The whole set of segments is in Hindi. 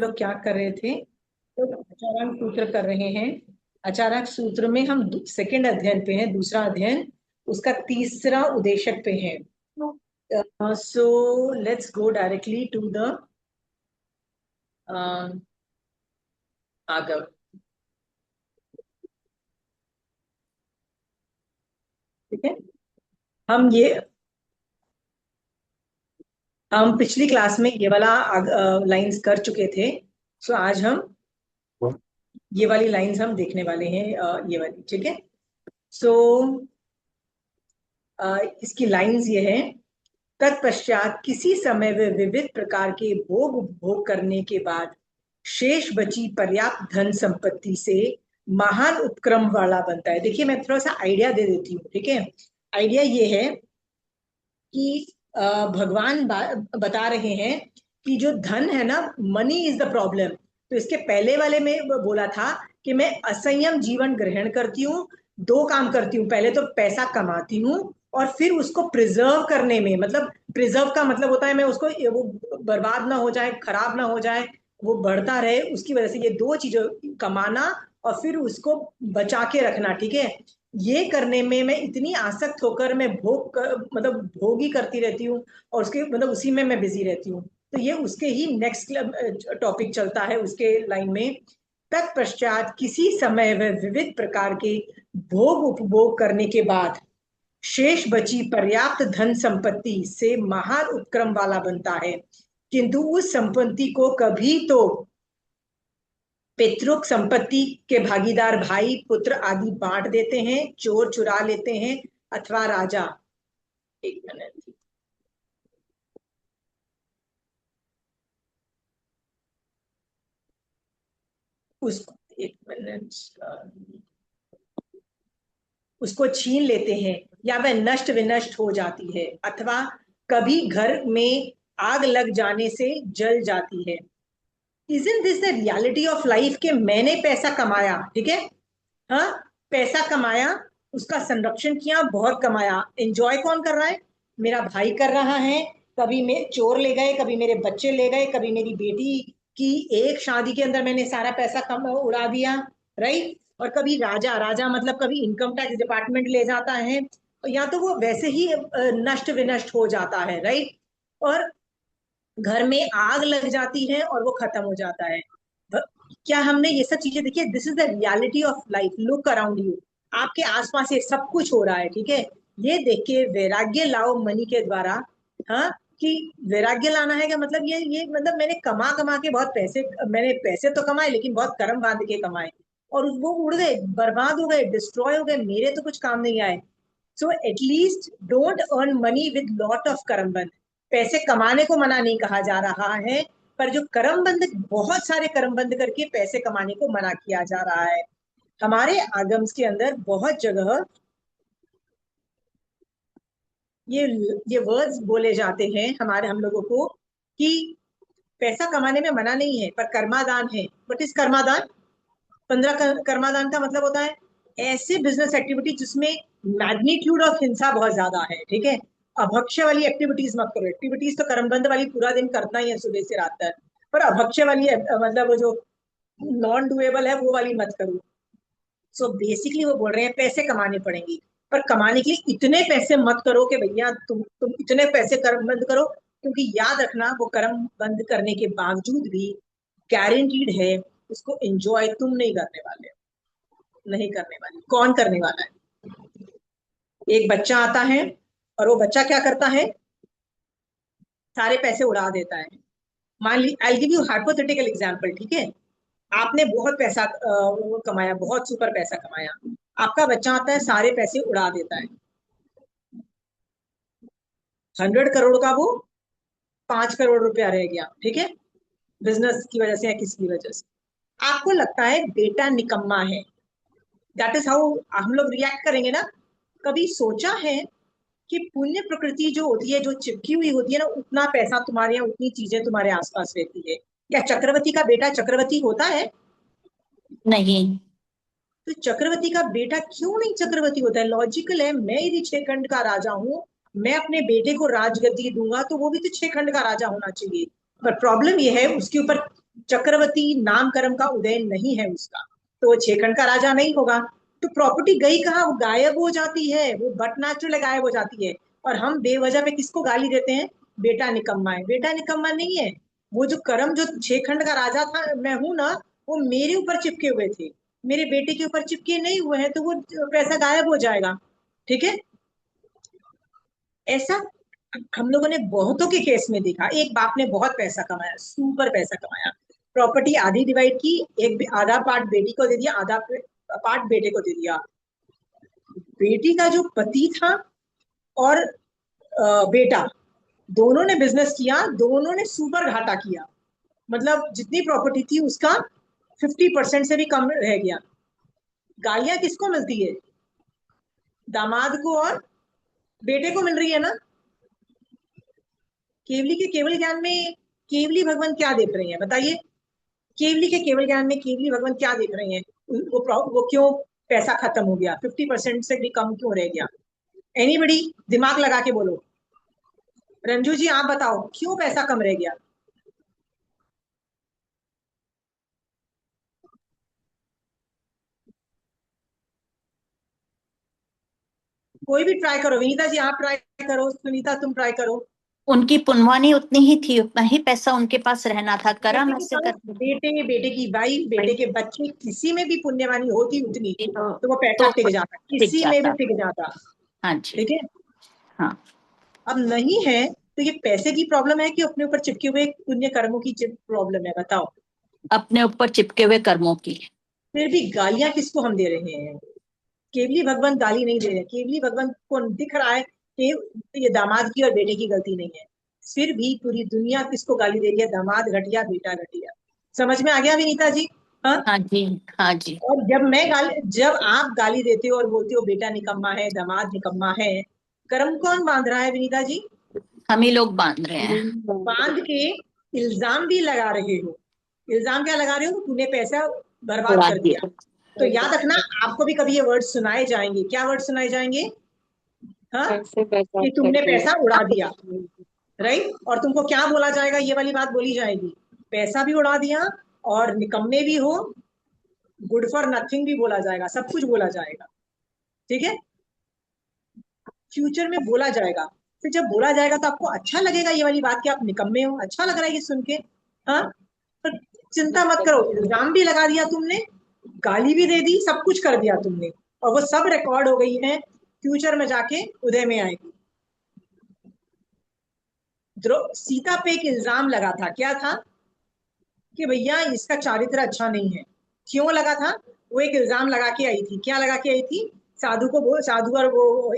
लोग क्या कर रहे थे? तो आचार्य सूत्र कर रहे हैं। आचार्य सूत्र में हम सेकंड अध्ययन पे हैं, दूसरा अध्ययन उसका तीसरा उद्देशक पे है। So let's go directly to the Agam. ठीक है। हम ये हम पिछली क्लास में ये वाला लाइंस कर चुके थे। सो आज हम ये वाली लाइंस हम देखने वाले हैं, ये वाली। ठीक है। सो इसकी लाइंस ये है। तत्पश्चात किसी समय वे विविध प्रकार के भोग उपभोग करने के बाद शेष बची पर्याप्त धन संपत्ति से महान उपक्रम वाला बनता है। देखिए, मैं थोड़ा सा आइडिया दे देती हूँ। ठीक है। आइडिया ये है कि भगवान बता रहे हैं कि जो धन है ना, मनी इज द प्रॉब्लम। तो इसके पहले वाले में बोला था कि मैं असंयम जीवन ग्रहण करती हूँ। दो काम करती हूँ, पहले तो पैसा कमाती हूँ और फिर उसको प्रिजर्व करने में, मतलब प्रिजर्व का मतलब होता है मैं उसको, वो बर्बाद ना हो जाए, खराब ना हो जाए, वो बढ़ता रहे। उसकी वजह से ये दो चीजों, कमाना और फिर उसको बचा के रखना। ठीक है। ये करने में मैं इतनी आसक्त होकर मैं मतलब भोग ही करती रहती हूँ और उसके मतलब उसी में मैं बिजी रहती हूँ। तो ये उसके ही नेक्स्ट टॉपिक चलता है उसके लाइन में। तत्पश्चात किसी समय वह विविध प्रकार के भोग उपभोग करने के बाद शेष बची पर्याप्त धन संपत्ति से महान उपक्रम वाला बनता है, किंतु उस संपत्ति को कभी तो पितृक संपत्ति के भागीदार भाई पुत्र आदि बांट देते हैं, चोर चुरा लेते हैं, अथवा राजा। एक मिनट। उसको एक मिनट, उसको छीन लेते हैं या वह नष्ट विनष्ट हो जाती है, अथवा कभी घर में आग लग जाने से जल जाती है। Isn't this the reality of life के मैंने पैसा कमाया, ठीक है, हाँ, पैसा कमाया, उसका संरक्षण किया, बहुत कमाया, एंजॉय कौन कर रहा है? मेरा भाई कर रहा है। कभी मैं चोर ले गए, कभी मेरे बच्चे ले गए, कभी मेरी बेटी की एक शादी के अंदर मैंने सारा पैसा कम उड़ा दिया, राइट। और कभी राजा, राजा मतलब कभी इनकम टैक्स डिपार्टमेंट ले जाता है, या तो वो वैसे ही नष्ट विनष्ट हो जाता है, राइट। और घर में आग लग जाती है और वो खत्म हो जाता है। क्या हमने ये सब चीजें देखी? This is the reality of life. Look around you, आपके आसपास ये सब कुछ हो रहा है। ठीक है। ये देख के वैराग्य लाओ मनी के द्वारा। हाँ, कि वैराग्य लाना है, क्या मतलब? ये मतलब मैंने कमा कमा के बहुत पैसे, मैंने पैसे तो कमाए लेकिन बहुत कर्म बांध के कमाए, और वो उड़ गए, बर्बाद हो गए, डिस्ट्रॉय हो गए, मेरे तो कुछ काम नहीं आए। So at least don't earn money with lot of कर्म बंध। पैसे कमाने को मना नहीं कहा जा रहा है, पर जो कर्म बंध, बहुत सारे कर्म बंध करके पैसे कमाने को मना किया जा रहा है। हमारे आगम्स के अंदर बहुत जगह ये ये वर्ड्स बोले जाते हैं हमारे, हम लोगों को, कि पैसा कमाने में मना नहीं है पर कर्मादान है। बट इस कर्मादान, 15 कर्मादान का मतलब होता है ऐसे बिजनेस एक्टिविटी जिसमें मैग्नीट्यूड ऑफ हिंसा बहुत ज्यादा है। ठीक है। अभक्ष्य वाली एक्टिविटीज मत करो। एक्टिविटीज तो कर्मबंध वाली पूरा दिन करना ही है, सुबह से रात तक। पर अभक्ष्य वाली मतलब वो जो नॉन डुएबल है वो वाली मत करो। सो बेसिकली वो बोल रहे हैं पैसे कमाने पड़ेंगे, पर कमाने के लिए इतने पैसे मत करो कि भैया तुम इतने पैसे कर्म बंद करो, क्योंकि याद रखना वो कर्म बंद करने के बावजूद भी गारंटीड है उसको एंजॉय तुम नहीं करने वाले, नहीं करने वाली। कौन करने वाला है? एक बच्चा आता है और वो बच्चा क्या करता है? सारे पैसे उड़ा देता है। मान ली, I give you hypothetical example. ठीक है। आपने बहुत पैसा कमाया, बहुत सुपर पैसा कमाया। आपका बच्चा आता है, सारे पैसे उड़ा देता है। 100 करोड़ का वो 5 करोड़ रुपया रह गया। ठीक है। बिजनेस की वजह से या किसी की वजह से आपको लगता है बेटा निकम्मा है। दैट इज हाउ हम लोग रिएक्ट करेंगे ना। कभी सोचा है कि पुण्य प्रकृति जो होती है, जो चिपकी हुई होती है ना, उतना पैसा तुम्हारे यहाँ, उतनी चीजें तुम्हारे आसपास रहती है? क्या चक्रवर्ती का बेटा चक्रवर्ती होता है? नहीं। तो चक्रवर्ती का बेटा क्यों नहीं चक्रवर्ती होता है? लॉजिकल है, मैं यदि 6 खंड का राजा हूँ, मैं अपने बेटे को राजगद्दी दूंगा तो वो भी तो 6 खंड का राजा होना चाहिए। पर प्रॉब्लम ये है उसके ऊपर चक्रवर्ती नामकरण का उदय नहीं है उसका, तो वो छेखंड का राजा नहीं होगा। तो प्रॉपर्टी गई कहाँ, वो गायब हो जाती है, वो बट नेचुरल गायब हो जाती है। और हम बेवजह पे किसको गाली देते हैं, बेटा निकम्मा है। बेटा निकम्मा नहीं है, वो जो कर्म जो छेखंड का राजा था मैं हूं ना, वो मेरे ऊपर चिपके हुए थे, मेरे बेटे के ऊपर चिपके नहीं हुए हैं, तो वो पैसा गायब हो जाएगा। ठीक है। ऐसा हम लोगों ने बहुतों के केस में देखा, एक बाप ने बहुत पैसा कमाया, सुपर पैसा कमाया, प्रॉपर्टी आधी डिवाइड की, एक आधा पार्ट बेटी को दे दिया, आधा पार्ट बेटे को दे दिया। बेटी का जो पति था और बेटा, दोनों ने बिजनेस किया, दोनों ने सुपर घाटा किया। मतलब जितनी प्रॉपर्टी थी उसका 50% से भी कम रह गया। गालियां किसको मिलती है, दामाद को और बेटे को मिल रही है ना। केवली के केवल ज्ञान में केवली भगवान क्या देख रहे हैं बताइए, केवली के केवल ज्ञान में केवली भगवान क्या देख रहे हैं, वो क्यों पैसा खत्म हो गया, 50% से भी कम क्यों रह गया। एनीबडी दिमाग लगा के बोलो, रंजू जी आप बताओ क्यों पैसा कम रह गया। कोई भी ट्राई करो, विनीता जी आप ट्राई करो, सुनीता तुम ट्राई करो। उनकी पुनवानी उतनी ही थी, उतना ही पैसा उनके पास रहना था, बेटे कर्म के ऐसे पास करते बेटे, बेटे की वाइफ, बेटे के बच्चे, किसी में भी पुण्यवानी होती उतनी, तो वो पैसा तो टिक जाता, टिक किसी में भी जाता। टिक जाता। हाँ जी। ठीक है। हाँ। अब नहीं है, तो ये पैसे की प्रॉब्लम है कि अपने ऊपर चिपके हुए पुण्य कर्मों की प्रॉब्लम है, बताओ। अपने ऊपर चिपके हुए कर्मों की। फिर भी गालियां किसको हम दे रहे हैं, केवली भगवान गाली नहीं दे रहे, केवली भगवान को दिख रहा है कि ये दामाद की और बेटे की गलती नहीं है, फिर भी पूरी दुनिया किसको गाली दे रही है, दामाद घटिया, बेटा घटिया। समझ में आ गया विनीता जी। हाँ। हाँ जी। हाँ जी। और जब आप गाली देते हो और बोलते हो बेटा निकम्मा है, दामाद निकम्मा है, कर्म कौन बांध रहा है विनीता जी, हम ही लोग बांध रहे हैं। बांध के इल्जाम भी लगा रहे हो। इल्जाम क्या लगा रहे हो, तूने पैसा बर्बाद उड़ा कर दिया। दिया। तो याद रखना, आपको भी कभी ये वर्ड सुनाए जाएंगे, क्या वर्ड सुनाए जाएंगे, हाँ, पैसे बर्बाद कि कर तुमने दिए। पैसा उड़ा दिया, राइट। और तुमको क्या बोला जाएगा, ये वाली बात बोली जाएगी, पैसा भी उड़ा दिया और निकम्मे भी हो, गुड फॉर नथिंग भी बोला जाएगा, सब कुछ बोला जाएगा। ठीक है। फ्यूचर में बोला जाएगा। फिर जब बोला जाएगा तो आपको अच्छा लगेगा ये वाली बात कि आप निकम्मे हो, अच्छा लग रहा है ये सुन के। हाँ। पर चिंता मत करो, इल्जाम भी लगा दिया तुमने, गाली भी दे दी, सब कुछ कर दिया तुमने, और वो सब रिकॉर्ड हो गई है, फ्यूचर में जाके उदय में आएगी। सीता पे एक इल्जाम लगा था, क्या था, कि भैया इसका चारित्र अच्छा नहीं है। क्यों लगा था, वो एक इल्जाम लगा के आई थी, क्या लगा के आई थी, साधु और वो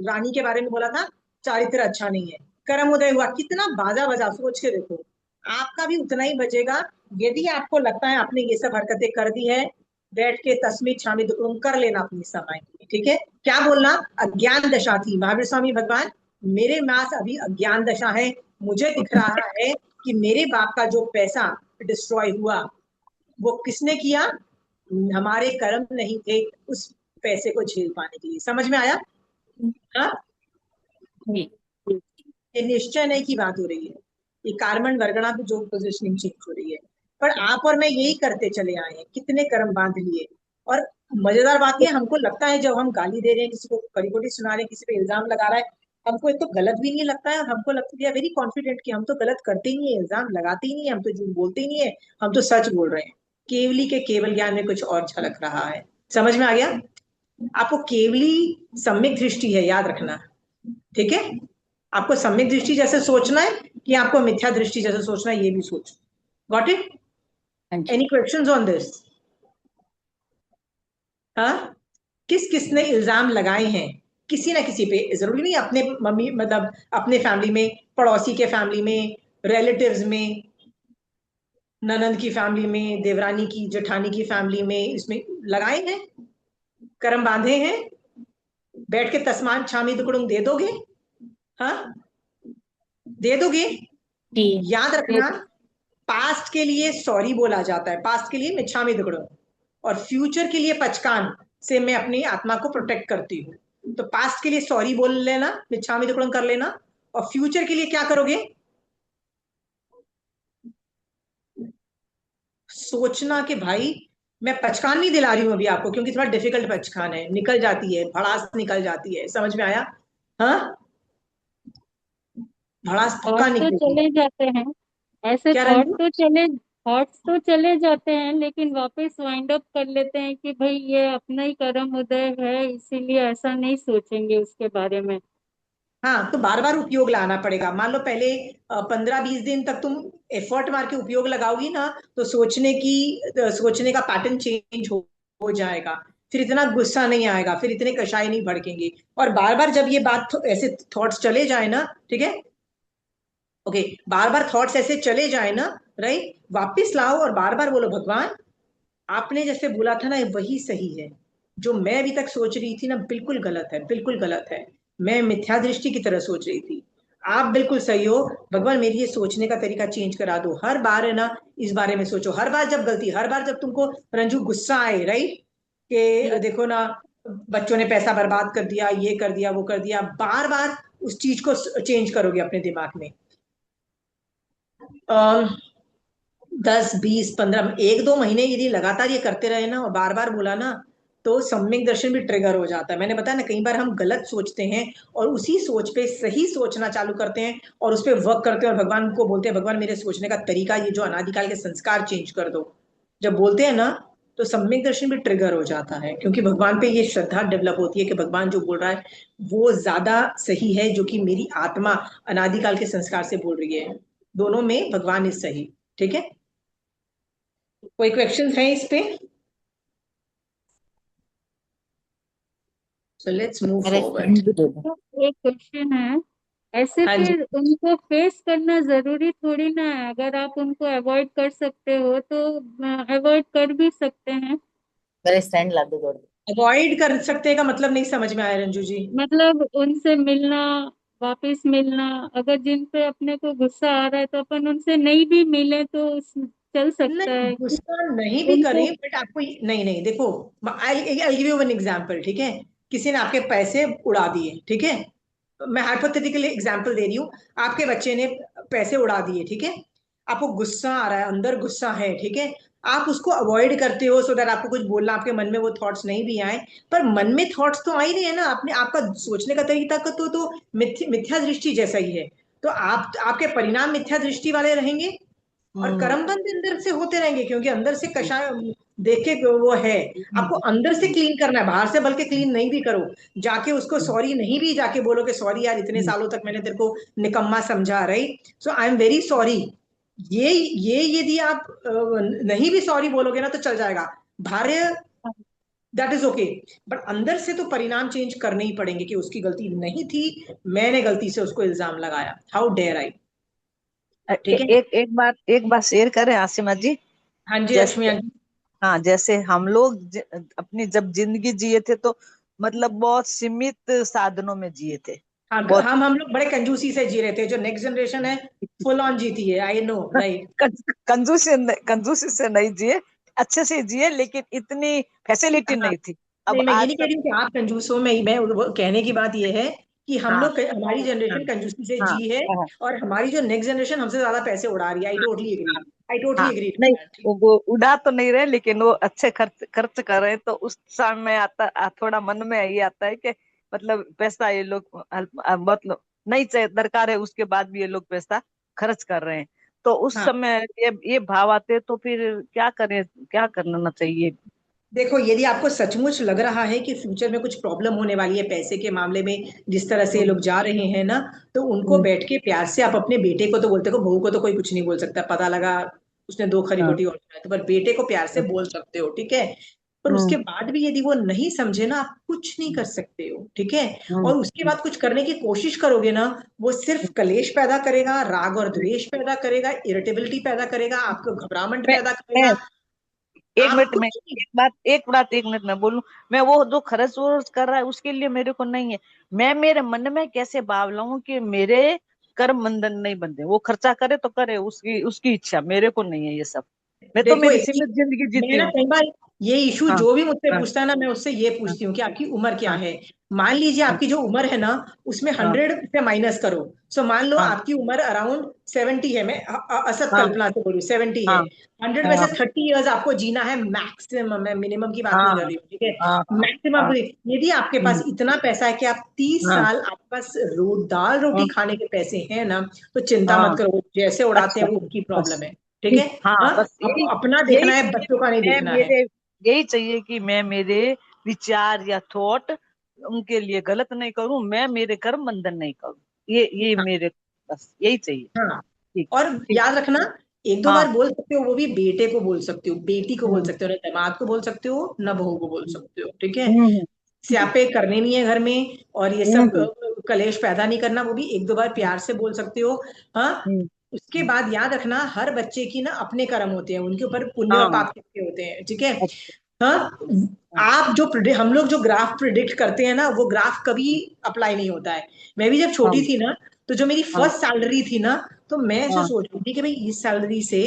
रानी के बारे में बोला था, चारित्र अच्छा नहीं है। कर्म उदय हुआ, कितना बाजा बजा, सोच के देखो, आपका भी उतना ही बचेगा। यदि आपको लगता है आपने ये सब हरकतें कर दी है, बैठ के तस्मी छामी दुकुम कर लेना अपनी समय। ठीक है। क्या बोलना, अज्ञान दशा थी, महावीर स्वामी भगवान, मेरे पास अभी अज्ञान दशा है, मुझे दिख रहा है कि मेरे बाप का जो पैसा डिस्ट्रॉय हुआ, वो किसने किया, हमारे कर्म नहीं थे उस पैसे को झेल पाने के लिए। समझ में आया। हाँ। जी। ये निश्चय नहीं की बात हो रही है, ये कार्बन वर्गणा की जो पोजिशनिंग चेंज हो रही है। पर आप और मैं यही करते चले आए हैं, कितने कर्म बांध लिए। और मजेदार बात ये, हमको लगता है जब हम गाली दे रहे हैं, किसी को कड़ी कोटी सुना रहे हैं, किसी पे इल्जाम लगा रहा है, हमको एक तो गलत भी नहीं लगता है, हमको लगता है वेरी कॉन्फिडेंट कि हम तो गलत करते ही नहीं है, इल्जाम लगाते ही नहीं है, हम तो झूठ बोलते ही नहीं है, हम तो सच बोल रहे हैं। केवली के केवल ज्ञान में कुछ और झलक रहा है। समझ में आ गया। आपको केवली सम्यक दृष्टि है, याद रखना। ठीक है। आपको सम्यक दृष्टि जैसे सोचना है कि आपको मिथ्या दृष्टि जैसे सोचना है, ये भी सोच। Got it. हाँ जी। Any questions on this. हाँ। किस किसने इल्जाम लगाए हैं, किसी ना किसी पे, जरूरी नहीं अपने मम्मी, मतलब अपने फैमिली में, पड़ोसी के फैमिली में, रिलेटिव्स में, ननंद की फैमिली में, देवरानी की जेठानी की फैमिली में, इसमें लगाए हैं, कर्म बांधे हैं, बैठ के तस्मान छामी दुकड़ुम दे दोगे। हाँ, दे दोगे। जी। याद रखना, पास्ट के लिए सॉरी बोला जाता है, पास्ट के लिए मिच्छामी दुक्कड़म, और फ्यूचर के लिए पचकान से मैं अपनी आत्मा को प्रोटेक्ट करती हूँ। तो पास्ट के लिए सॉरी बोल लेना, मिच्छामी दुक्कड़म कर लेना, और फ्यूचर के लिए क्या करोगे, सोचना कि भाई, मैं पचकान नहीं दिला रही हूँ अभी आपको, क्योंकि थोड़ा डिफिकल्ट पचकान है, निकल जाती है, भड़ास निकल जाती है, समझ में आया? हाँ, भड़ास पक्का थॉट्स तो निकलेगी। चले जाते हैं, ऐसे क्या थॉट्स रंजू? तो चले, थॉट्स तो चले जाते हैं, लेकिन वापस वाइंड अप कर लेते हैं कि भाई ये अपना ही कर्म उदय है, इसीलिए ऐसा नहीं सोचेंगे उसके बारे में। हाँ, तो बार बार उपयोग लाना पड़ेगा। मान लो पहले 15-20 दिन तक तुम एफर्ट मार के उपयोग लगाओगी ना, तो सोचने का पैटर्न चेंज हो जाएगा। फिर इतना गुस्सा नहीं आएगा, फिर इतने कषाय नहीं भड़केंगे। और बार बार जब ये बात ऐसे थॉट्स चले जाए ना, ठीक है, ओके, बार बार थॉट्स ऐसे चले जाए ना, राइट, वापिस लाओ और बार बार बोलो, भगवान, आपने जैसे बोला था ना, ये वही सही है। जो मैं अभी तक सोच रही थी ना, बिल्कुल गलत है, बिल्कुल गलत है। मैं मिथ्या दृष्टि की तरह सोच रही थी। आप बिल्कुल सही हो। भगवान, मेरी ये सोचने का तरीका चेंज करा दो। हर बार है ना, इस बारे में सोचो। हर बार जब गलती, हर बार जब तुमको रंजू गुस्सा आए, राइट, कि देखो ना, बच्चों ने पैसा बर्बाद कर दिया, ये कर दिया, वो कर दिया, बार बार उस चीज को चेंज करोगे अपने दिमाग में। 10-20-15, 1-2 महीने यदि लगातार ये करते रहे ना, और बार बार बोला ना, तो सम्यक दर्शन भी ट्रिगर हो जाता है। मैंने बताया ना, कई बार हम गलत सोचते हैं और उसी सोच पे सही सोचना चालू करते हैं और उस पर वर्क करते हैं, और भगवान को बोलते हैं, भगवान मेरे सोचने का तरीका, ये जो अनादिकाल के संस्कार चेंज कर दो। जब बोलते हैं ना, तो सम्यक दर्शन भी ट्रिगर हो जाता है, क्योंकि भगवान पे ये श्रद्धा डेवलप होती है कि भगवान जो बोल रहा है वो ज्यादा सही है, जो कि मेरी आत्मा अनादिकाल के संस्कार से बोल रही है। दोनों में भगवान इज सही। ठीक है, कोई क्वेश्चन है इस पे? सो लेट्स मूव मेरा फॉरवर्ड। स्टैंड भी दे दो। तो एक क्वेश्चन है, ऐसे हाँ जी। फिर उनको फेस करना जरूरी थोड़ी ना है, अगर आप उनको अवॉइड कर सकते हो तो अवॉइड कर भी सकते हैं। मेरा स्टैंड ला दो जोड़ दो। अवॉइड कर सकते हैं का मतलब नहीं समझ में आया रंजू जी। मतलब उनसे मिलना, वापस मिलना, अगर जिन पे अपने को गुस्सा आ रहा है तो अपन उनसे नहीं भी मिले तो चल सकता नहीं, है कि गुस्सा नहीं भी उनको। करें, बट आपको नहीं नहीं, देखो, आई गिव यू वन एग्जांपल, ठीक है। किसी ने आपके पैसे उड़ा दिए, ठीक है, मैं हाइपोथेटिकली एग्जांपल दे रही हूँ। आपके बच्चे ने पैसे उड़ा दिए, ठीक है, आपको गुस्सा आ रहा है, अंदर गुस्सा है, ठीक है, आप उसको अवॉइड करते हो, सो दैट आपको कुछ बोलना, आपके मन में वो थॉट्स नहीं भी आए। पर मन में थॉट्स तो आ ही रहे हैं ना, आपने, आपका सोचने का तरीका तो मिथ्या दृष्टि जैसा ही है। तो आपके परिणाम मिथ्या दृष्टि वाले रहेंगे, और हम्म। कर्म बंद अंदर से होते रहेंगे, क्योंकि अंदर से कषाय देख के वो है। आपको अंदर से क्लीन करना है, बाहर से बल्कि क्लीन नहीं भी करो। जाके उसको सॉरी नहीं भी जाके बोलो कि सॉरी यार, इतने सालों तक मैंने तेरे को निकम्मा समझा, रही, सो आई एम वेरी सॉरी। ये यदि आप नहीं भी सॉरी बोलोगे ना, तो चल जाएगा। बाहर दैट इज ओके, बट अंदर से तो परिणाम चेंज करने ही पड़ेंगे कि उसकी गलती नहीं थी, मैंने गलती से उसको इल्जाम लगाया, हाउ डेयर आई। ठीक है। एक बात शेयर करें आसिमा जी। हाँ जी, लक्ष्मी जैसे, आंटी। हाँ, जैसे हम लोग अपनी जब जिंदगी जिए थे तो मतलब बहुत सीमित साधनों में जिए थे। हाँ, बहुत हम लोग बड़े कंजूसी से जी रहे थे। जो नेक्स्ट जनरेशन है, फुल ऑन जीती है, आई नो, राइट। कंजूसी से नहीं जिए, अच्छे से जिए, लेकिन इतनी फैसिलिटी हाँ, नहीं थी। नहीं, अब मैं ये नहीं कह आजकल, रही हूँ कि आप कंजूस हो, मैं कहने की बात ये है कि हम हाँ लोग, हमारी हाँ जनरेशन कंजूसी से हाँ जी है, हाँ और हमारी जो नेक्स्ट जनरेशन हमसे ज्यादा पैसे उड़ा रही है। आई टोटली एग्री, हाँ आई टोटली हाँ, एग्री टू नहीं, दैट। वो उड़ा तो नहीं रहे, लेकिन वो अच्छे खर्च खर्च कर रहे हैं, तो उस समय थोड़ा मन में ये आता है कि मतलब पैसा ये लोग मतलब नहीं चाहिए, दरकार है, उसके बाद भी ये लोग पैसा खर्च कर रहे हैं। तो उस हाँ, समय ये भाव आते हैं, तो फिर क्या करें, क्या करना चाहिए? देखो, यदि आपको सचमुच लग रहा है कि फ्यूचर में कुछ प्रॉब्लम होने वाली है पैसे के मामले में, जिस तरह से ये हम्म, लोग जा रहे हैं ना, तो उनको हम्म, बैठ के प्यार से, आप अपने बेटे को तो बोलते हो, बहू को तो कोई कुछ नहीं बोल सकता, पता लगा उसने दो खरी हाँ, बोटी और खाई, तो पर बेटे को प्यार से बोल सकते हो, ठीक है। पर हम्म, उसके बाद भी यदि वो नहीं समझे ना, आप कुछ नहीं कर सकते हो, ठीक है। हम्म, और उसके बाद कुछ करने की कोशिश करोगे ना, वो सिर्फ कलेश पैदा करेगा, राग और द्वेष पैदा करेगा, इरिटेबिलिटी पैदा करेगा, आपको घबराहट मैं पैदा मैं करेगा। एक आप मिनट में कुछ नहीं। एक मिनट में बोलूं। मैं वो जो खर्च वर्च कर रहा है उसके लिए मेरे को नहीं है। मैं मेरे मन में कैसे भाव लाऊं कि मेरे कर्म बंधन नहीं बंधे, वो खर्चा करे तो करे, उसकी उसकी इच्छा, मेरे को नहीं है ये सब। मैं तो देखो, मेरी एक चीज, सीमित जिंदगी जीती मैं ना हूँ। कई बार ये इशू हाँ जो भी मुझसे हाँ पूछता है ना, मैं उससे ये पूछती हूँ कि आपकी उम्र क्या हाँ है। मान लीजिए हाँ आपकी जो उम्र है ना, उसमें हाँ 100 से माइनस करो। सो मान लो हाँ आपकी उम्र अराउंड 70 है, मैं असत हाँ कल्पना से बोलूँ 70 है। हाँ 100 में से हाँ 30 इयर्स आपको जीना है मैक्सिमम, मैं मिनिमम की बात नहीं कर हाँ रही हूँ, ठीक है। हाँ मैक्सिमम। हाँ यदि आपके पास हम्म, इतना पैसा है कि आप 30 हाँ साल आपके पास दाल रोटी हाँ खाने के पैसे हैं ना, तो चिंता मत हाँ, करो, जैसे उड़ाते अच्छा हैं वो उनकी प्रॉब्लम बस है, ठीक है। ठीक, हाँ हाँ, बस आपको यही अपना यही देखना है, चाहिए बच्चों का नहीं कि मैं देखना है। मेरे यही चाहिए कि मैं मेरे विचार या थॉट उनके लिए गलत नहीं करूं, मैं मेरे कर्म बंधन नहीं करूं, ये मेरे बस यही चाहिए। हाँ, ठीक और ठीक। याद रखना, एक दो हाँ बार बोल सकते हो, वो भी बेटे को बोल सकते हो, बेटी को बोल हम्म सकते हो, ना दामाद को बोल सकते हो, ना बहू को बोल सकते हो, ठीक है। हम्म स्यापे करने नहीं है घर में, और ये सब हम्म कलेश पैदा नहीं करना, वो भी एक दो बार प्यार से बोल सकते हो। हाँ। हम्म, उसके बाद याद रखना, हर बच्चे की ना अपने कर्म होते हैं, उनके ऊपर पुण्य और हाँ पाप कितने होते हैं, ठीक है। अच्छा हाँ। हाँ आप जो हम लोग जो ग्राफ प्रिडिक्ट करते हैं ना, वो ग्राफ कभी अप्लाई नहीं होता है। मैं भी जब छोटी हाँ थी ना, तो जो मेरी हाँ फर्स्ट सैलरी थी ना, तो मैं ऐसे हाँ सोच रही थी कि भाई इस सैलरी से,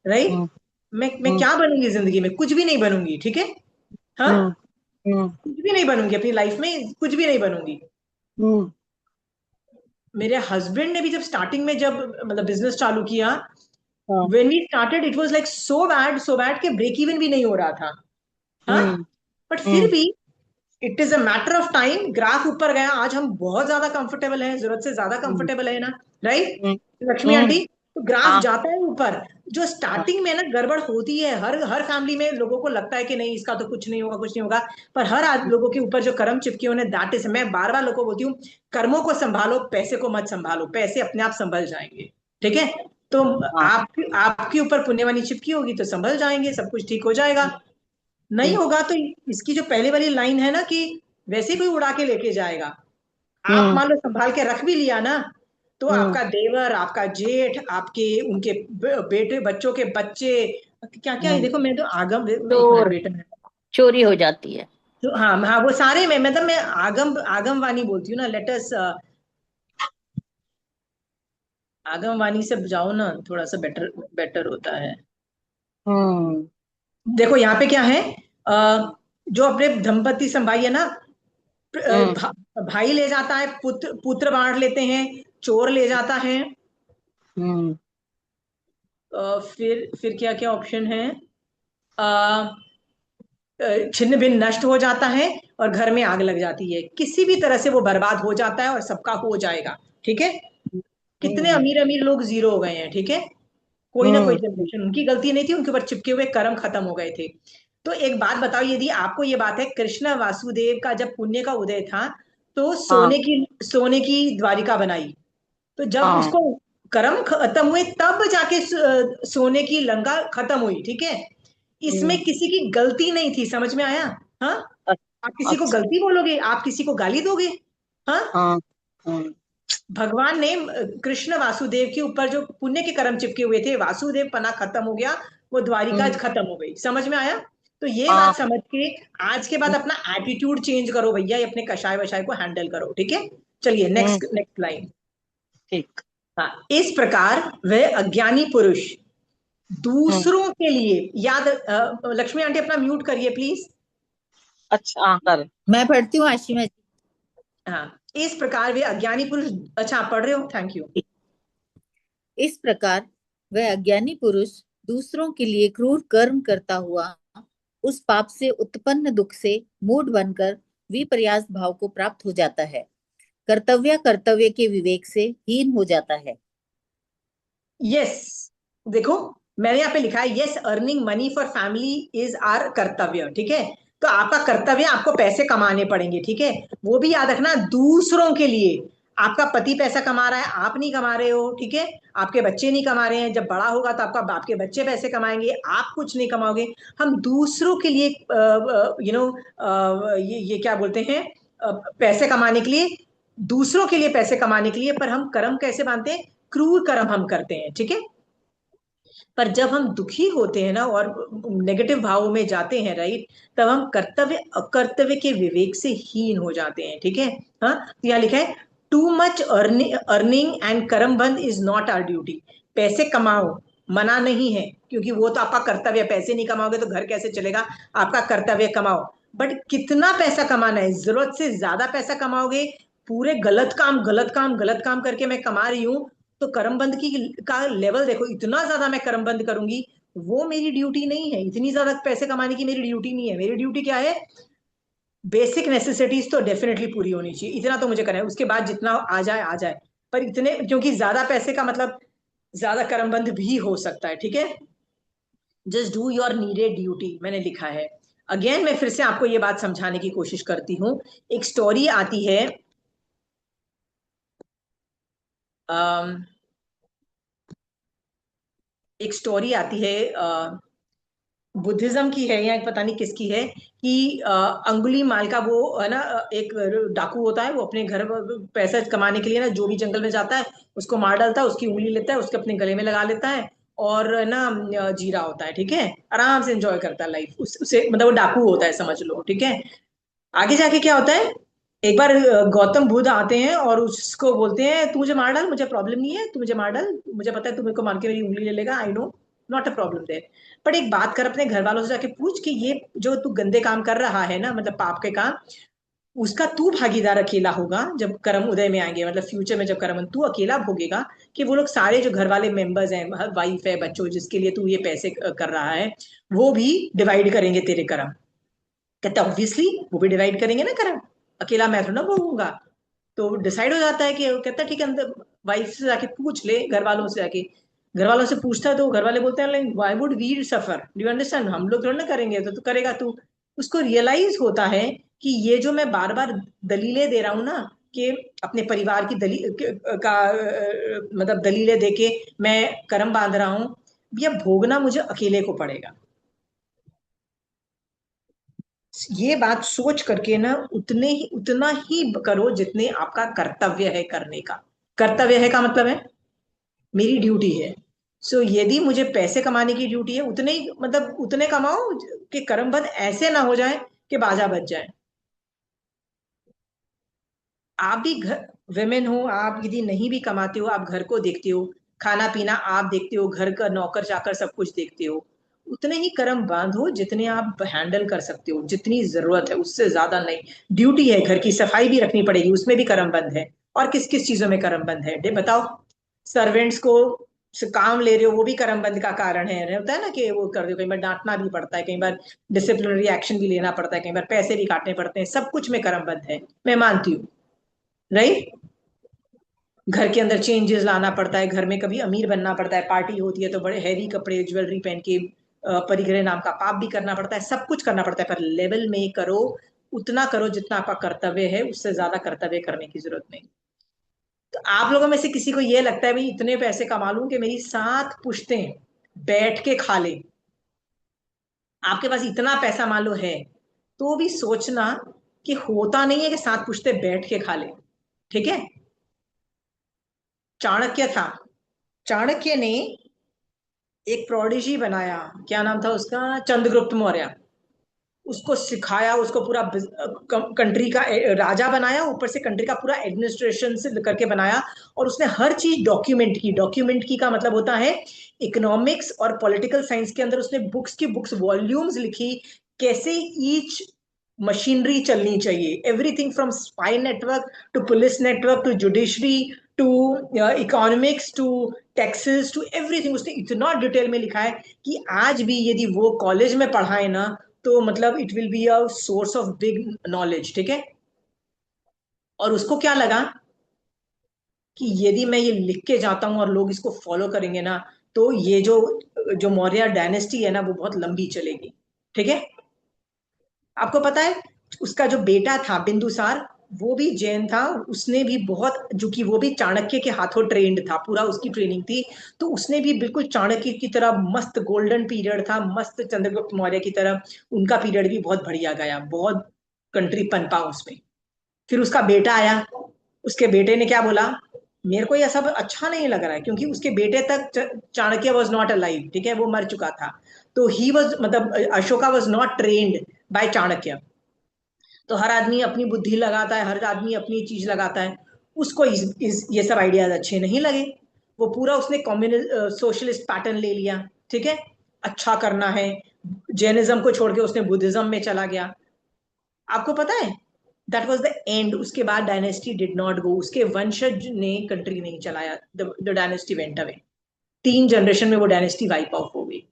राइट, हम्म मैं हम्म क्या बनूंगी जिंदगी में, कुछ भी नहीं बनूंगी, ठीक है। हाँ, हम्म हम्म कुछ भी नहीं बनूंगी अपनी लाइफ में, कुछ भी नहीं बनूंगी। हम्म, मेरे हस्बैंड ने भी जब स्टार्टिंग में, जब मतलब बिजनेस चालू किया, हाँ when we started it was like so bad कि ब्रेक इवन भी नहीं हो रहा था। हाँ। हम्म बट फिर हम्म भी it is a matter of time, graph ऊपर गया, आज हम बहुत ज्यादा कंफर्टेबल हैं, जरूरत से ज्यादा हम्म कंफर्टेबल है ना, राइट हम्म लक्ष्मी हम्म, आंटी। तो ग्राफ हाँ जाता है ऊपर। जो हाँ स्टार्टिंग में ना गड़बड़ होती है, हर हर फैमिली में लोगों को लगता है कि नहीं इसका तो कुछ नहीं होगा, कुछ नहीं होगा। पर हर आज लोगों के ऊपर जो कर्म चिपके उन्हें, दैट इज, मैं बार बार लोगों को बोलती हूँ, कर्मों को संभालो, पैसे को मत संभालो, पैसे अपने आप संभल जाएंगे, ठीक है। तो हाँ आपकी आपके ऊपर पुण्यवानी चिपकी होगी तो संभल जाएंगे, सब कुछ ठीक हो जाएगा। नहीं ठीक होगा तो इसकी जो पहले वाली लाइन है ना, कि वैसे कोई उड़ा के लेके जाएगा, आप हम्म मान लो संभाल के रख भी लिया ना, तो हम्म आपका देवर, आपका जेठ, आपके उनके बेटे, बच्चों के बच्चे, क्या क्या है, हम्म देखो मैं तो आगम, एक मिनट चोर, बेटा है। चोरी हो जाती है। तो हाँ हाँ, वो सारे में मतलब मैं आगम आगम वाणी बोलती हूँ ना, लेटस आगम वाणी से जाओ ना, थोड़ा सा बेटर बेटर होता है। हम्म देखो यहाँ पे क्या है, जो अपने दंपति संभाई है ना, हम्म भाई ले जाता है, पुत्र पुत्र बांट लेते हैं, चोर ले जाता है। हम्म फिर क्या क्या ऑप्शन है, छिन्न भिन्न नष्ट हो जाता है, और घर में आग लग जाती है, किसी भी तरह से वो बर्बाद हो जाता है, और सबका हो जाएगा, ठीक है। कितने हम्म अमीर अमीर लोग जीरो हो गए हैं, ठीक है। कोई ना कोई हम्म जनरेशन, उनकी गलती नहीं थी, उनके ऊपर चिपके हुए कर्म खत्म हो गए थे। तो एक बात बताओ, यदि आपको ये बात है, कृष्ण वासुदेव का जब पुण्य का उदय था, तो हाँ सोने की द्वारिका बनाई। तो जब हाँ उसको कर्म खत्म हुए, तब जाके सोने की लंका खत्म हुई, ठीक है। इसमें हम्म किसी की गलती नहीं थी, समझ में आया। हाँ। आप किसी को अच्छा गलती बोलोगे, आप किसी को गाली दोगे। हाँ। हाँ हाँ भगवान ने कृष्ण वासुदेव के ऊपर जो पुण्य के कर्म चिपके हुए थे, वासुदेव पना खत्म हो गया, वो द्वारिका हम्म खत्म हो गई, समझ में आया। तो ये हाँ बात समझ के आज के बाद अपना एटीट्यूड चेंज करो भैया, ये अपने कषाय वशाय को हैंडल करो, ठीक है। चलिए हम्म नेक्स्ट नेक्स्ट लाइन। ठीक हाँ, इस प्रकार वह अज्ञानी पुरुष हम्म दूसरों के लिए, याद लक्ष्मी आंटी अपना म्यूट करिए प्लीज। अच्छा हाँ कर मैं पढ़ती हूँ आशिमा हाँ, इस प्रकार वे अज्ञानी पुरुष, अच्छा आप पढ़ रहे हो, थैंक यू। जी। इस प्रकार वह अज्ञानी पुरुष दूसरों के लिए क्रूर कर्म करता हुआ उस पाप से उत्पन्न दुख से मूढ़ बनकर विपर्यास भाव को प्राप्त हो जाता है। कर्तव्य के विवेक से हीन हो जाता है। यस, देखो मैंने यहाँ पे लिखा है, yes earning money for family is our कर्तव्य, ठीक है। तो आपका कर्तव्य, आपको पैसे कमाने पड़ेंगे, ठीक है। वो भी याद रखना, दूसरों के लिए। आपका पति पैसा कमा रहा है, आप नहीं कमा रहे हो, ठीक है। आपके बच्चे नहीं कमा रहे हैं, जब बड़ा होगा तो आपका आपके बच्चे पैसे कमाएंगे, आप कुछ नहीं कमाओगे। हम दूसरों के लिए, ये क्या बोलते हैं, पैसे कमाने के लिए, दूसरों के लिए पैसे कमाने के लिए, पर हम कर्म कैसे बांधते हैं, क्रूर कर्म हम करते हैं, ठीक है। पर जब हम दुखी होते हैं ना, और नेगेटिव भावों में जाते हैं, राइट, तब हम कर्तव्य अकर्तव्य के विवेक से हीन हो जाते हैं, ठीक है। हाँ, तो यहाँ लिखा है, टू मच अर्निंग एंड कर्म बंध इज नॉट आर ड्यूटी। पैसे कमाओ, मना नहीं है, क्योंकि वो तो आपका कर्तव्य है। पैसे नहीं कमाओगे तो घर कैसे चलेगा, आपका कर्तव्य कमाओ। बट कितना पैसा कमाना है, जरूरत से ज्यादा पैसा कमाओगे, पूरे गलत काम गलत काम गलत काम करके मैं कमा रही हूँ, तो कर्मबंध की का लेवल देखो, इतना ज्यादा मैं कर्मबंध करूंगी, वो मेरी ड्यूटी नहीं है। इतनी ज्यादा पैसे कमाने की मेरी ड्यूटी नहीं है। मेरी ड्यूटी क्या है, बेसिक नेसेसिटीज तो डेफिनेटली पूरी होनी चाहिए, इतना तो मुझे करना है, उसके बाद जितना आ जाए आ जाए। पर इतने, क्योंकि ज्यादा पैसे का मतलब ज्यादा कर्मबंध भी हो सकता है, ठीक है। Just do your needed duty, मैंने लिखा है। अगेन मैं फिर से आपको ये बात समझाने की कोशिश करती हूँ। एक स्टोरी आती है, एक स्टोरी आती है, बुद्धिज्म की है या पता नहीं किसकी है, कि अंगुली माल का वो है ना, एक डाकू होता है, वो अपने घर पैसा कमाने के लिए ना जो भी जंगल में जाता है उसको मार डालता है, उसकी उंगली लेता है, उसके अपने गले में लगा लेता है, और ना जीरा होता है, ठीक है, आराम से एंजॉय करता है लाइफ, उसे मतलब वो डाकू होता है समझ लो, ठीक है। आगे जाके क्या होता है, एक बार गौतम बुद्ध आते हैं और उसको बोलते हैं, तू मुझे मार डाल, मुझे प्रॉब्लम नहीं है, तू मुझे मार डाल, मुझे पता है तू मेरे को मार के मेरी उंगली ले लेगा, I know, not a problem there. But एक बात कर, अपने घर वालों से जाके पूछ कि ये जो तू गंदे काम कर रहा है ना, मतलब पाप के काम, उसका तू भागीदार अकेला होगा जब कर्म उदय में आएंगे, मतलब फ्यूचर में जब कर्म तू अकेला भोगेगा, कि वो लोग सारे जो घर वाले मेंबर्स हैं, वाइफ है, बच्चों, जिसके लिए तू ये पैसे कर रहा है, वो भी डिवाइड करेंगे तेरे कर्म। कहते ऑब्वियसली वो भी डिवाइड करेंगे ना कर्म, अकेला मैं थोड़ा भोगूंगा। तो डिसाइड हो जाता है कि वो कहता है ठीक है, अंदर वाइफ से जाके पूछ ले, घर वालों से जाके, घर वालों से पूछता है तो घर वाले बोलते हैं like why would we suffer, do you understand, हम लोग थोड़ा ना करेंगे, तो तू करेगा तू। उसको रियलाइज होता है कि ये जो मैं बार बार दलीलें दे रहा हूं ना, कि अपने परिवार की मतलब दलीलें देके मैं कर्म बांध रहा हूँ, ये भोगना मुझे अकेले को पड़ेगा। ये बात सोच करके ना उतना ही करो जितने आपका कर्तव्य है करने का। कर्तव्य है का मतलब है मेरी ड्यूटी है। सो यदि मुझे पैसे कमाने की ड्यूटी है, उतने ही मतलब उतने कमाओ कि कर्मबंध ऐसे ना हो जाए कि बाजा बज जाए। आप भी घर वेमेन हो, आप यदि नहीं भी कमाते हो, आप घर को देखते हो, खाना पीना आप देखते हो, घर का नौकर चाकर सब कुछ देखते हो, उतने ही कर्म बांधो जितने आप हैंडल कर सकते हो, जितनी जरूरत है, उससे ज्यादा नहीं। ड्यूटी है, घर की सफाई भी रखनी पड़ेगी, उसमें भी कर्म बंद है। और किस किस चीजों में कर्म बंद है बताओ। सर्वेंट्स को से काम ले रहे हो, वो भी कर्म बंद का कारण है, होता है ना कि वो कर दो, कई बार डांटना भी पड़ता है, कई बार डिसिप्लिनरी एक्शन भी लेना पड़ता है, कई बार पैसे भी काटने पड़ते हैं, सब कुछ में कर्म बंद है, मैं मानती हूँ, राइट। घर के अंदर चेंजेस लाना पड़ता है, घर में कभी अमीर बनना पड़ता है, पार्टी होती है तो बड़े हैवी कपड़े ज्वेलरी पहन के परिग्रह नाम का पाप भी करना पड़ता है, सब कुछ करना पड़ता है, पर लेवल में करो, उतना करो जितना आपका कर्तव्य है, उससे ज्यादा कर्तव्य करने की जरूरत नहीं। तो आप लोगों में से किसी को ये लगता है भाई इतने पैसे कमा लूं कि मेरी 7 पुश्तें बैठ के खा ले, आपके पास इतना पैसा मान लो है, तो भी सोचना कि होता नहीं है कि 7 पुश्तें बैठ के खा ले, ठीक है। चाणक्य था, चाणक्य ने एक प्रोडिजी बनाया, क्या नाम था उसका, चंद्रगुप्त मौर्य। उसको सिखाया, उसको पूरा कंट्री का राजा बनाया, ऊपर से कंट्री का पूरा एडमिनिस्ट्रेशन से करके बनाया, और उसने हर चीज डॉक्यूमेंट की। डॉक्यूमेंट की का मतलब होता है इकोनॉमिक्स और पॉलिटिकल साइंस के अंदर उसने बुक्स की बुक्स वॉल्यूम्स लिखी, कैसे ईच मशीनरी चलनी चाहिए, everything from spy network to police network to judiciary to economics to taxes to everything, उसने इतना डिटेल में लिखा है कि आज भी यदि वो कॉलेज में पढ़ाए ना, तो मतलब it will be a source of big knowledge, ठीक है। और उसको क्या लगा कि यदि मैं ये लिख के जाता हूं और लोग इसको फॉलो करेंगे ना, तो ये जो जो मौर्य डायनेस्टी है ना, वो बहुत लंबी चलेगी, ठीक है। आपको पता है उसका जो बेटा था बिंदुसार, वो भी जैन था, उसने भी बहुत, जो कि वो भी चाणक्य के हाथों ट्रेंड था, पूरा उसकी ट्रेनिंग थी, तो उसने भी बिल्कुल चाणक्य की तरह मस्त गोल्डन पीरियड था, मस्त चंद्रगुप्त मौर्य की तरह उनका पीरियड भी बहुत बढ़िया गया, बहुत कंट्री पनपा उसमें। फिर उसका बेटा आया, उसके बेटे ने क्या बोला, मेरे को यह सब अच्छा नहीं लग रहा है, क्योंकि उसके बेटे तक चाणक्य वॉज नॉट अलाइव, ठीक है, वो मर चुका था। तो ही वॉज मतलब Ashoka was not trained by Chanakya. तो हर आदमी अपनी बुद्धि लगाता है, हर आदमी अपनी चीज लगाता है, उसको ये सब आइडियाज अच्छे नहीं लगे। वो पूरा उसने कम्युनिस्ट सोशलिस्ट पैटर्न ले लिया, ठीक है, अच्छा करना है, जैनिज्म को छोड़ के उसने बुद्धिज्म में चला गया। आपको पता है दैट वाज द एंड। उसके बाद डायनेस्टी डिड नॉट गो, उसके वंशज ने कंट्री नहीं चलाया, the dynasty went away. 3 generation में वो डायनेस्टी वाइप आउट हो गई।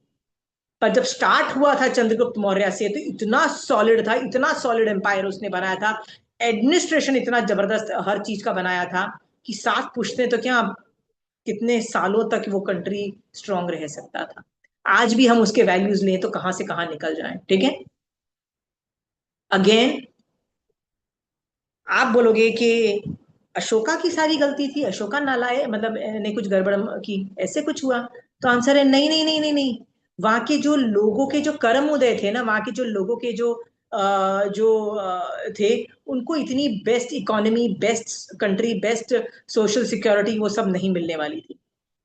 पर जब स्टार्ट हुआ था चंद्रगुप्त मौर्य से, तो इतना सॉलिड था, इतना सॉलिड एम्पायर उसने बनाया था, एडमिनिस्ट्रेशन इतना जबरदस्त हर चीज का बनाया था कि 7 पुश्तें तो क्या, कितने सालों तक वो कंट्री स्ट्रांग रह सकता था। आज भी हम उसके वैल्यूज लें तो कहां से कहां निकल जाएं, ठीक है। अगेन आप बोलोगे कि अशोका की सारी गलती थी, अशोका नालायक, मतलब ने कुछ गड़बड़ की, ऐसे कुछ हुआ? तो आंसर है नहीं नहीं नहीं नहीं नहीं। वहां के जो लोगों के जो कर्म उदय थे ना, वहां के जो लोगों के थे, उनको इतनी best economy, best country, best social security वो सब नहीं मिलने वाली थी।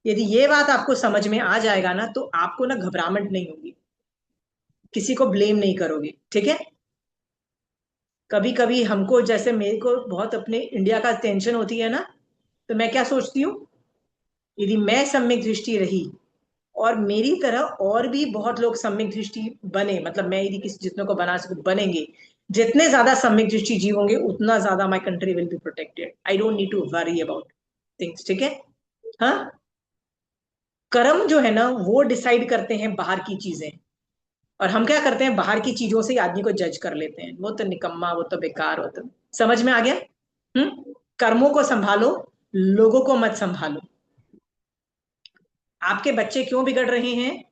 यदि ये बात आपको समझ में आ जाएगा ना, तो आपको ना घबराहट नहीं होगी, किसी को ब्लेम नहीं करोगे, ठीक है। कभी कभी हमको, जैसे मेरे को बहुत अपने इंडिया का टेंशन होती है ना, तो मैं क्या सोचती हूँ, यदि मैं सम्यक दृष्टि रही और मेरी तरह और भी बहुत लोग सम्यक दृष्टि बने, मतलब मैं यदि किसी जितने को बना सकूं बनेंगे, जितने ज्यादा सम्यक दृष्टि जीव होंगे उतना ज्यादा my country will be protected. I don't need to worry about things, ठीक है। हाँ, कर्म जो है ना वो डिसाइड करते हैं बाहर की चीजें, और हम क्या करते हैं, बाहर की चीजों से ही आदमी को जज कर लेते हैं, वो तो निकम्मा, वो तो बेकार, वो तो। समझ में आ गया? कर्मों को संभालो, लोगों को मत संभालो। आपके बच्चे क्यों बिगड़ रहे हैं?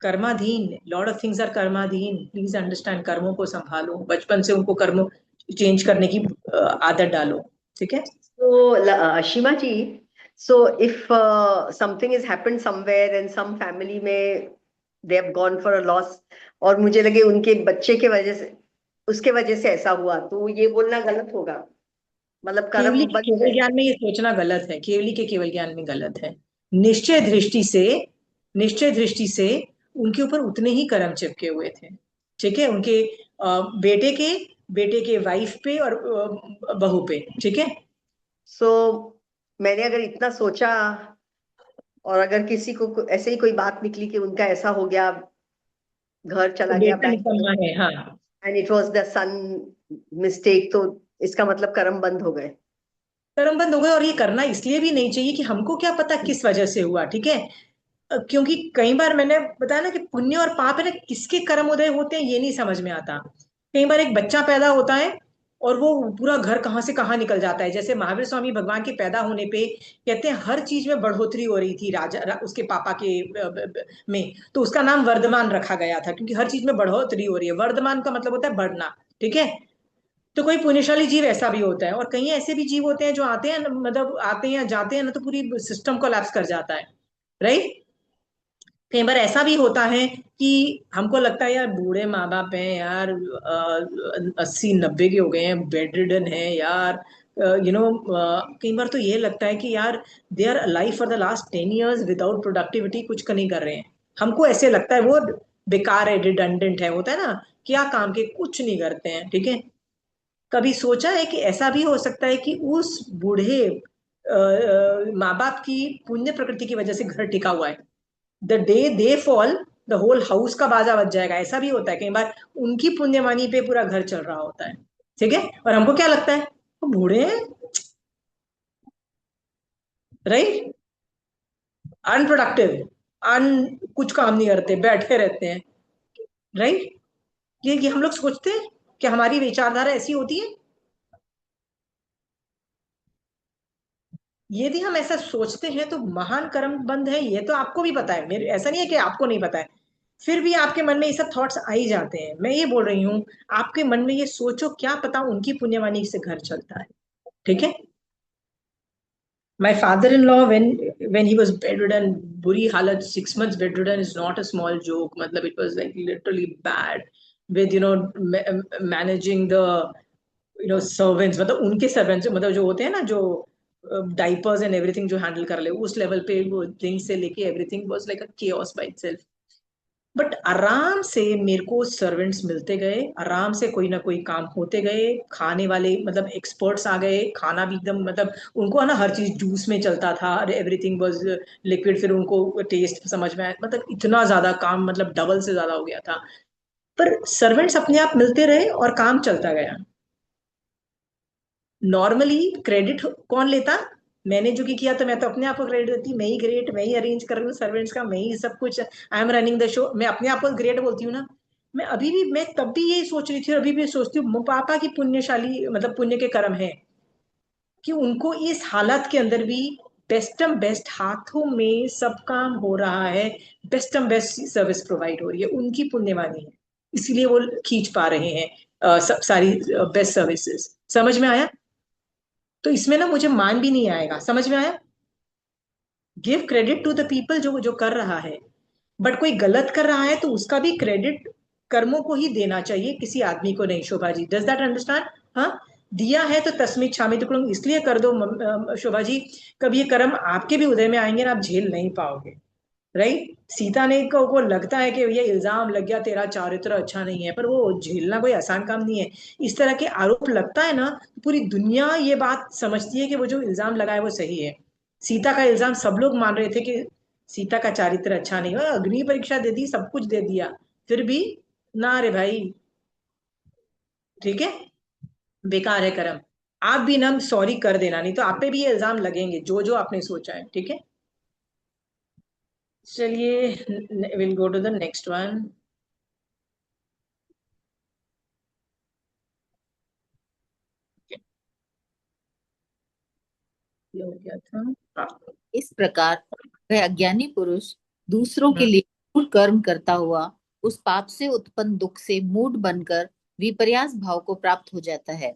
कर्माधीन, लॉट ऑफ थिंग्स आर कर्माधीन। प्लीज अंडरस्टैंड, कर्मों को संभालो, बचपन से उनको कर्मों चेंज करने की आदत डालो, ठीक है। So, Shima ji, so if something has happened somewhere and some family में they have gone for a loss, और मुझे लगे उनके बच्चे के वजह से, उसके वजह से ऐसा हुआ, तो ये बोलना गलत होगा, मतलब कर्म केवली के बच केवल गए। ज्ञान में ये सोचना गलत है, केवली के केवल ज्ञान में गलत है। निश्चय दृष्टि से, निश्चय दृष्टि से उनके ऊपर उतने ही कर्म चिपके हुए थे, ठीक है, उनके बेटे के, बेटे के वाइफ पे और बहू पे, ठीक है। सो मैंने अगर इतना सोचा, और अगर किसी को ऐसे ही कोई बात निकली कि उनका ऐसा हो गया, घर तो चला गया बेटा बैंक, निकम्मा है, हाँ। And it was the son mistake, तो इसका मतलब कर्म बंद हो गए। कर्म बंद हो गए, और ये करना इसलिए भी नहीं चाहिए कि हमको क्या पता किस वजह से हुआ, ठीक है। क्योंकि कई बार मैंने बताया ना कि पुण्य और पाप है ना, किसके कर्म उदय होते हैं ये नहीं समझ में आता। कई बार एक बच्चा पैदा होता है और वो पूरा घर कहाँ से कहाँ निकल जाता है। जैसे महावीर स्वामी भगवान के पैदा होने पे कहते हैं हर चीज में बढ़ोतरी हो रही थी, उसके पापा के में, तो उसका नाम वर्धमान रखा गया था, क्योंकि हर चीज में बढ़ोतरी हो रही है। वर्धमान का मतलब होता है बढ़ना, ठीक है। तो कोई पुण्यशाली जीव ऐसा भी होता है, और कई ऐसे भी जीव होते हैं जो आते हैं, मतलब आते हैं जाते हैं ना, तो पूरी सिस्टम कोलैप्स कर जाता है, राइट। कई बार ऐसा भी होता है कि हमको लगता है यार बूढ़े माँ बाप हैं यार, 80-90 के हो गए हैं, बेड रिडन है यार, कई बार तो ये लगता है कि यार they are alive for the last 10 years without productivity, कुछ नहीं कर रहे हैं। हमको ऐसे लगता है वो बेकार है, रिडंडेंट है, होता है ना, क्या काम के कुछ नहीं करते हैं, ठीक है। कभी सोचा है कि ऐसा भी हो सकता है कि उस बूढ़े माँ बाप की पुण्य प्रकृति की वजह से घर टिका हुआ है, the day they fall the whole house का बाजा बज जाएगा। ऐसा भी होता है कई बार, उनकी पुण्यवानी पे पूरा घर चल रहा होता है, ठीक है। और हमको क्या लगता है वो बूढ़े हैं, राइट, अनप्रोडक्टिव, अन कुछ काम नहीं करते, बैठे रहते हैं, राइट। ये हम लोग सोचते हैं कि हमारी विचारधारा ऐसी होती है। यदि हम ऐसा सोचते हैं तो महान कर्म बंद है, ये तो आपको भी पता है, मेरे ऐसा नहीं है कि आपको नहीं पता है, फिर भी आपके मन में ये सब थॉट्स आ ही जाते हैं। मैं ये बोल रही हूँ, आपके मन में ये सोचो, क्या पता उनकी पुण्यवानी से घर चलता है, ठीक है। My father-in-law, when he was bedridden, बुरी हालत, 6 months bedridden is not a small joke, मतलब it was like literally bad with managing the servants, मतलब उनके सर्वेंट्स, मतलब जो होते हैं ना, जो डाइपर्स एंड एवरीथिंग जो हैंडल कर ले, उस लेवल पे वो थिंग्स से लेके everything was like a chaos by itself. But आराम से मेरे को सर्वेंट्स मिलते गए, आराम से कोई ना कोई काम होते गए, खाने वाले मतलब एक्सपर्ट्स आ गए, खाना भी एकदम मतलब उनको है ना हर चीज जूस में चलता था, एवरीथिंग वाज लिक्विड, फिर उनको टेस्ट समझ में आया, मतलब इतना ज्यादा काम मतलब डबल से ज्यादा हो गया था। पर सर्वेंट्स अपने आप मिलते रहे और काम चलता गया। नॉर्मली क्रेडिट कौन लेता? मैंने जो कि किया तो मैं तो अपने आप को क्रेडिट देती, मैं ही ग्रेट, मैं ही अरेंज कर रही हूँ सर्वेंट्स का, मैं ही सब कुछ, I am running the show, मैं अपने आप को ग्रेट बोलती हूँ ना। मैं अभी भी, मैं तब भी यही सोच रही थी और अभी भी सोचती हूँ, पापा की पुण्यशाली मतलब पुण्य के कर्म है कि उनको इस हालत के अंदर भी बेस्टम बेस्ट हाथों में सब काम हो रहा है, बेस्टम बेस्ट सर्विस प्रोवाइड हो रही है, उनकी पुण्यवानी है, इसीलिए वो खींच पा रहे हैं सब सारी बेस्ट सर्विसेज। समझ में आया? तो इसमें ना मुझे मान भी नहीं आएगा, समझ में आया? Give credit to the people जो जो कर रहा है, बट कोई गलत कर रहा है तो उसका भी क्रेडिट कर्मों को ही देना चाहिए, किसी आदमी को नहीं। Shobha ji, does that understand? हाँ, दिया है तो तस्मित छामित कुलम इसलिए कर दो शोभा जी, कभी ये कर्म आपके भी उदय में आएंगे ना, आप झेल नहीं पाओगे। राइट? सीता ने को लगता है कि ये इल्जाम लग गया तेरा चारित्र अच्छा नहीं है, पर वो झेलना कोई आसान काम नहीं है। इस तरह के आरोप लगता है ना, पूरी दुनिया ये बात समझती है कि वो जो इल्जाम लगाए वो सही है। सीता का इल्जाम सब लोग मान रहे थे कि सीता का चारित्र अच्छा नहीं है, अग्नि परीक्षा दे दी, सब कुछ दे दिया, फिर भी ना रे भाई, ठीक है, बेकार है कर्म। आप भी ना सॉरी कर देना, नहीं तो आप पे भी ये इल्जाम लगेंगे जो जो आपने सोचा है, ठीक है? चलिए, will go to the next one. ये हो गया था। हाँ। इस प्रकार वह अज्ञानी पुरुष दूसरों के हम्म, लिए क्रूर कर्म करता हुआ उस पाप से उत्पन्न दुख से मूढ़ बनकर विपर्यास भाव को प्राप्त हो जाता है,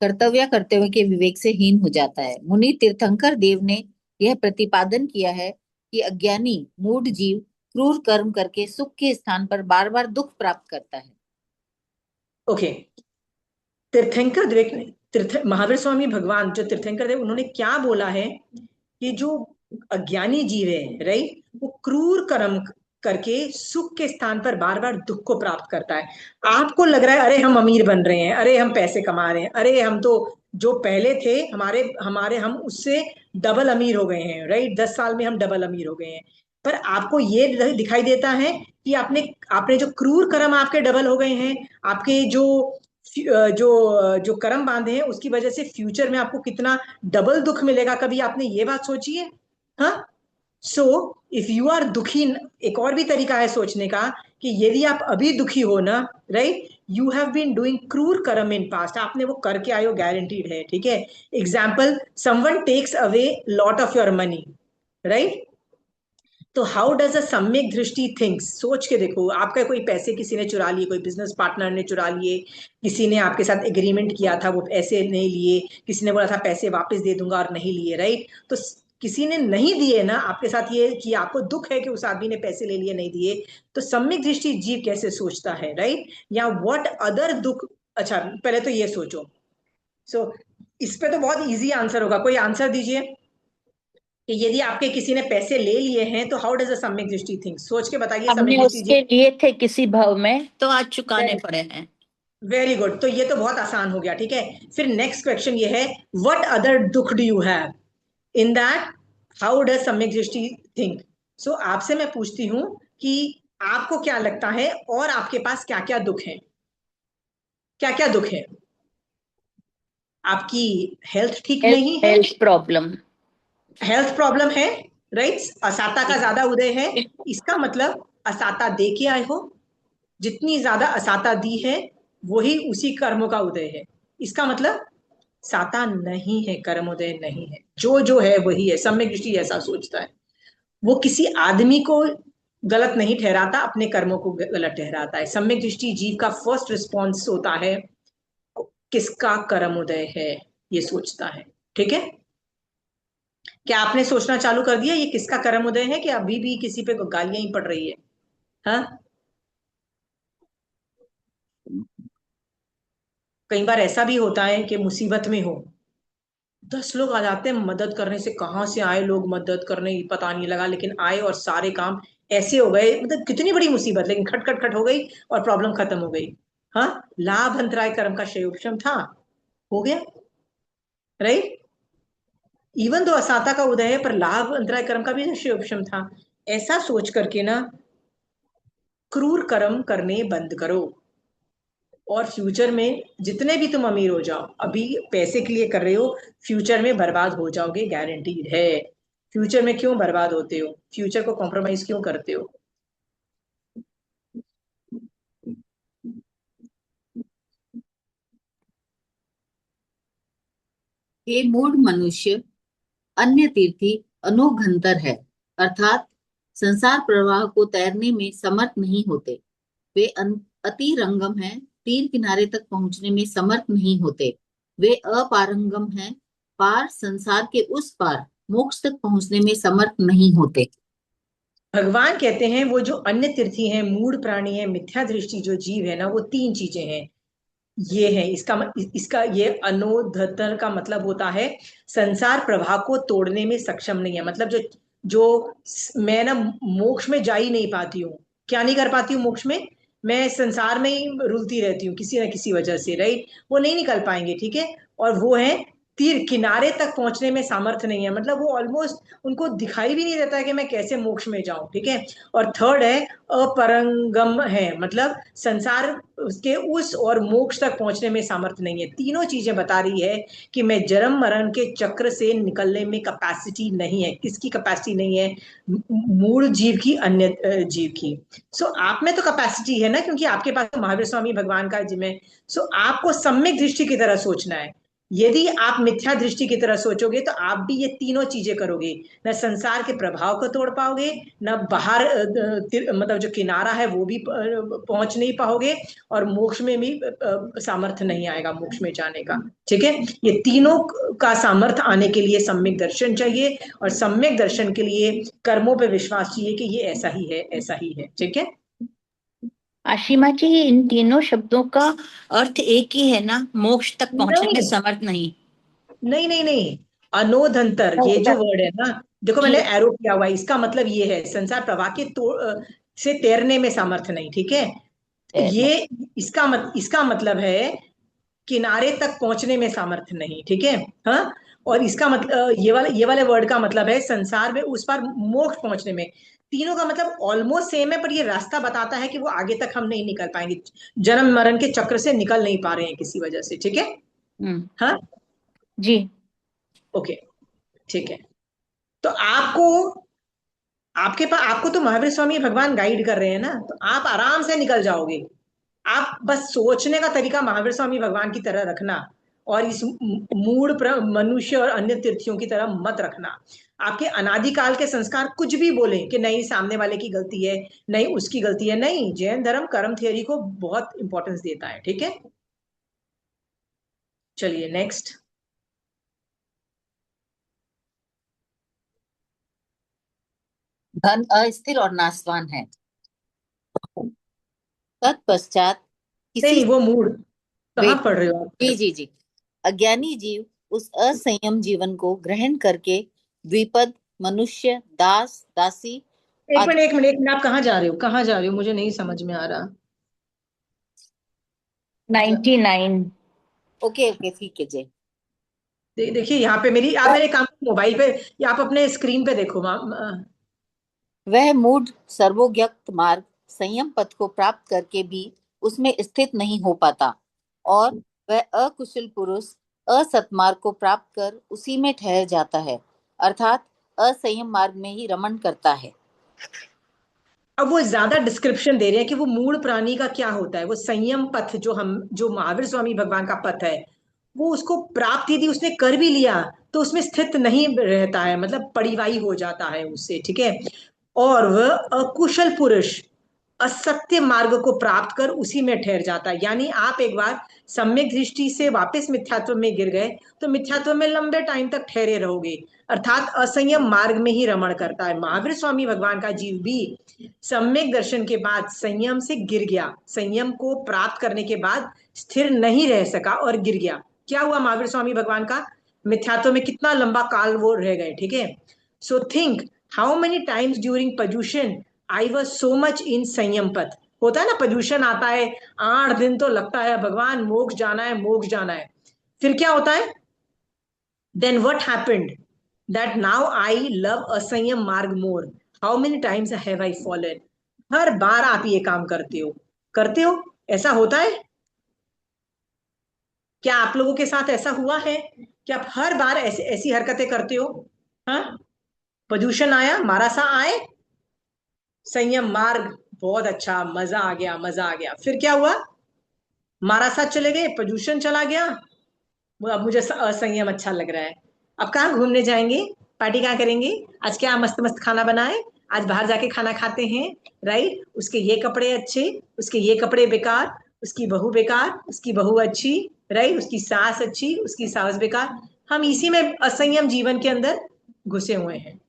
कर्तव्य करते हुए के विवेक से हीन हो जाता है। मुनि तीर्थंकर देव ने यह प्रतिपादन किया है कि अज्ञानी मूढ़ जीव क्रूर कर्म करके सुख के स्थान पर बार बार दुख प्राप्त करता है। ओके। तीर्थंकर देव ने, महावीर स्वामी भगवान जो तीर्थंकर देव, उन्होंने क्या बोला है कि जो अज्ञानी जीव है, राइट, वो क्रूर कर्म करके सुख के स्थान पर बार बार दुख को प्राप्त करता है। आपको लग रहा है अरे हम अमीर बन रहे हैं, अरे हम पैसे कमा रहे हैं, अरे हम तो जो पहले थे हमारे हमारे हम उससे डबल अमीर हो गए हैं, राइट, 10 साल में हम डबल अमीर हो गए हैं। पर आपको ये दिखाई देता है कि आपने आपने जो क्रूर कर्म आपके डबल हो गए हैं, आपके जो जो कर्म बांधे हैं उसकी वजह से फ्यूचर में आपको कितना डबल दुख मिलेगा, कभी आपने ये बात सोची है? हाँ। सो इफ यू आर दुखी, एक और भी तरीका है सोचने का कि यदि आप अभी दुखी हो ना, right, you have been doing क्रूर कर्म इन पास्ट, आपने वो करके आए हो, गारंटीड है, ठीक है? Example, someone takes away lot of your money, right, तो हाउ डज अ सम्यक दृष्टि थिंक्स, सोच के देखो, आपका कोई पैसे किसी ने चुरा लिए, कोई बिजनेस पार्टनर ने चुरा लिए, किसी ने आपके साथ एग्रीमेंट किया था वो पैसे नहीं लिए, किसी ने बोला था पैसे वापस दे दूंगा और नहीं लिए, राइट, तो किसी ने नहीं दिए ना आपके साथ, ये कि आपको दुख है कि उस आदमी ने पैसे ले लिए नहीं दिए, तो सम्यक दृष्टि जीव कैसे सोचता है, राइट? या व्हाट अदर दुख। अच्छा, पहले तो ये सोचो। सो इस पे तो बहुत इजी आंसर होगा, कोई आंसर दीजिए कि यदि आपके किसी ने पैसे ले लिए हैं तो हाउ डज अ सम्यक दृष्टि थिंक, सोच के बताइए सम्यक हमने दृष्टि जी। उसके लिए थे किसी भाव में तो आज चुकाने पड़े हैं। वेरी गुड, तो ये तो बहुत आसान हो गया, ठीक है? फिर नेक्स्ट क्वेश्चन ये है, व्हाट अदर दुख do you have in that, how does सम्यक दृष्टि थिंक? सो आपसे मैं पूछती हूं कि आपको क्या लगता है और आपके पास क्या क्या दुख है, क्या क्या दुख है? आपकी हेल्थ ठीक नहीं है, हेल्थ प्रॉब्लम। हेल्थ प्रॉब्लम है, राइट, असाता का ज्यादा उदय है, इसका मतलब असाता दे के आए हो, जितनी ज्यादा असाता दी है वही उसी कर्मों का उदय है, इसका मतलब साता नहीं है, कर्मोदय नहीं है, जो जो है वही है। सम्यक दृष्टि ऐसा सोचता है, वो किसी आदमी को गलत नहीं ठहराता, अपने कर्मों को गलत ठहराता है। सम्यक दृष्टि जीव का फर्स्ट रिस्पॉन्स होता है किसका कर्मोदय है, ये सोचता है, ठीक है? क्या आपने सोचना चालू कर दिया ये किसका कर्मोदय है, कि अभी भी किसी पे गालियां ही पड़ रही है? हाँ, कई बार ऐसा भी होता है कि मुसीबत में हो, 10 लोग आ जाते हैं मदद करने, से कहाँ से आए लोग मदद करने पता नहीं लगा, लेकिन आए और सारे काम ऐसे हो गए, मतलब कितनी बड़ी मुसीबत, लेकिन खट खट खट हो गई और प्रॉब्लम खत्म हो गई। हाँ, लाभ अंतराय कर्म का क्षयोपशम था, हो गया, राइट। इवन तो असाता का उदय है, पर लाभ अंतराय कर्म का भी क्षयोपशम था। ऐसा सोच करके ना क्रूर कर्म करने बंद करो, और फ्यूचर में जितने भी तुम अमीर हो जाओ, अभी पैसे के लिए कर रहे हो, फ्यूचर में बर्बाद हो जाओगे, गारंटीड है। फ्यूचर में क्यों बर्बाद होते हो, फ्यूचर को कॉम्प्रोमाइज क्यों करते हो? हे मूढ़ मनुष्य, अन्य तीर्थी अनोघंतर है, अर्थात संसार प्रवाह को तैरने में समर्थ नहीं होते। वे अति रंगम हैं, तीर किनारे तक पहुंचने में समर्थ नहीं होते। वे अपारंगम हैं, पार संसार के उस पार मोक्ष तक पहुंचने में समर्थ नहीं होते। भगवान कहते हैं वो जो अन्य तीर्थी हैं, मूढ़ प्राणी है, मिथ्या दृष्टि जो जीव है ना, वो तीन चीजें हैं। ये है इसका ये अनोधतर का मतलब होता है संसार प्रवाह को तोड़ने में सक्षम नहीं है। मतलब जो जो मैं ना मोक्ष में जा ही नहीं पाती हूँ, क्या नहीं कर पाती हूँ मोक्ष में, मैं संसार में ही रुलती रहती हूँ किसी ना किसी वजह से, राइट। वो नहीं निकल पाएंगे, ठीक है। और वो है तीर किनारे तक पहुंचने में सामर्थ्य नहीं है, मतलब वो ऑलमोस्ट उनको दिखाई भी नहीं देता है कि मैं कैसे मोक्ष में जाऊं, ठीक है। और थर्ड है अपरंगम है, मतलब संसार उसके उस और मोक्ष तक पहुंचने में सामर्थ्य नहीं है। तीनों चीजें बता रही है कि मैं जन्म मरण के चक्र से निकलने में कैपेसिटी नहीं है। किसकी कैपेसिटी नहीं है? मूल जीव की, अन्य जीव की। सो आप में तो कैपेसिटी है ना, क्योंकि आपके पास तो महावीर स्वामी भगवान का जिम है। सो आपको सम्यक दृष्टि की तरह सोचना है। यदि आप मिथ्या दृष्टि की तरह सोचोगे तो आप भी ये तीनों चीजें करोगे, न संसार के प्रभाव को तोड़ पाओगे, न बाहर मतलब जो किनारा है वो भी पहुंच नहीं पाओगे, और मोक्ष में भी सामर्थ्य नहीं आएगा मोक्ष में जाने का, ठीक है। ये तीनों का सामर्थ्य आने के लिए सम्यक दर्शन चाहिए, और सम्यक दर्शन के लिए कर्मों पे विश्वास चाहिए कि ये ऐसा ही है, ऐसा ही है, ठीक है। आशिमा जी, इन तीनों शब्दों का अर्थ एक ही है ना, मोक्ष तक पहुंचने में नहीं समर्थ नहीं। नहीं नहीं नहीं, अनोधंतर ये जो वर्ड है ना, देखो जी। मैंने एरो किया हुआ है, इसका मतलब ये है संसार प्रवाह के से तैरने में सामर्थ्य नहीं, ठीक है। ये इसका मतलब है किनारे तक पहुंचने में सामर्थ्य नहीं, ठीक है। हाँ, और इसका मतलब ये वाले वर्ड का मतलब है संसार में उस पार मोक्ष पहुंचने में। तीनों का मतलब ऑलमोस्ट सेम है, पर ये रास्ता बताता है कि वो आगे तक हम नहीं निकल पाएंगे, जन्म मरण के चक्र से निकल नहीं पा रहे हैं किसी वजह से, ठीक है। हाँ, जी। ओके, ठीक है। तो आपको तो महावीर स्वामी भगवान गाइड कर रहे हैं ना, तो आप आराम से निकल जाओगे। आप बस सोचने का तरीका महावीर स्वामी भगवान की तरह रखना, और इस मनुष्य और अन्य तीर्थियों की तरह मत रखना। आपके अनादिकाल के संस्कार कुछ भी बोले कि नहीं सामने वाले की गलती है, नहीं उसकी गलती है, नहीं, जैन धर्म कर्म थियरी को बहुत इंपॉर्टेंस देता है, ठीक है। चलिए नेक्स्ट। धन अस्थिर और नाशवान है। तत्पश्चात किसी नहीं, वो मूड कहाँ वेट पढ़ रहे हो आप? जी जी जी, अज्ञानी जीव उस असंयम जीवन को ग्रहण करके द्विपद, मनुष्य, दास, दासी एक आदि। मिनट एक मिनट एक मिनट, आप कहाँ जा रहे हो, कहाँ जा रहे हो, मुझे नहीं समझ में आ रहा। 99। ओके ओके, ठीक है जी। देखिए यहाँ पे आप मेरे काम मोबाइल पे, या आप अपने स्क्रीन पे देखो वह मूढ़ सर्वोज्ञक्त मार्ग संयम पथ को प्राप्त करके भी उसमें स्थित नहीं हो पाता, और वह अकुशल पुरुष असत्मार्ग को प्राप्त कर उसी में ठहर जाता है, अर्थात असंयम मार्ग में ही रमण करता है। अब वो ज्यादा डिस्क्रिप्शन दे रहे हैं कि वो मूल प्राणी का क्या होता है। वो संयम पथ जो महावीर स्वामी भगवान का पथ है, वो उसको प्राप्त यदि उसने कर भी लिया तो उसमें स्थित नहीं रहता है, मतलब परिवाही हो जाता है उससे, ठीक है। और वह अकुशल पुरुष असत्य मार्ग को प्राप्त कर उसी में ठहर जाता है। यानी आप एक बार सम्यक दृष्टि से वापस मिथ्यात्व में गिर गए तो मिथ्यात्व में लंबे टाइम तक ठहरे रहोगे, अर्थात असंयम मार्ग में ही रमण करता है। महावीर स्वामी भगवान का जीव भी सम्यक दर्शन के बाद संयम से गिर गया, संयम को प्राप्त करने के बाद स्थिर नहीं रह सका और गिर गया। क्या हुआ महावीर स्वामी भगवान का? मिथ्यात्व में कितना लंबा काल वो रह गए, ठीक है। So think how many times during pollution I was so much in संयम पथ। होता है ना, पोल्यूशन आता है, 8 दिन तो लगता है भगवान मोक्ष जाना है, मोक्ष जाना है। फिर क्या होता है? Then what happened that now I love असंयम मार्ग more. How many times have I fallen. हर बार आप ये काम करते हो, ऐसा होता है? क्या आप लोगों के साथ ऐसा हुआ है कि आप हर बार ऐसी ऐसी हरकतें करते हो? हाँ, पोल्यूशन आया, मारा सा आए, संयम मार्ग, बहुत अच्छा, मजा आ गया, मजा आ गया। फिर क्या हुआ? मारा साथ चले गए, पोल्यूशन चला गया, अब मुझे असंयम अच्छा लग रहा है। अब कहाँ घूमने जाएंगे, पार्टी कहाँ करेंगे, आज क्या मस्त मस्त खाना बनाए, आज बाहर जाके खाना खाते हैं, राइट? उसके ये कपड़े अच्छे, उसके ये कपड़े बेकार, उसकी बहू बेकार, उसकी बहू अच्छी, राइट? उसकी सास अच्छी, उसकी सास बेकार। हम इसी में असंयम जीवन के अंदर घुसे हुए हैं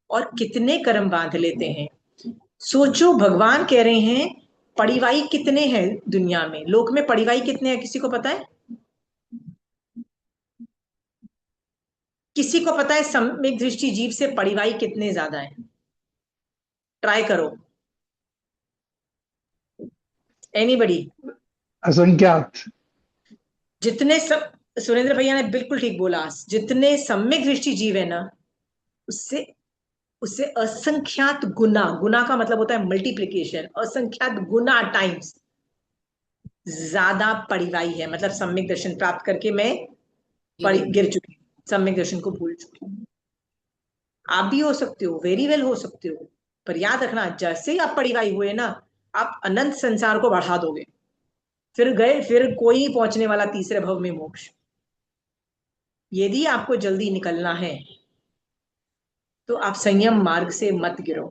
और कितने कर्म बांध लेते हैं। सोचो, भगवान कह रहे हैं पड़िवाई कितने हैं दुनिया में, लोक में पड़िवाई कितने हैं, किसी को पता है? किसी को पता है सम्यक दृष्टि जीव से पड़िवाई कितने ज्यादा है? ट्राई करो, एनीबडी। असंख्यात। जितने सब, सुरेंद्र भैया ने बिल्कुल ठीक बोला, जितने सम्यक दृष्टि जीव है ना, उससे उससे असंख्यात गुना, गुना का मतलब होता है मल्टीप्लीकेशन, असंख्यात गुना टाइम्स ज्यादा पड़िवाई है। मतलब सम्यक दर्शन प्राप्त करके मैं गिर चुकी हूँ, सम्यक दर्शन को भूल चुकी हूँ। आप भी हो सकते हो, वेरी वेल हो सकते हो, पर याद रखना जैसे ही आप पड़िवाई हुए ना, आप अनंत संसार को बढ़ा दोगे, फिर गए, फिर कोई नहीं पहुंचने वाला तीसरे भव में मोक्ष। यदि आपको जल्दी निकलना है तो आप संयम मार्ग से मत गिरो।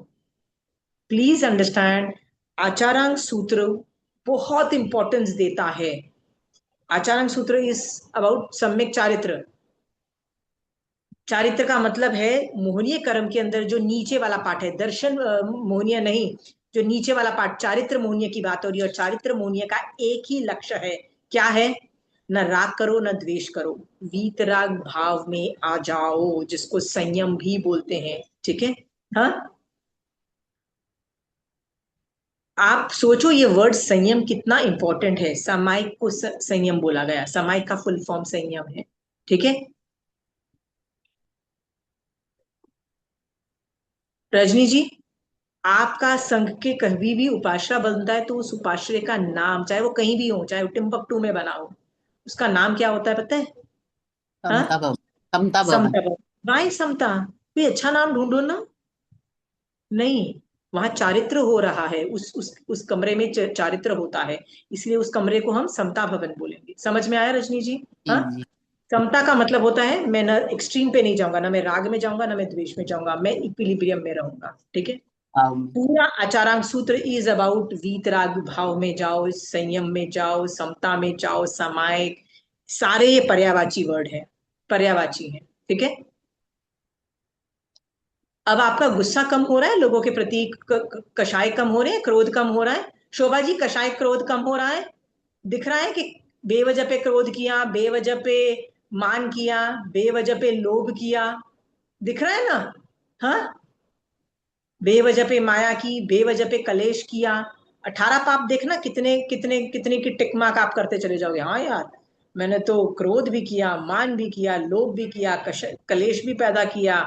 प्लीज अंडरस्टैंड, आचारांग सूत्र बहुत इंपॉर्टेंस देता है। आचारांग सूत्र इज अबाउट सम्यक चारित्र। चारित्र का मतलब है मोहनीय कर्म के अंदर जो नीचे वाला पार्ट है, दर्शन मोहनीय नहीं, जो नीचे वाला पार्ट, चारित्र मोहनीय की बात हो रही है। और चारित्र मोहनीय का एक ही लक्ष्य है, क्या है? न राग करो न द्वेष करो, वीतराग भाव में आ जाओ, जिसको संयम भी बोलते हैं। ठीक है? हाँ, आप सोचो ये वर्ड संयम कितना इंपॉर्टेंट है। सामायिक को संयम बोला गया, सामायिक का फुल फॉर्म संयम है। ठीक है? रजनी जी, आपका संघ के कभी भी उपाश्रय बनता है तो उस उपाश्रय का नाम, चाहे वो कहीं भी हो, चाहे वो टिम्बकटू में बना हो, उसका नाम क्या होता है पता है? हाँ, समता भवन। समता भवन। समता। वाई समता? कोई अच्छा नाम ढूंढो ना। नहीं, वहां चारित्र हो रहा है, उस कमरे में चारित्र होता है, इसलिए उस कमरे को हम समता भवन बोलेंगे। समझ में आया रजनी जी? हाँ, जी। समता का मतलब होता है मैं ना एक्सट्रीम पे नहीं जाऊंगा, ना मैं राग में जाऊंगा, ना मैं द्वेष में जाऊंगा, मैं इक्विलिब्रियम में रहूंगा। ठीक है? पूरा आचारांग सूत्र इज अबाउट वीतराग भाव में जाओ, संयम में जाओ, समता में जाओ, समायिक, सारे ये पर्यायवाची वर्ड है, पर्यायवाची है। ठीक है? अब आपका गुस्सा कम हो रहा है लोगों के प्रति, कषाय कम हो रहे हैं, क्रोध कम हो रहा है। शोभा जी, कषाय क्रोध कम हो रहा है? दिख रहा है कि बेवजह पे क्रोध किया, बेवजह पे मान किया, बेवजह पे लोभ किया, दिख रहा है ना? हाँ, बेवजह पे माया की, बेवजह पे कलेश किया। 18 पाप देखना, कितने कितने कितने की टिक मार्क आप करते चले जाओगे। हाँ यार, मैंने तो क्रोध भी किया, मान भी किया, लोभ भी किया, कलेश भी पैदा किया,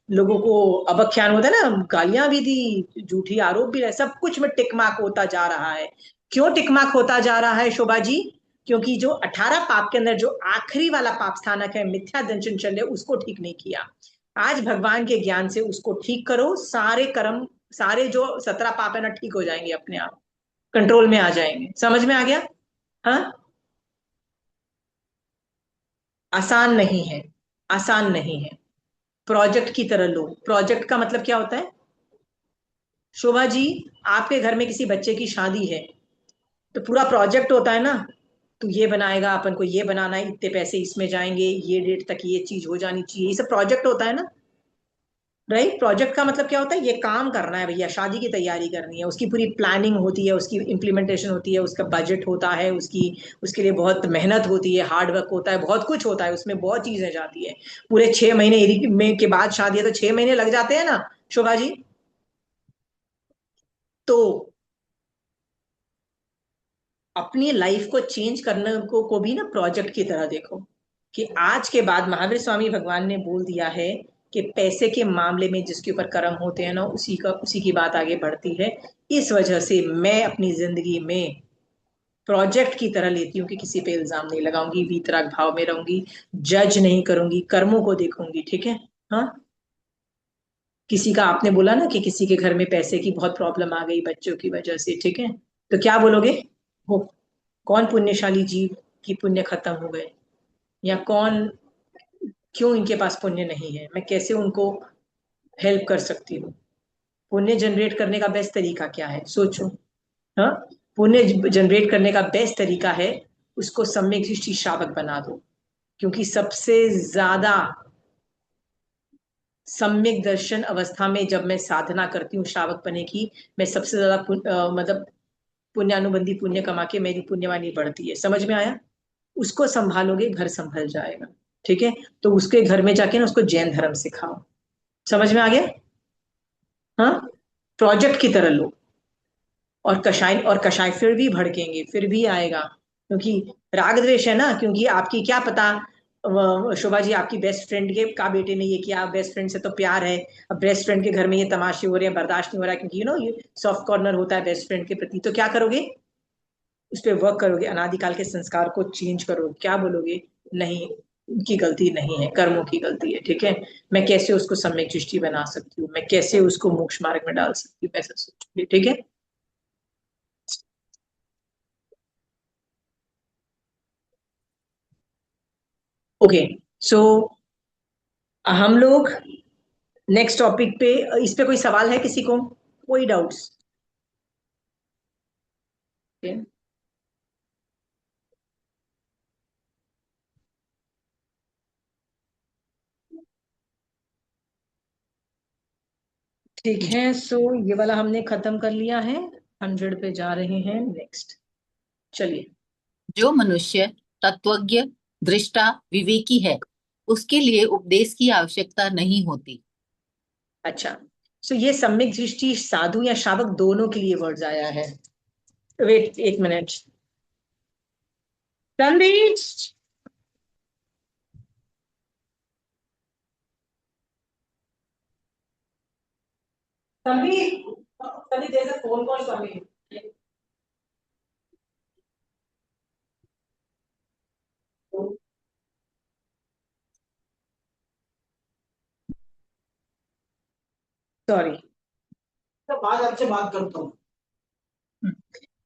लोगों को अबख्यान होता है ना, गालियां भी दी, झूठी आरोप भी रहे, सब कुछ में टिक मार्क होता जा रहा है। क्यों टिक मार्क होता जा रहा है शोभा जी? क्योंकि जो 18 पाप के अंदर जो आखिरी वाला पाप स्थानक है मिथ्या दंशन शल्य, उसको ठीक नहीं किया। आज भगवान के ज्ञान से उसको ठीक करो, सारे कर्म, सारे जो 17 पाप है ना, ठीक हो जाएंगे, अपने आप कंट्रोल में आ जाएंगे। समझ में आ गया? हाँ, आसान नहीं है, आसान नहीं है। प्रोजेक्ट की तरह लो। प्रोजेक्ट का मतलब क्या होता है? शोभा जी, आपके घर में किसी बच्चे की शादी है तो पूरा प्रोजेक्ट होता है ना, तू ये बनाएगा, अपन को ये बनाना है, इतने पैसे इसमें जाएंगे, ये डेट तक ये चीज हो जानी चाहिए, ये सब प्रोजेक्ट होता है ना, राइट? प्रोजेक्ट का मतलब क्या होता है? ये काम करना है भैया, शादी की तैयारी करनी है, उसकी पूरी प्लानिंग होती है, उसकी इम्प्लीमेंटेशन होती है, उसका बजट होता है, उसकी उसके लिए बहुत मेहनत होती है, हार्ड वर्क होता है, बहुत कुछ होता है, उसमें बहुत चीजें जाती है। पूरे 6 महीने में के बाद शादी है तो 6 महीने लग जाते हैं ना शोभा जी? तो अपनी लाइफ को चेंज करने को भी ना प्रोजेक्ट की तरह देखो, कि आज के बाद महावीर स्वामी भगवान ने बोल दिया है कि पैसे के मामले में जिसके ऊपर कर्म होते हैं ना, उसी की बात आगे बढ़ती है। इस वजह से मैं अपनी जिंदगी में प्रोजेक्ट की तरह लेती हूँ कि किसी पे इल्जाम नहीं लगाऊंगी, वीतराग भाव में रहूंगी, जज नहीं करूंगी, कर्मों को देखूंगी। ठीक है? हाँ, किसी का आपने बोला ना कि किसी के घर में पैसे की बहुत प्रॉब्लम आ गई बच्चों की वजह से, ठीक है, तो क्या बोलोगे? वो कौन पुण्यशाली जीव की पुण्य खत्म हो गए, या कौन, क्यों इनके पास पुण्य नहीं है, मैं कैसे उनको हेल्प कर सकती हूँ? पुण्य जनरेट करने का बेस्ट तरीका क्या है, सोचो। हाँ, पुण्य जनरेट करने का बेस्ट तरीका है उसको सम्यक दृष्टि श्रावक बना दो, क्योंकि सबसे ज्यादा सम्यक दर्शन अवस्था में जब मैं साधना करती हूँ श्रावक बने की, मैं सबसे ज्यादा मतलब पुण्यानुबंधी पुण्य कमा के मेरी पुण्यवानी बढ़ती है। समझ में आया? उसको संभालोगे घर संभल जाएगा। ठीक है? तो उसके घर में जाके ना उसको जैन धर्म सिखाओ। समझ में आ गया? हाँ, प्रोजेक्ट की तरह लो। और कषाय फिर भी भड़केंगे, फिर भी आएगा, क्योंकि राग द्वेष है ना। क्योंकि आपकी क्या पता, शोभा जी, आपकी बेस्ट फ्रेंड के का बेटे ने ये किया, बेस्ट फ्रेंड से तो प्यार है, अब बेस्ट फ्रेंड के घर में ये तमाशे हो रहे हैं, बर्दाश्त नहीं हो रहा, क्योंकि ये सॉफ्ट कॉर्नर होता है बेस्ट फ्रेंड के प्रति। तो क्या करोगे? उस पर वर्क करोगे, अनादिकाल के संस्कार को चेंज करोगे। क्या बोलोगे? नहीं, उनकी गलती नहीं है, कर्मों की गलती है। ठीक है? मैं कैसे उसको सम्यक दृष्टि बना सकती हूँ, मैं कैसे उसको मोक्ष मार्ग में डाल सकती हूँ, ऐसा सोचोगे। ठीक है? ओके, सो हम लोग नेक्स्ट टॉपिक पे, इस पे कोई सवाल है किसी को, कोई डाउट्स? ठीक है, सो ये वाला हमने खत्म कर लिया है, 100 पे जा रहे हैं नेक्स्ट। चलिए। जो मनुष्य तत्वज्ञ, दृष्टा, विवेकी है, उसके लिए उपदेश की आवश्यकता नहीं होती। अच्छा, सो ये सम्यक दृष्टि साधु या श्रावक दोनों के लिए वर्ड्स आया है। वेट एक मिनट, रणधीर, रणधीर जैसे फोन कॉल स्वामी। सॉरी, बाद आपसे बात करता हूँ।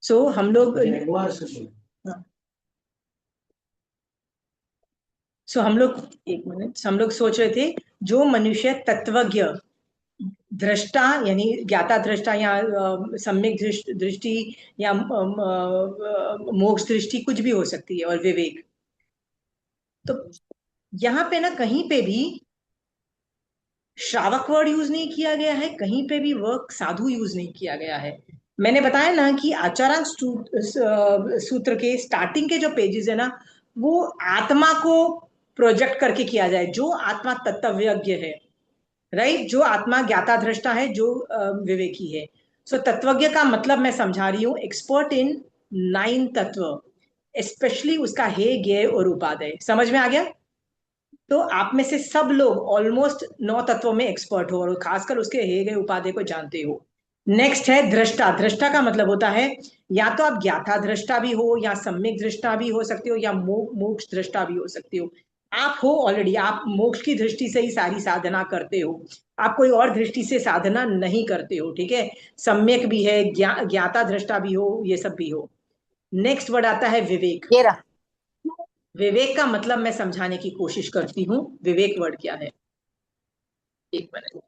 सो हम लोग एक मिनट, हम लोग सोच रहे थे जो मनुष्य तत्वज्ञ, दृष्टा यानी ज्ञाता दृष्टा, या सम्यक दृष्टि, या मोक्ष दृष्टि, कुछ भी हो सकती है, और विवेक, तो यहाँ पे ना कहीं पे भी श्रावक वर्ड यूज नहीं किया गया है, कहीं पे भी वर्क साधु यूज नहीं किया गया है। मैंने बताया ना कि आचारांक सूत्र के स्टार्टिंग के जो पेजेस है ना, वो आत्मा को प्रोजेक्ट करके किया जाए, जो आत्मा तत्वज्ञ है, राइट, जो आत्मा ज्ञाता दृष्टा है, जो विवेकी है। सो तत्वज्ञ का मतलब मैं समझा रही हूँ, एक्सपर्ट इन 9 तत्व, स्पेशली उसका हे, ज्ञेय और उपादेय। समझ में आ गया? तो आप में से सब लोग ऑलमोस्ट 9 तत्वों में एक्सपर्ट हो, और खासकर उसके हे, ज्ञेय, उपादेय को जानते हो। नेक्स्ट है दृष्टा। दृष्टा का मतलब होता है, या तो आप ज्ञाता दृष्टा भी हो, या सम्यक दृष्टा भी हो सकते हो, या मोक्ष दृष्टा भी हो सकते हो। आप हो ऑलरेडी, आप मोक्ष की दृष्टि से ही सारी साधना करते हो, आप कोई और दृष्टि से साधना नहीं करते हो। ठीक है? सम्यक भी है, ज्ञाता दृष्टा भी हो, ये सब भी हो। नेक्स्ट वर्ड आता है विवेक। विवेक का मतलब मैं समझाने की कोशिश करती हूँ। विवेक वर्ड क्या है, एक मिनट।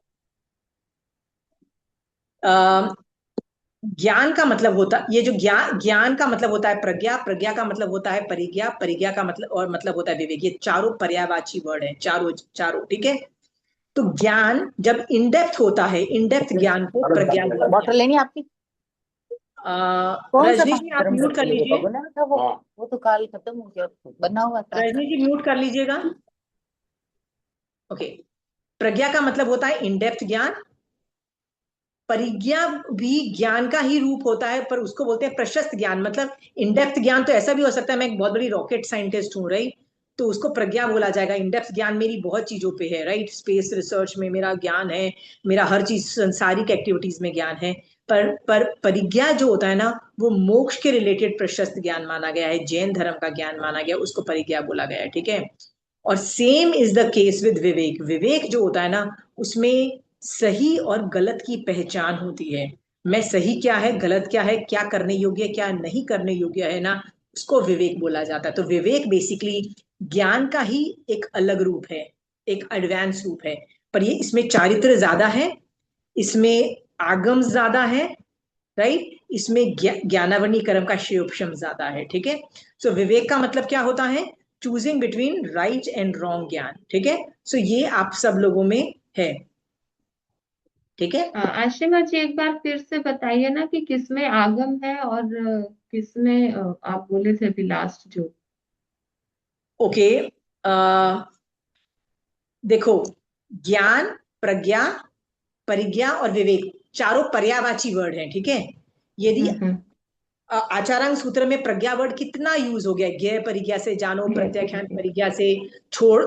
ज्ञान का मतलब होता, ये जो ज्ञान का मतलब होता है प्रज्ञा, प्रज्ञा का मतलब होता है परिज्ञा, परिज्ञा का मतलब होता है विवेक। ये चारों पर्यायवाची वर्ड है, चारों। ठीक है? तो ज्ञान जब इनडेप्थ होता है, इनडेप्थ ज्ञान को प्रज्ञा बोलते हैं। बॉटल लेनी आपकी? रजनी जी आप म्यूट कर लीजिए। वो तो काल खत्म हो गया, बना हुआ था। रजनी जी म्यूट कर लीजिएगा। ओके, प्रज्ञा का मतलब होता है इनडेप्थ ज्ञान, परिज्ञा भी ज्ञान का ही रूप होता है, पर उसको बोलते हैं प्रशस्त ज्ञान। मतलब इनडेप्थ ज्ञान तो ऐसा भी हो सकता है, मैं एक बहुत बड़ी रॉकेट साइंटिस्ट हूँ, राइट, तो उसको प्रज्ञा बोला जाएगा। इनडेप्थ ज्ञान मेरी बहुत चीजों पे है, राइट, स्पेस रिसर्च में मेरा ज्ञान है, मेरा हर चीज संसारिक एक्टिविटीज में ज्ञान है। पर परिज्ञा जो होता है ना, वो मोक्ष के रिलेटेड प्रशस्त ज्ञान माना गया है, जैन धर्म का ज्ञान माना गया, उसको परिज्ञा बोला गया है, ठीक है। और same is the case with विवेक। विवेक जो होता है ना, उसमें सही और गलत की पहचान होती है। मैं सही क्या है, गलत क्या है, क्या करने योग्य क्या नहीं करने योग्य है ना, उसको विवेक बोला जाता है। तो विवेक बेसिकली ज्ञान का ही एक अलग रूप है, एक एडवांस रूप है। पर ये इसमें चारित्र ज्यादा है, इसमें आगम ज्यादा है, राइट, इसमें ज्ञानावनी कर्म का शेयोपशम ज्यादा है, ठीक है। सो विवेक का मतलब क्या होता है, choosing between right and wrong ज्ञान, ठीक है। सो ये आप सब लोगों में है, ठीक है। आशिमा जी एक बार फिर से बताइए ना कि किसमें आगम है और किसमें आप बोले थे अभी लास्ट जो। ओके, देखो, ज्ञान, प्रज्ञा, परिज्ञा और विवेक चारों पर्यायवाची वर्ड हैं, ठीक है। यदि आचारांग सूत्र में प्रज्ञा वर्ड कितना यूज हो गया, ज्ञ परिज्ञा से जानो, प्रत्याख्यान परिज्ञा से छोड़,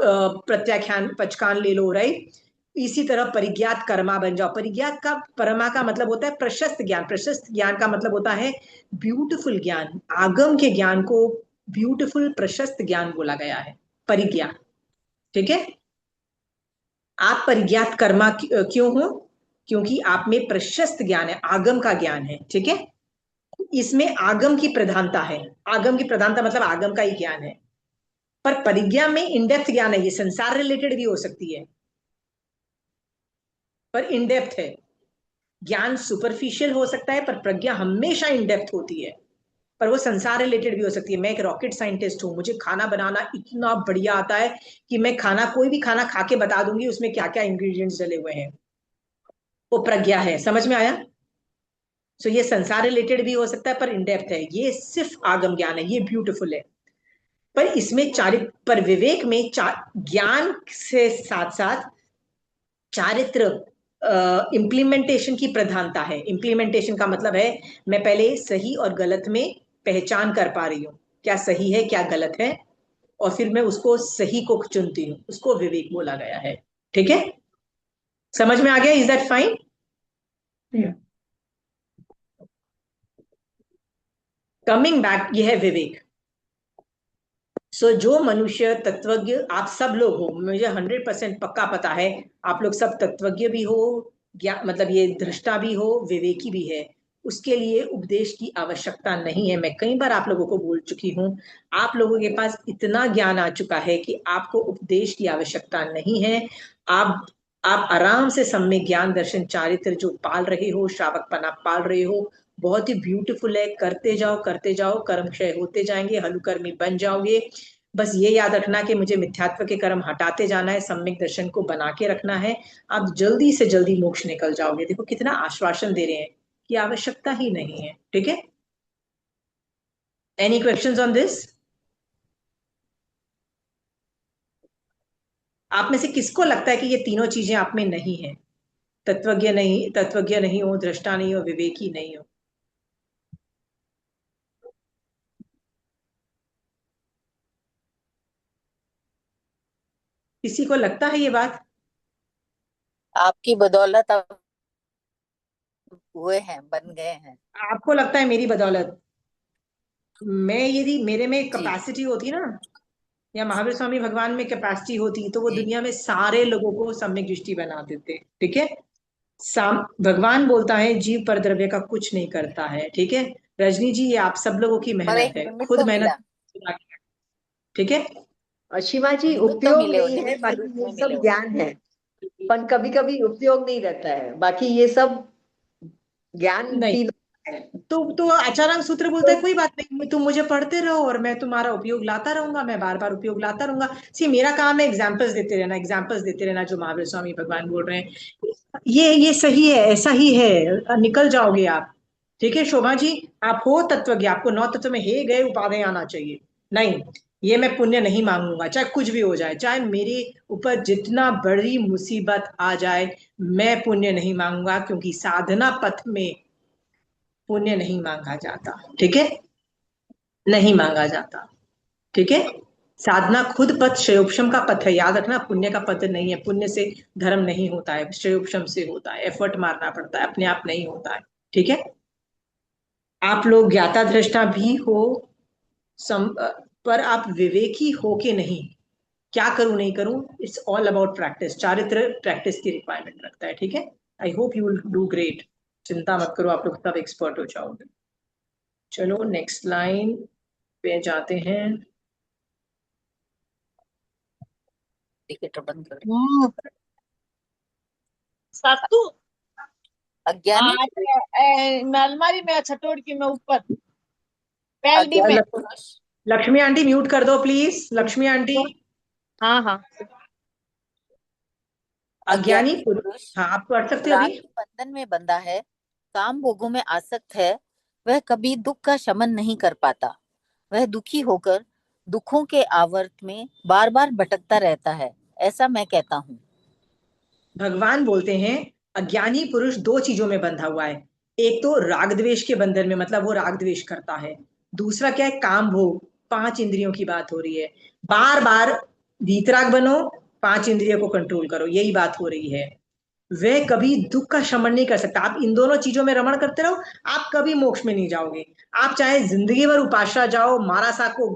प्रत्याख्यान पचकान ले लो, राइट। इसी तरह परिज्ञात कर्मा बन जाओ। परिज्ञात का परमा का मतलब होता है प्रशस्त ज्ञान। प्रशस्त ज्ञान का मतलब होता है ब्यूटीफुल ज्ञान। आगम के ज्ञान को ब्यूटीफुल प्रशस्त ज्ञान बोला गया है, परिज्ञा, ठीक है। आप परिज्ञात कर्मा क्यों हो, क्योंकि आप में प्रशस्त ज्ञान है, आगम का ज्ञान है, ठीक है। इसमें आगम की प्रधानता है। आगम की प्रधानता मतलब आगम का ही ज्ञान है। पर परिज्ञा में इनडेप्थ ज्ञान है, ये संसार रिलेटेड भी हो सकती है, पर इनडेप्थ है। ज्ञान सुपरफिशियल हो सकता है, पर प्रज्ञा हमेशा इनडेप्थ होती है, पर वो संसार रिलेटेड भी हो सकती है। मैं एक रॉकेट साइंटिस्ट हूं, मुझे खाना बनाना इतना बढ़िया आता है कि मैं खाना, कोई भी खाना खा के बता दूंगी उसमें क्या क्या इंग्रेडिएंट्स डले हुए हैं। वो प्रज्ञा है, समझ में आया। सो ये संसार रिलेटेड भी हो सकता है, पर इनडेप्थ है। ये सिर्फ आगम ज्ञान है, ये ब्यूटीफुल है। पर इसमें पर विवेक में ज्ञान से साथ साथ चारित्र इम्प्लीमेंटेशन की प्रधानता है। इम्प्लीमेंटेशन का मतलब है मैं पहले सही और गलत में पहचान कर पा रही हूँ, क्या सही है क्या गलत है, और फिर मैं उसको सही को चुनती हूँ, उसको विवेक बोला गया है, ठीक है। समझ में आ गया, is that fine. Coming back, ये है विवेक। सो जो मनुष्य तत्वज्ञ, आप सब लोग हो, मुझे 100% पक्का पता है, आप लोग सब तत्वज्ञ भी हो, मतलब ये दृष्टा भी हो, विवेकी भी है। उसके लिए उपदेश की आवश्यकता नहीं है। मैं कई बार आप लोगों को बोल चुकी हूँ, आप लोगों के पास इतना ज्ञान आ चुका है कि आपको उपदेश की आवश्यकता नहीं है। आप आराम से सम्यक ज्ञान दर्शन चारित्र जो पाल रहे हो, श्रावकपना पाल रहे हो, बहुत ही ब्यूटीफुल है। करते जाओ, कर्म क्षय होते जाएंगे, हलुकर्मी बन जाओगे। बस ये याद रखना कि मुझे मिथ्यात्व के कर्म हटाते जाना है, सम्यक दर्शन को बना के रखना है। आप जल्दी से जल्दी मोक्ष निकल जाओगे। देखो कितना आश्वासन दे रहे हैं कि आवश्यकता ही नहीं है, ठीक है। Any questions on this. आप में से किसको लगता है कि ये तीनों चीजें आप में नहीं है? तत्वज्ञ नहीं हो, दृष्टा नहीं हो, विवेकी नहीं हो। किसी को लगता है ये बात? आपकी बदौलत अब हुए हैं, बन गए हैं। आपको लगता है मेरी बदौलत? मैं, यदि मेरे में जी। कैपेसिटी होती ना, या महावीर स्वामी भगवान में कैपेसिटी होती, तो वो दुनिया में सारे लोगों को सम्यक दृष्टि बना देते, ठीक है। भगवान बोलता है जीव पर द्रव्य का कुछ नहीं करता है, ठीक है। रजनी जी, ये आप सब लोगों की पर मेहनत एक है, निमित्त खुद तो मिला, मेहनत, ठीक है। शिवा जी, निमित्त तो उपयोग मिले, नहीं है, निमित्त के रूप बाकी ये में मिले सब वो। ज्ञान है। पर कभी कभी उपयोग नहीं रहता है, बाकी ये सब ज्ञान नहीं, तीनों है। तो आचारांग सूत्र बोलता है कोई बात नहीं, तुम मुझे पढ़ते रहो और मैं तुम्हारा उपयोग लाता रहूंगा, मैं बार बार उपयोग लाता रहूंगा। सी, मेरा काम है एग्जाम्पल्स देते रहना, एग्जाम्पल्स देते रहना, जो महावीर स्वामी भगवान बोल रहे हैं ये सही है, ऐसा ही है, निकल जाओगे आप, ठीक है। शोभा जी, आप हो तत्वज्ञ, आपको नौ तत्व में हे गए उपादेय आना चाहिए। नहीं, ये मैं पुण्य नहीं मांगूंगा, चाहे कुछ भी हो जाए, चाहे मेरे ऊपर जितना बड़ी मुसीबत आ जाए, मैं पुण्य नहीं मांगूंगा, क्योंकि साधना पथ में पुण्य नहीं मांगा जाता। ठीक है, नहीं मांगा जाता। ठीक है, साधना खुद पथ श्रेयोपशम का पथ है, याद रखना, पुण्य का पथ नहीं है। पुण्य से धर्म नहीं होता है, श्रेयोपशम से होता है, एफर्ट मारना पड़ता है, अपने आप नहीं होता है। ठीक है, आप लोग ज्ञाता दृष्टा भी हो, सम, पर आप विवेकी हो के नहीं। क्या करूं नहीं करूं, इट्स ऑल अबाउट प्रैक्टिस। चारित्र प्रैक्टिस की रिक्वायरमेंट रखता है। ठीक है, I hope you will do great. चिंता मत करो, आप लोग सब एक्सपर्ट हो जाओगे। चलो नेक्स्ट लाइन पे जाते हैं। टिकट बंद कर। सातू अज्ञानी अलमारी में छटोड़ की मैं ऊपर पैलडी में। लक्ष्मी आंटी म्यूट कर दो प्लीज, लक्ष्मी आंटी। हाँ हाँ, अज्ञानी अज्ञानी पुरुष, पुरुष हाँ आप पढ़ सकते हो राग अभी। के बंधन में बंधा है, काम भोगों में आसक्त है, वह कभी दुख का शमन नहीं कर पाता। वह दुखी होकर दुखों के आवर्त में बार बार भटकता रहता है, ऐसा मैं कहता हूँ। भगवान बोलते हैं अज्ञानी पुरुष दो चीजों में बंधा हुआ है। एक तो राग द्वेष के बंधन में, मतलब वो राग द्वेष करता है। दूसरा क्या है, काम भोग, पांच इंद्रियों की बात हो रही है। बार बार वीतराग बनो, पांच इंद्रियों को कंट्रोल करो, यही बात हो रही है। वह कभी दुख का शमन नहीं कर सकता। आप इन दोनों चीजों में रमण करते रहो, आप कभी मोक्ष में नहीं जाओगे। आप चाहे जिंदगी भर उपासना जाओ, मारासा को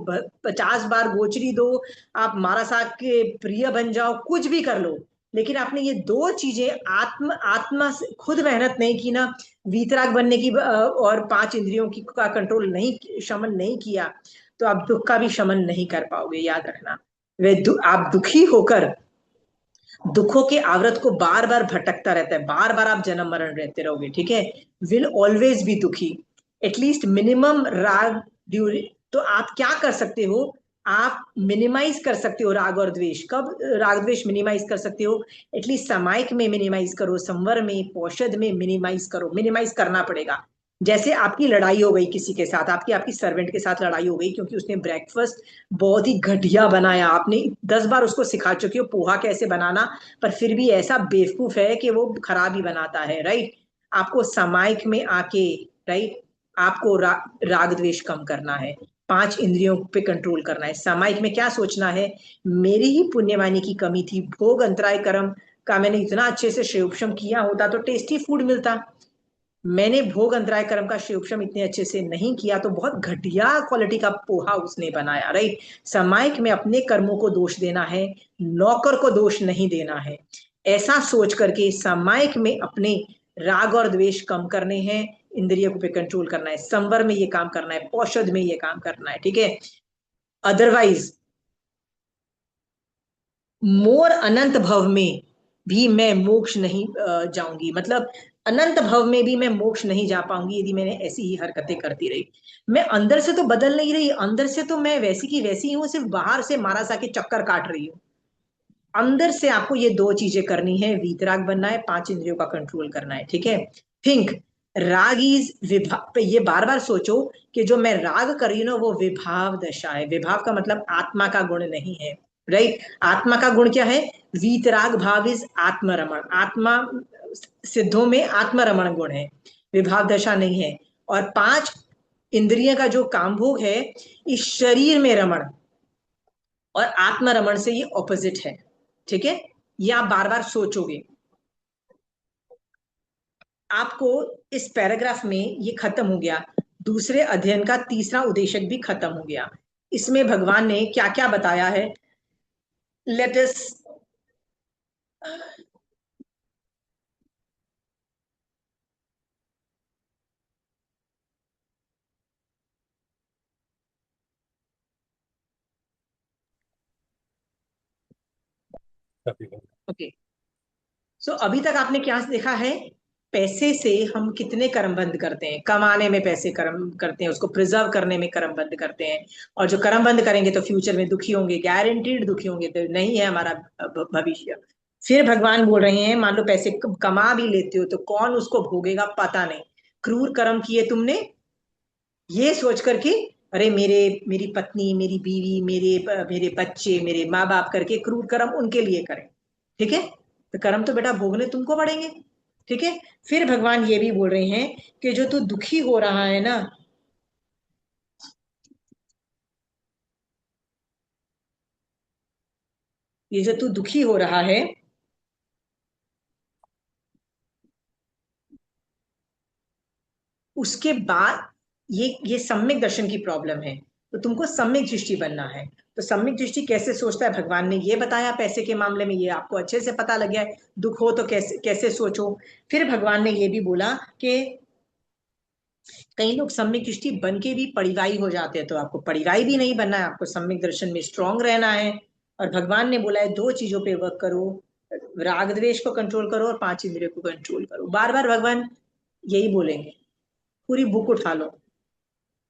50 बार गोचरी दो, आप मारासा के प्रिय बन जाओ, कुछ भी कर लो, लेकिन आपने ये दो चीजें आत्मा से खुद मेहनत नहीं की ना, वीतराग बनने की और पांच इंद्रियों की का कंट्रोल नहीं, शमन नहीं किया, तो आप दुख का भी शमन नहीं कर पाओगे, याद रखना। वे आप दुखी होकर दुखों के आवृत को बार बार भटकता रहता है, बार बार आप जन्म मरण रहते रहोगे। ठीक है, विल ऑलवेज बी दुखी, एटलीस्ट मिनिमम राग ड्यूरिंग। तो आप क्या कर सकते हो, आप मिनिमाइज कर सकते हो राग और द्वेष। कब राग द्वेष मिनिमाइज कर सकते हो, एटलीस्ट सामायिक में मिनिमाइज करो, संवर में, पौषध में मिनिमाइज करो। मिनिमाइज करना पड़ेगा। जैसे आपकी लड़ाई हो गई किसी के साथ, आपकी आपकी सर्वेंट के साथ लड़ाई हो गई क्योंकि उसने ब्रेकफास्ट बहुत ही घटिया बनाया, आपने 10 बार उसको सिखा चुके हो पोहा कैसे बनाना, पर फिर भी ऐसा बेवकूफ है कि वो खराब ही बनाता है। राइट, आपको सामायिक में आके, राइट, आपको राग द्वेष कम करना है, पांच इंद्रियों पे कंट्रोल करना है। सामायिक में क्या सोचना है, मेरी ही पुण्यवानी की कमी थी, भोग अंतराय कर्म का मैंने इतना अच्छे से श्रेयोपशम किया होता तो टेस्टी फूड मिलता। मैंने भोग अंतराय कर्म का श्रेयोपशम इतने अच्छे से नहीं किया तो बहुत घटिया क्वालिटी का पोहा उसने बनाया। राइट, सामायिक में अपने कर्मों को दोष देना है, नौकर को दोष नहीं देना है। ऐसा सोच करके सामायिक में अपने राग और द्वेष कम करने हैं, इंद्रियों पे कंट्रोल करना है, संवर में ये काम करना है, पौषध में ये काम करना है। ठीक है, अदरवाइज मोर अनंत भव में भी मैं मोक्ष नहीं जाऊंगी, मतलब अनंत भव में भी मैं मोक्ष नहीं जा पाऊंगी यदि मैंने ऐसी ही हरकतें करती रही। मैं अंदर से तो बदल नहीं रही, अंदर से तो मैं वैसी की वैसी ही हूँ, सिर्फ बाहर से मारा सा के चक्कर काट रही हूँ। अंदर से आपको ये दो चीजें करनी है, वीतराग बनना है, पांच इंद्रियों का कंट्रोल करना है। ठीक है, थिंक राग इज विभाव, ये बार बार सोचो कि जो मैं राग कर रही हूँ ना वो विभाव दशा है। विभाव का मतलब आत्मा का गुण नहीं है। राइट, आत्मा का गुण क्या है, वीतराग भाव इज आत्मरमण, आत्मा सिद्धों में आत्मरमण गुण है, विभाव दशा नहीं है। और पांच इंद्रिय का जो कामभोग है, इस शरीर में रमण और आत्मरमण से ये ऑपोजिट है। ठीक है, ये आप बार बार सोचोगे। आपको इस पैराग्राफ में ये खत्म हो गया, दूसरे अध्ययन का तीसरा उद्देश्य भी खत्म हो गया। इसमें भगवान ने क्या क्या बताया है, लेट अस ओके। सो अभी तक आपने क्या देखा है, पैसे से हम कितने कर्म बंद करते हैं, कमाने में पैसे कर्म करते हैं, उसको प्रिजर्व करने में कर्म बंद करते हैं, और जो कर्म बंद करेंगे तो फ्यूचर में दुखी होंगे, गारंटीड दुखी होंगे, तो नहीं है हमारा भविष्य। फिर भगवान बोल रहे हैं, मान लो पैसे कमा भी लेते हो तो कौन उसको भोगेगा पता नहीं, क्रूर कर्म किए तुमने ये सोच करके अरे मेरी पत्नी, मेरी बीवी, मेरे बच्चे, मेरे माँ बाप करके क्रूर कर्म उनके लिए करें। ठीक है, तो कर्म तो बेटा भोगने तुमको पड़ेंगे। ठीक है, फिर भगवान ये भी बोल रहे हैं कि जो तू दुखी हो रहा है ना, ये जो तू दुखी हो रहा है, उसके बाद ये सम्यक दर्शन की प्रॉब्लम है। तो तुमको सम्यक दृष्टि बनना है। तो सम्यक दृष्टि कैसे सोचता है, भगवान ने ये बताया पैसे के मामले में, ये आपको अच्छे से पता लग गया है। दुख हो तो कैसे कैसे सोचो। फिर भगवान ने ये भी बोला कि कई लोग सम्यक दृष्टि बन के भी परिवाही हो जाते हैं, तो आपको परिवाही भी नहीं बनना है, आपको सम्यक दर्शन में स्ट्रांग रहना है। और भगवान ने बोला है 2 चीजों पे वर्क करो, राग द्वेष को कंट्रोल करो और 5 इंद्रियों को कंट्रोल करो। बार बार भगवान यही बोलेंगे, पूरी बुक उठा लो,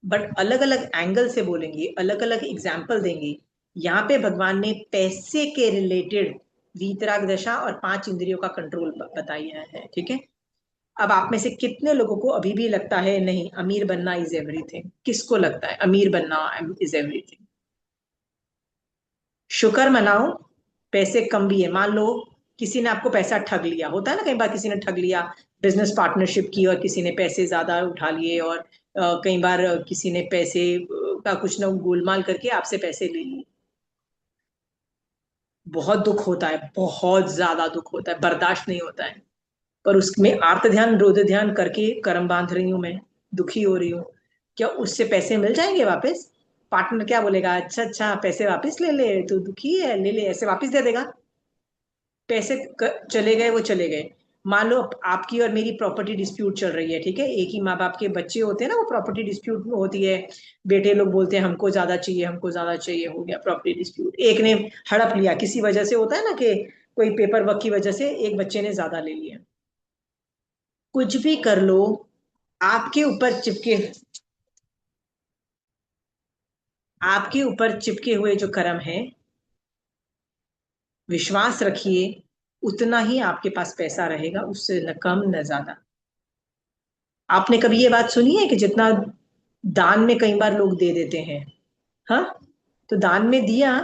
बट अलग अलग एंगल से बोलेंगे, अलग अलग एग्जाम्पल देंगे। यहाँ पे भगवान ने पैसे के रिलेटेड वीतराग दशा और 5 इंद्रियों का कंट्रोल बताया है। ठीक है, अब आप में से कितने लोगों को अभी भी लगता है नहीं अमीर बनना इज एवरीथिंग? किसको लगता है अमीर बनना इज एवरीथिंग? शुक्र मनाओ, पैसे कम भी है। मान लो किसी ने आपको पैसा ठग लिया, होता है ना कई बार, किसी ने ठग लिया, बिजनेस पार्टनरशिप की और किसी ने पैसे ज्यादा उठा लिए, और कई बार किसी ने पैसे का कुछ ना गोलमाल करके आपसे पैसे ले लिए। बहुत दुख होता है, बहुत ज्यादा दुख होता है, बर्दाश्त नहीं होता है। पर उसमें आर्त ध्यान रोध ध्यान करके कर्म बांध रही हूं मैं, दुखी हो रही हूँ, क्या उससे पैसे मिल जाएंगे वापस? पार्टनर क्या बोलेगा, अच्छा अच्छा पैसे वापस ले ले, तू दुखी है ले ले, ऐसे वापस दे देगा? पैसे चले गए वो चले गए। मान लो आपकी और मेरी प्रॉपर्टी डिस्प्यूट चल रही है। ठीक है, एक ही माँ बाप के बच्चे होते हैं ना, वो प्रॉपर्टी डिस्प्यूट में होती है। बेटे लोग बोलते हैं हमको ज्यादा चाहिए, हमको ज्यादा चाहिए, हो गया प्रॉपर्टी डिस्प्यूट। एक ने हड़प लिया किसी वजह से, होता है ना कि कोई पेपर वर्क की वजह से एक बच्चे ने ज्यादा ले लिया। कुछ भी कर लो, आपके ऊपर चिपके हुए जो कर्म है, विश्वास रखिए उतना ही आपके पास पैसा रहेगा, उससे न कम न ज्यादा। आपने कभी ये बात सुनी है कि जितना दान में कई बार लोग दे देते हैं, हाँ, तो दान में दिया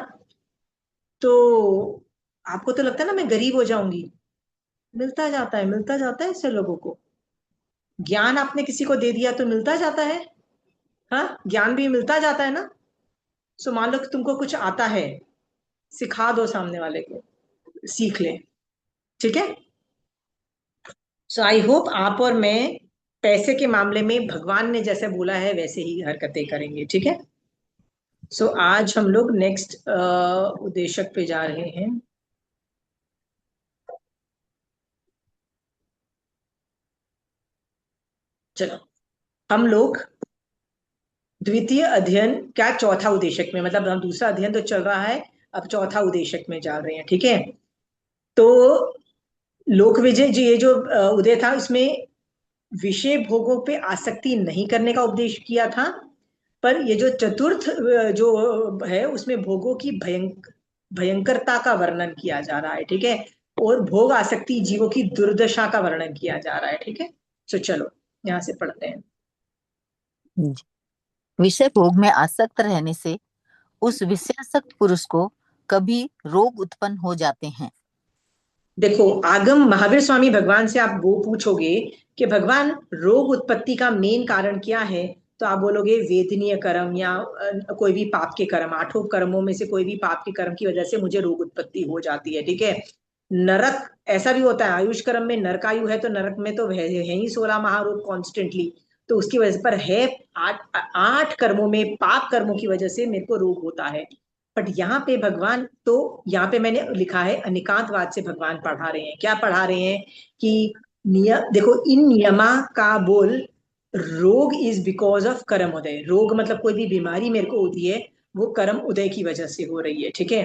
तो आपको तो लगता है ना मैं गरीब हो जाऊंगी, मिलता जाता है, मिलता जाता है इससे लोगों को। ज्ञान आपने किसी को दे दिया तो मिलता जाता है, हाँ, ज्ञान भी मिलता जाता है ना। सो मान लो कि तुमको कुछ आता है, सिखा दो सामने वाले को, सीख ले। ठीक है, सो आई होप आप और मैं पैसे के मामले में भगवान ने जैसे बोला है वैसे ही हरकतें करेंगे। ठीक है, सो आज हम लोग नेक्स्ट उद्देशक पे जा रहे हैं। चलो, हम लोग द्वितीय अध्ययन क्या चौथा उद्देशक में, मतलब हम दूसरा अध्ययन तो चल रहा है, अब चौथा उद्देशक में जा रहे हैं। ठीक है, तो लोक विजय जी, ये जो उदय था इसमें विषय भोगों पे आसक्ति नहीं करने का उपदेश किया था, पर ये जो चतुर्थ जो है उसमें भोगों की भयंकरता का वर्णन किया जा रहा है। ठीक है, और भोग आसक्ति जीवों की दुर्दशा का वर्णन किया जा रहा है। ठीक है, तो चलो यहाँ से पढ़ते हैं। विषय भोग में आसक्त रहने से उस विषयासक्त पुरुष को कभी रोग उत्पन्न हो जाते हैं। देखो, आगम महावीर स्वामी भगवान से आप वो पूछोगे कि भगवान रोग उत्पत्ति का मेन कारण क्या है, तो आप बोलोगे वेदनीय कर्म या कोई भी पाप के कर्म, 8 कर्मों में से कोई भी पाप के कर्म की वजह से मुझे रोग उत्पत्ति हो जाती है। ठीक है, नरक ऐसा भी होता है, आयुष कर्म में नरकायु है तो नरक में तो है ही 16 महारोग कॉन्स्टेंटली, तो उसकी वजह पर है 8 कर्मों में पाप कर्मों की वजह से मेरे को रोग होता है। बट यहाँ पे भगवान, तो यहाँ पे मैंने लिखा है अनिकांतवाद से भगवान पढ़ा रहे हैं। क्या पढ़ा रहे हैं कि देखो इन नियमा का बोल, रोग इज बिकॉज ऑफ कर्म उदय। रोग मतलब कोई भी बीमारी मेरे को होती है वो कर्म उदय की वजह से हो रही है। ठीक है,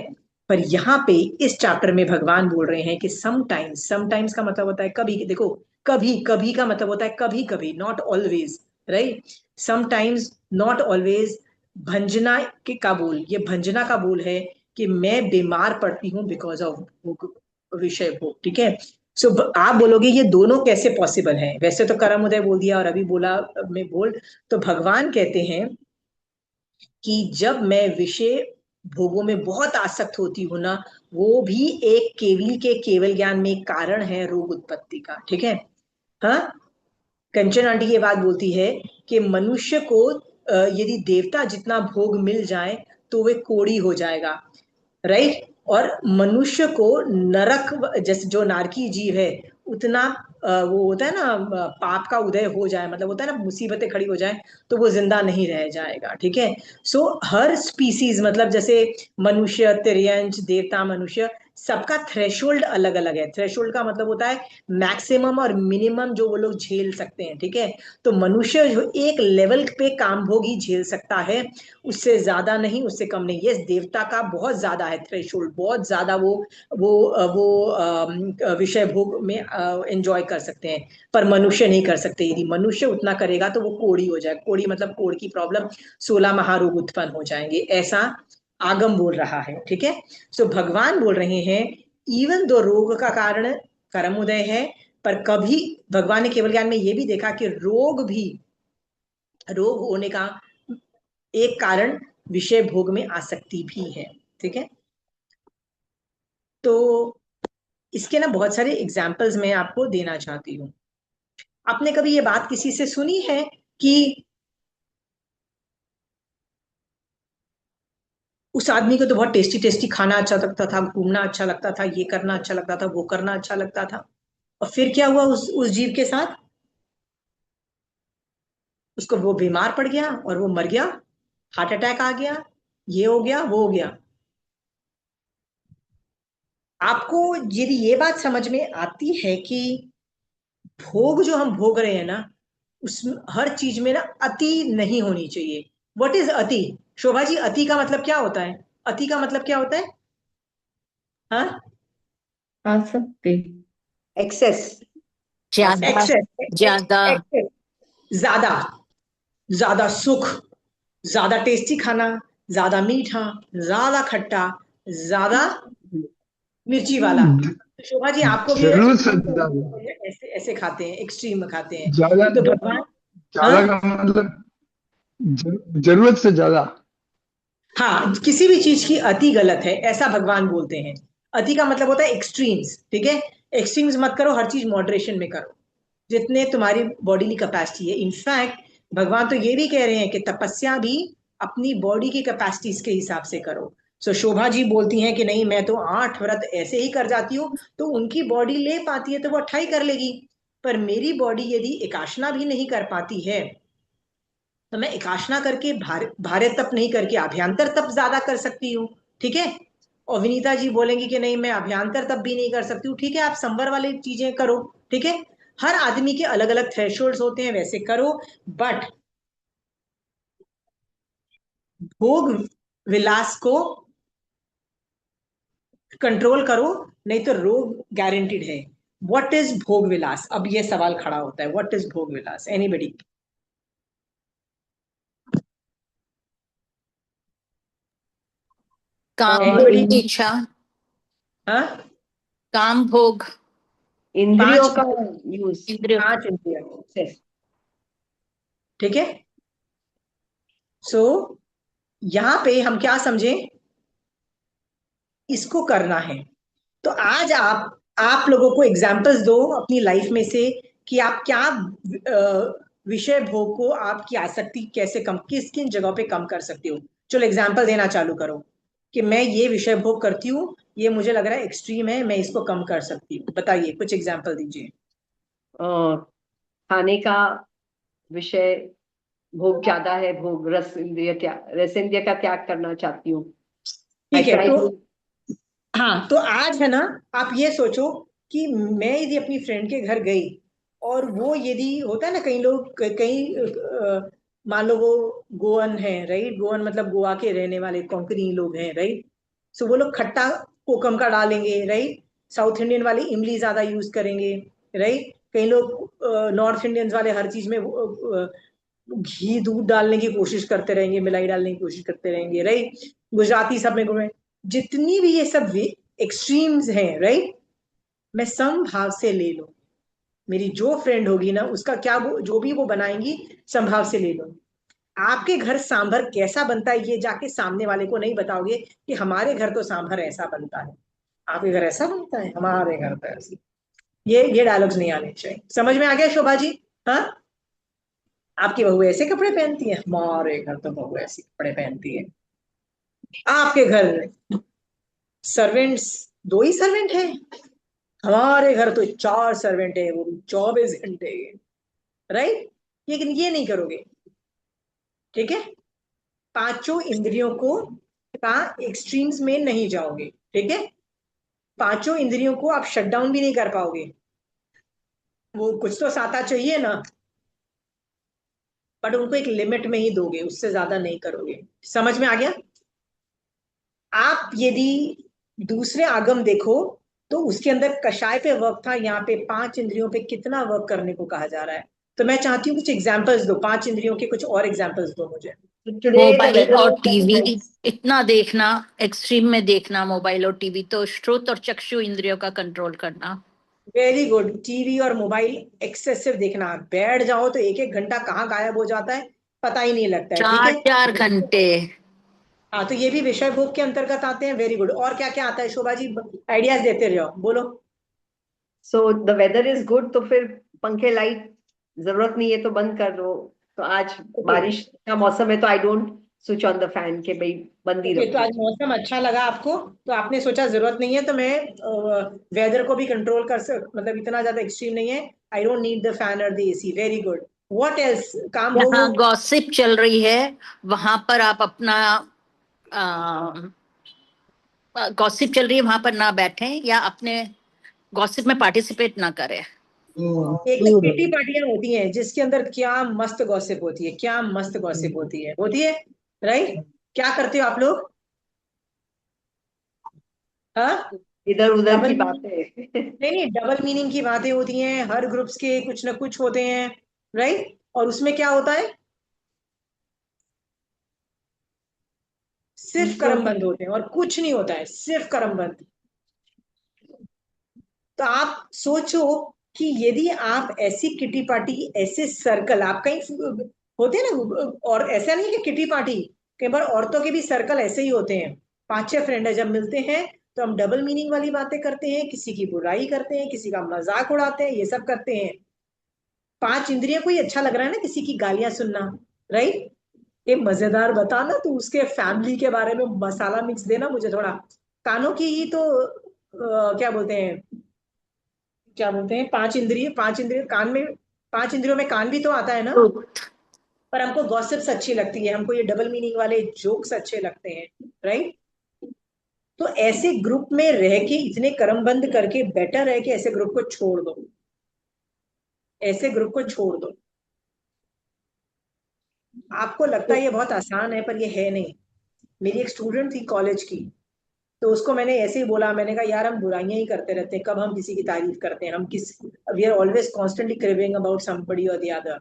पर यहाँ पे इस चैप्टर में भगवान बोल रहे हैं कि समटाइम्स, समटाइम्स का मतलब होता है कभी, देखो कभी कभी का मतलब होता है कभी कभी, not always, right, sometimes not always. भंजना के का बोल, ये भंजना का बोल है कि मैं बीमार पड़ती हूँ बिकॉज ऑफ विषय भोग। ठीक है, सो आप बोलोगे ये दोनों कैसे पॉसिबल है? वैसे तो कर्म उदय बोल दिया और अभी बोला मैं बोल, तो भगवान कहते हैं कि जब मैं विषय भोगों में बहुत आसक्त होती हूँ ना, वो भी एक केवल ज्ञान में एक कारण है रोग उत्पत्ति का। ठीक है। हाँ, कंचन आंटी ये बात बोलती है कि मनुष्य को यदि देवता जितना भोग मिल जाए तो वे कोढ़ी हो जाएगा, राइट। और मनुष्य को नरक, जैसे जो नारकी जीव है, उतना वो होता है ना, पाप का उदय हो जाए, मतलब होता है ना मुसीबतें खड़ी हो जाए, तो वो जिंदा नहीं रह जाएगा। ठीक है। सो हर स्पीसीज, मतलब जैसे मनुष्य, तिर्यंच, देवता, मनुष्य, सबका थ्रेशोल्ड अलग अलग है। थ्रेशोल्ड का मतलब होता है मैक्सिमम और मिनिमम जो वो लोग झेल सकते हैं। ठीक है। तो मनुष्य जो एक लेवल पे काम भोग ही झेल सकता है, उससे ज्यादा नहीं, उससे कम नहीं। यस, देवता का बहुत ज्यादा है थ्रेशोल्ड, बहुत ज्यादा वो विषय भोग में एंजॉय कर सकते हैं, पर मनुष्य नहीं कर सकते। यदि मनुष्य उतना करेगा तो वो कोढ़ी हो जाए। कोढ़ी मतलब कोढ़ की प्रॉब्लम, 16 महारोग उत्पन्न हो जाएंगे, ऐसा आगम बोल रहा है। ठीक है। सो भगवान बोल रहे हैं इवन दो रोग का कारण कर्म उदय है, पर कभी भगवान ने केवल ज्ञान में ये भी देखा कि रोग होने का एक कारण विषय भोग में आसक्ति भी है। ठीक है। तो इसके ना बहुत सारे एग्जाम्पल्स मैं आपको देना चाहती हूँ। आपने कभी ये बात किसी से सुनी है कि उस आदमी को तो बहुत टेस्टी टेस्टी खाना अच्छा लगता था, घूमना अच्छा लगता था, ये करना अच्छा लगता था, वो करना अच्छा लगता था, और फिर क्या हुआ उस जीव के साथ? उसको वो बीमार पड़ गया और वो मर गया, हार्ट अटैक आ गया, ये हो गया, वो हो गया। आपको यदि ये बात समझ में आती है कि भोग जो हम भोग रहे हैं ना, उस हर चीज में ना अति नहीं होनी चाहिए। व्हाट इज अति? शोभा जी, अति का मतलब क्या होता है? अति का मतलब क्या होता है? हाँ, आसक्ति। एक्सेस। ज्यादा एक्सेस। ज्यादा एक्सेस, ज्यादा, ज्यादा सुख, ज्यादा टेस्टी खाना, ज्यादा मीठा, ज्यादा खट्टा, ज्यादा मिर्ची वाला। तो शोभा जी, आपको भी जरूरत से मन ज्यादा। करता है, ऐसे ऐसे खाते हैं, एक्सट्रीम में खाते हैं। ज्यादा तो भगवान, ज्यादा हाँ, का मतलब जरूरत से ज्यादा। हाँ, किसी भी चीज की अति गलत है, ऐसा भगवान बोलते हैं। अति का मतलब होता है एक्सट्रीम्स। ठीक है। एक्सट्रीम्स मत करो, हर चीज मॉडरेशन में करो, जितने तुम्हारी बॉडी की कैपेसिटी है। इनफैक्ट भगवान तो ये भी कह रहे हैं कि तपस्या भी अपनी बॉडी की कैपेसिटीज के हिसाब से करो। सो शोभा जी बोलती हैं कि नहीं, मैं तो 8 व्रत ऐसे ही कर जाती हूँ, तो उनकी बॉडी ले पाती है तो वो 28 कर लेगी। पर मेरी बॉडी यदि एकाशना भी नहीं कर पाती है, तो मैं एकाशना करके भारे तप नहीं करके अभ्यांतर तप ज्यादा कर सकती हूँ। ठीक है। और विनीता जी बोलेंगी कि नहीं, मैं अभ्यांतर तप भी नहीं कर सकती हूँ। ठीक है, आप संवर वाली चीजें करो। ठीक है। हर आदमी के अलग अलग थ्रेशोल्ड्स होते हैं, वैसे करो, बट भोग विलास को कंट्रोल करो, नहीं तो रोग गारंटीड है। व्हाट इज भोग विलास? अब ये सवाल खड़ा होता है, व्हाट इज भोग विलास? एनीबडी? काम भोग एनीबडी? की इच्छा, हाँ, काम भोग, इंद्रियों पांच, का यूज। इंद्रियों। 5 इंद्रियां सिर्फ। ठीक है। सो यहां पे हम क्या समझे, इसको करना है। तो आज आप लोगों को एग्जाम्पल्स दो अपनी लाइफ में से कि आप क्या विषय भोग को, आपकी आसक्ति कैसे कम, किस किन जगहों पे कम कर सकते हो। चलो एग्जाम्पल देना चालू करो कि मैं ये विषय भोग करती हूँ, ये मुझे लग रहा है एक्सट्रीम है, मैं इसको कम कर सकती हूँ। बताइए, कुछ एग्जाम्पल दीजिए। खाने का विषय भोग ज्यादा है, भोग रस इंद्रिय, क्या रस इंद्रिय का त्याग करना चाहती हूँ। आई ठीक है। ट्राई तो टू। हाँ, तो आज है ना, आप ये सोचो कि मैं यदि अपनी फ्रेंड के घर गई, और वो यदि होता है ना, कई लोग कई मान लो वो गोवन है, राइट। गोवन मतलब गोवा के रहने वाले कोंकणी लोग हैं, राइट। सो वो लोग खट्टा कोकम का डालेंगे, राइट। साउथ इंडियन वाले इमली ज्यादा यूज करेंगे, राइट। कई लोग नॉर्थ इंडियंस वाले हर चीज में घी दूध डालने की कोशिश करते रहेंगे, मिलाई डालने की कोशिश करते रहेंगे, राइट। गुजराती सब में घूमे, जितनी भी ये सब एक्सट्रीम्स हैं, राइट, मैं समभाव से ले लूं। मेरी जो फ्रेंड होगी ना, उसका क्या, वो जो भी वो बनाएंगी, समभाव से ले लूं। आपके घर सांभर कैसा बनता है ये जाके सामने वाले को नहीं बताओगे कि हमारे घर तो सांभर ऐसा बनता है, आपके घर ऐसा बनता है, हमारे घर तो ऐसे। ये डायलॉग्स नहीं आने चाहिए। समझ में आ गया शोभा जी? हाँ, आपकी बहू ऐसे कपड़े पहनती है, हमारे घर तो बहू ऐसे कपड़े पहनती है। आपके घर सर्वेंट्स 2 ही सर्वेंट है, हमारे घर तो 4 सर्वेंट है, वो भी 24 घंटे। राइट? लेकिन ये नहीं करोगे, ठीक है? पांचों इंद्रियों को का एक्सट्रीम्स में नहीं जाओगे, ठीक है? पांचों इंद्रियों को आप शट डाउन भी नहीं कर पाओगे, वो कुछ तो साता चाहिए ना, बट उनको एक लिमिट में ही दोगे, उससे ज्यादा नहीं करोगे। समझ में आ गया? आप यदि दूसरे आगम देखो तो उसके अंदर कषाय पे वर्क था, यहाँ पे 5 इंद्रियों पे कितना वर्क करने को कहा जा रहा है। तो मैं चाहती हूँ कुछ एग्जाम्पल्स दो, 5 इंद्रियों के कुछ और एग्जाम्पल्स दो मुझे। Today the मोबाइल weather और was very टीवी nice. इतना देखना, एक्सट्रीम में देखना मोबाइल और टीवी, तो श्रुत और चक्षु इंद्रियों का कंट्रोल करना। Very good. टीवी और मोबाइल एक्सेसिव देखना, बैठ जाओ तो 1-1 घंटा कहाँ गायब हो जाता है पता ही नहीं लगता है, ठीक है? 4-4 घंटे। हाँ, तो ये भी विषय भोग के अंतर्गत आते हैं। Very good. और क्या क्या आता है शोभा जी? आइडियाज देते रहो, बोलो। So the weather is good, तो फिर पंखे लाइट जरूरत नहीं है तो बंद कर दो। तो आज बारिश का मौसम है तो I don't switch on the fan के भाई बंद ही ओके, तो रखो। आज मौसम अच्छा लगा आपको, तो आपने सोचा जरूरत नहीं है तो मैं वेदर को भी कंट्रोल मतलब इतना ज्यादा एक्सट्रीम नहीं है, I don't need the fan और the AC. Very good. What else? काम जहाँ भोग। गॉसिप चल रही है वहां पर आप अपना, गॉसिप चल रही है वहां पर ना बैठें या अपने गॉसिप में पार्टिसिपेट ना करें। एक तो किटी पार्टियां होती हैं जिसके अंदर क्या मस्त गॉसिप होती है, क्या मस्त गॉसिप होती है। राइट? क्या करते हो आप लोग? हाँ, इधर उधर की डबल बातें। नहीं नहीं, डबल मीनिंग की बातें होती हैं, हर ग्रुप्स के कुछ ना कुछ होते हैं। राइट? और उसमें क्या होता है? सिर्फ कर्म बंद होते हैं और कुछ नहीं होता है, सिर्फ कर्म बंद। तो आप सोचो कि यदि आप ऐसी किटी पार्टी, ऐसे सर्कल आप कहीं होते हैं ना, और ऐसा नहीं है कि किटी पार्टी, कई बार औरतों के भी सर्कल ऐसे ही होते हैं। 5-6 फ्रेंड है, जब मिलते हैं तो हम डबल मीनिंग वाली बातें करते हैं, किसी की बुराई करते हैं, किसी का मजाक उड़ाते हैं, ये सब करते हैं। 5 इंद्रियों को ही अच्छा लग रहा है ना किसी की गालियां सुनना। राइट? ये मजेदार बताना, तो उसके फैमिली के बारे में मसाला मिक्स देना मुझे थोड़ा। कानों की ही तो क्या बोलते हैं, 5 इंद्रिय, 5 इंद्रिय कान में, 5 इंद्रियों में कान भी तो आता है ना। पर हमको गॉसिप्स अच्छी लगती है, हमको ये डबल मीनिंग वाले जोक्स अच्छे लगते हैं। राइट? तो ऐसे ग्रुप में रह के इतने कर्म बंद करके बेटर है कि ऐसे ग्रुप को छोड़ दो, ऐसे ग्रुप को छोड़ दो। आपको लगता है ये बहुत आसान है, पर ये है नहीं। मेरी एक स्टूडेंट थी कॉलेज की, तो उसको मैंने ऐसे ही बोला, मैंने कहा यार हम बुराइयां ही करते रहते हैं, कब हम किसी की तारीफ करते हैं? हम किस we are always constantly craving about somebody और द अदर।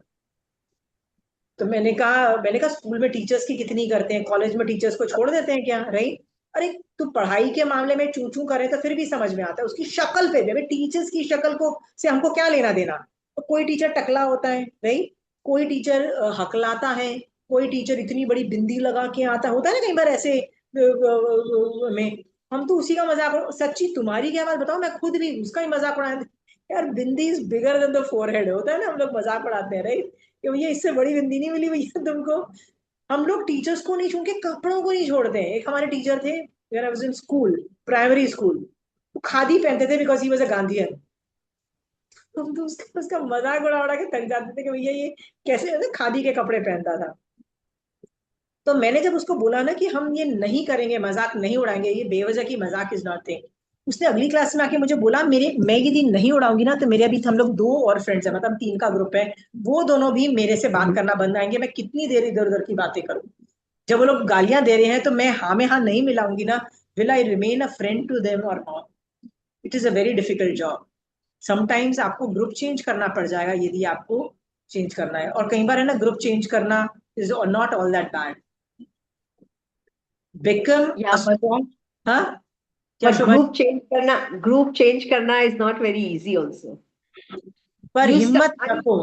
तो मैंने कहा स्कूल में टीचर्स की कितनी करते हैं, कॉलेज में टीचर्स को छोड़ देते हैं क्या? राइट? अरे तू पढ़ाई के मामले में चू चू करे तो फिर भी समझ में आता है, उसकी शक्ल पे भी, टीचर्स की शक्ल को से हमको क्या लेना देना? तो कोई टीचर टकला होता है, राइट, कोई टीचर हकलाता है, कोई टीचर इतनी बड़ी बिंदी लगा के आता होता है ना कई बार ऐसे में। हम तो उसी का मजाक, सच्ची तुम्हारी क्या बात बताओ, मैं खुद भी उसका ही मजाक उड़ाया। यार bindi is bigger than the forehead, होता है ना, हम लोग मजाक उड़ाते हैं। राइट? कि भैया इससे बड़ी बिंदी नहीं मिली भैया तुमको। हम लोग टीचर्स को नहीं छोड़ के कपड़ों को नहीं छोड़ते हैं। एक हमारे टीचर थे when I was in school, primary school, वो खादी पहनते थे because he was a Gandhian. हम तो उसका मजाक उड़ा उड़ा के थक जाते थे कि भैया ये कैसे खादी के कपड़े पहनता था। तो मैंने जब उसको बोला ना कि हम ये नहीं करेंगे, मजाक नहीं उड़ाएंगे, ये बेवजह की मजाक इज नॉट थिंग, उसने अगली क्लास में आके मुझे बोला मैं ये दिन नहीं उड़ाऊंगी ना तो मेरे अभी हम लोग 2 और फ्रेंड्स है, मतलब 3 का ग्रुप है, वो दोनों भी मेरे से बात करना बंद आएंगे। मैं कितनी देर इधर उधर की बातें करूं? जब वो लोग गालियां दे रहे हैं तो मैं हाँ में हाँ नहीं मिलाऊंगी ना। Will I remain a friend to them और not? It is a very difficult job. Sometimes आपको ग्रुप चेंज करना पड़ जाएगा यदि आपको चेंज करना है, और कई बार है ना ग्रुप चेंज करना is not all that bad. Become या अ स्ट्रॉन्ग। हाँ, क्या बट शोभा? ग्रुप चेंज करना is not very easy also. पर यू हिम्मत रखो।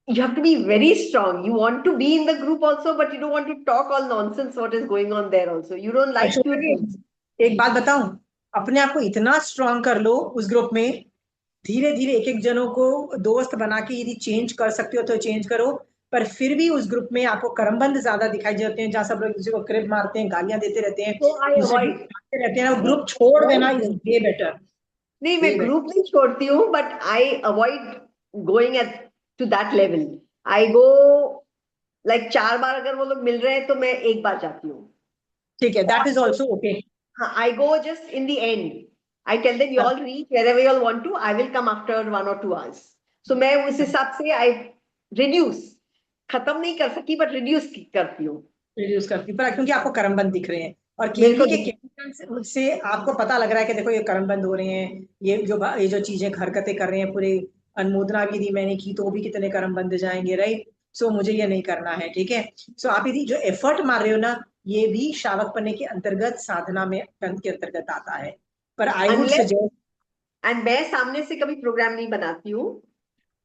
you have to be very strong. You want to be in the group also, but you don't want to talk all nonsense what is going on there also. You don't like Ashoka to. जी, एक बात बताऊं, अपने आप को इतना स्ट्रांग कर लो उस ग्रुप में, धीरे धीरे एक एक जनों को दोस्त बना के यदि चेंज कर सकते हो तो चेंज करो, पर फिर भी उस ग्रुप में आपको करमबंद ज्यादा दिखाई देते हैं, जहां सब लोग दूसरे को क्रिब मारते हैं, गालियां देते रहते हैं, So I दूसरे avoid. को रहते हैं, ग्रुप छोड़ देना इज वे बेटर। नहीं, मैं ग्रुप नहीं छोड़ती हूँ, but I avoid going at to that level. I go like 4 बार अगर वो लोग मिल रहे हैं तो मैं 1 बार जाती हूँ। ठीक है, दैट इज ऑल्सो ओके। हाँ, I go just in the end. I tell them you all reach wherever you all want to, I will come after 1 or 2 hours। So मैं उस हिसाब से आई रिड्यूस, खत्म नहीं कर सकी बट रिड्यूस करती हूँ। रिड्यूस करती, पर क्योंकि आपको करमबंद दिख रहे हैं और मेरे को केवी के केमिकल से आपको पता लग रहा है कि देखो ये करमबंद हो रहे हैं, ये जो चीजें हरकतें कर रहे हैं, पूरे अनुमोदना भी दी मैंने की तो वो भी कितने करमबंद जाएंगे, राइट? सो मुझे ये नहीं करना है, ठीक है। सो आप यदि जो एफर्ट मार रहे हो ना, ये भी शावक पन्ने के अंतर्गत, साधना में के अंतर्गत आता है, पर आई वुड सजेस्ट। एंड मैं सामने से कभी प्रोग्राम नहीं बनाती हूँ,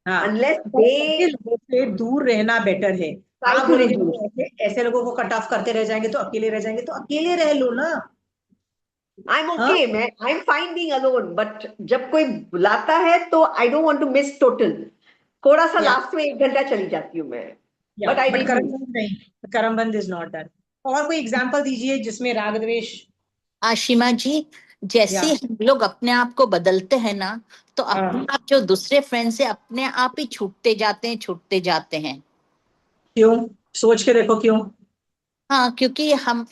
हाँ, अनलेस लोगों से दूर रहना बेटर है। आप ऐसे लोगों को कट ऑफ करते रह जाएंगे तो अकेले रह जाएंगे, तो अकेले रह लो ना। आई एम ओके, मैं I am fine being alone, but जब कोई बुलाता है तो I don't want to miss total. थोड़ा सा लास्ट में 1 घंटा चली जाती हूँ मैं, बट आई करमबंद नहीं, करमबंद इज नॉट दैट। और कोई एग्जांपल दीजिए जिसमें राग द्वेष। आशिमा जी, जैसे हम लोग अपने आप को बदलते हैं ना, तो अपने आप जो दूसरे फ्रेंड्स से अपने आप ही छूटते जाते हैं। क्यों? सोच के देखो क्यों। हाँ, क्योंकि हम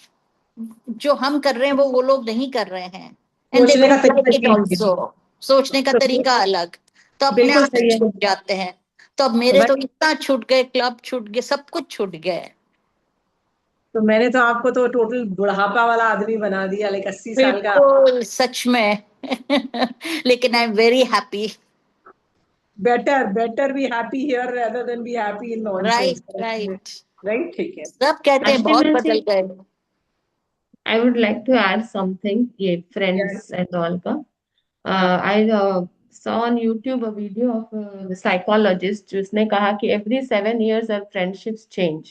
जो हम कर रहे हैं वो लोग नहीं कर रहे हैं। सोचने का तरीका सोचने का तरीका अलग, तो अपने आप ही छूट जाते हैं। तो अब मेरे तो इतना छूट गए, क्लब छूट गए, सब कुछ छूट गए। तो मैंने तो आपको तो टोटल बुढ़ापा वाला आदमी बना दिया, लाइक 80 साल का। बिल्कुल सच में। लेकिन I am very happy. Better be happy here rather than be happy in nonsense. Right, ठीक है। सब कहते हैं बहुत बदल गए। I would like to add something, ये friends and all का। I saw on YouTube a video of a psychologist जिसने कहा कि every 7 years our friendships change.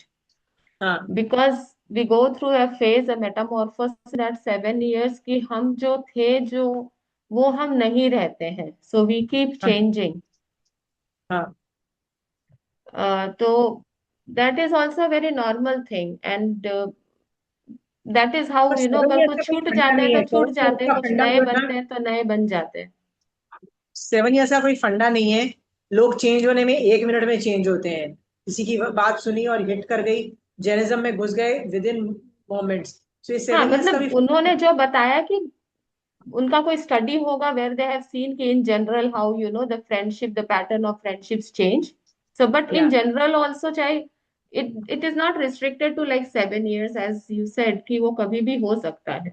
Because we go through a phase, a metamorphosis at 7 years कि हम जो थे वो हम नहीं रहते हैं, so we keep changing. तो that is also a very normal thing, and that is how अगर कुछ छूट जाते हैं तो छूट जाते हैं, कुछ नए बनते हैं तो नए बन जाते हैं। 7 years का कोई फंडा नहीं है। लोग चेंज होने में 1 मिनट में चेंज होते हैं। किसी की बात सुनी और हिट कर गई, जैनिज्म में घुस गए विद इन मोमेंट्स। हाँ, मतलब उन्होंने जो बताया कि उनका कोई स्टडी होगा वेयर दे हैव सीन कि in general how the friendship, the pattern of friendships change. So but in general also, चाहे it is not restricted to like 7 years as you said कि वो कभी भी हो सकता है।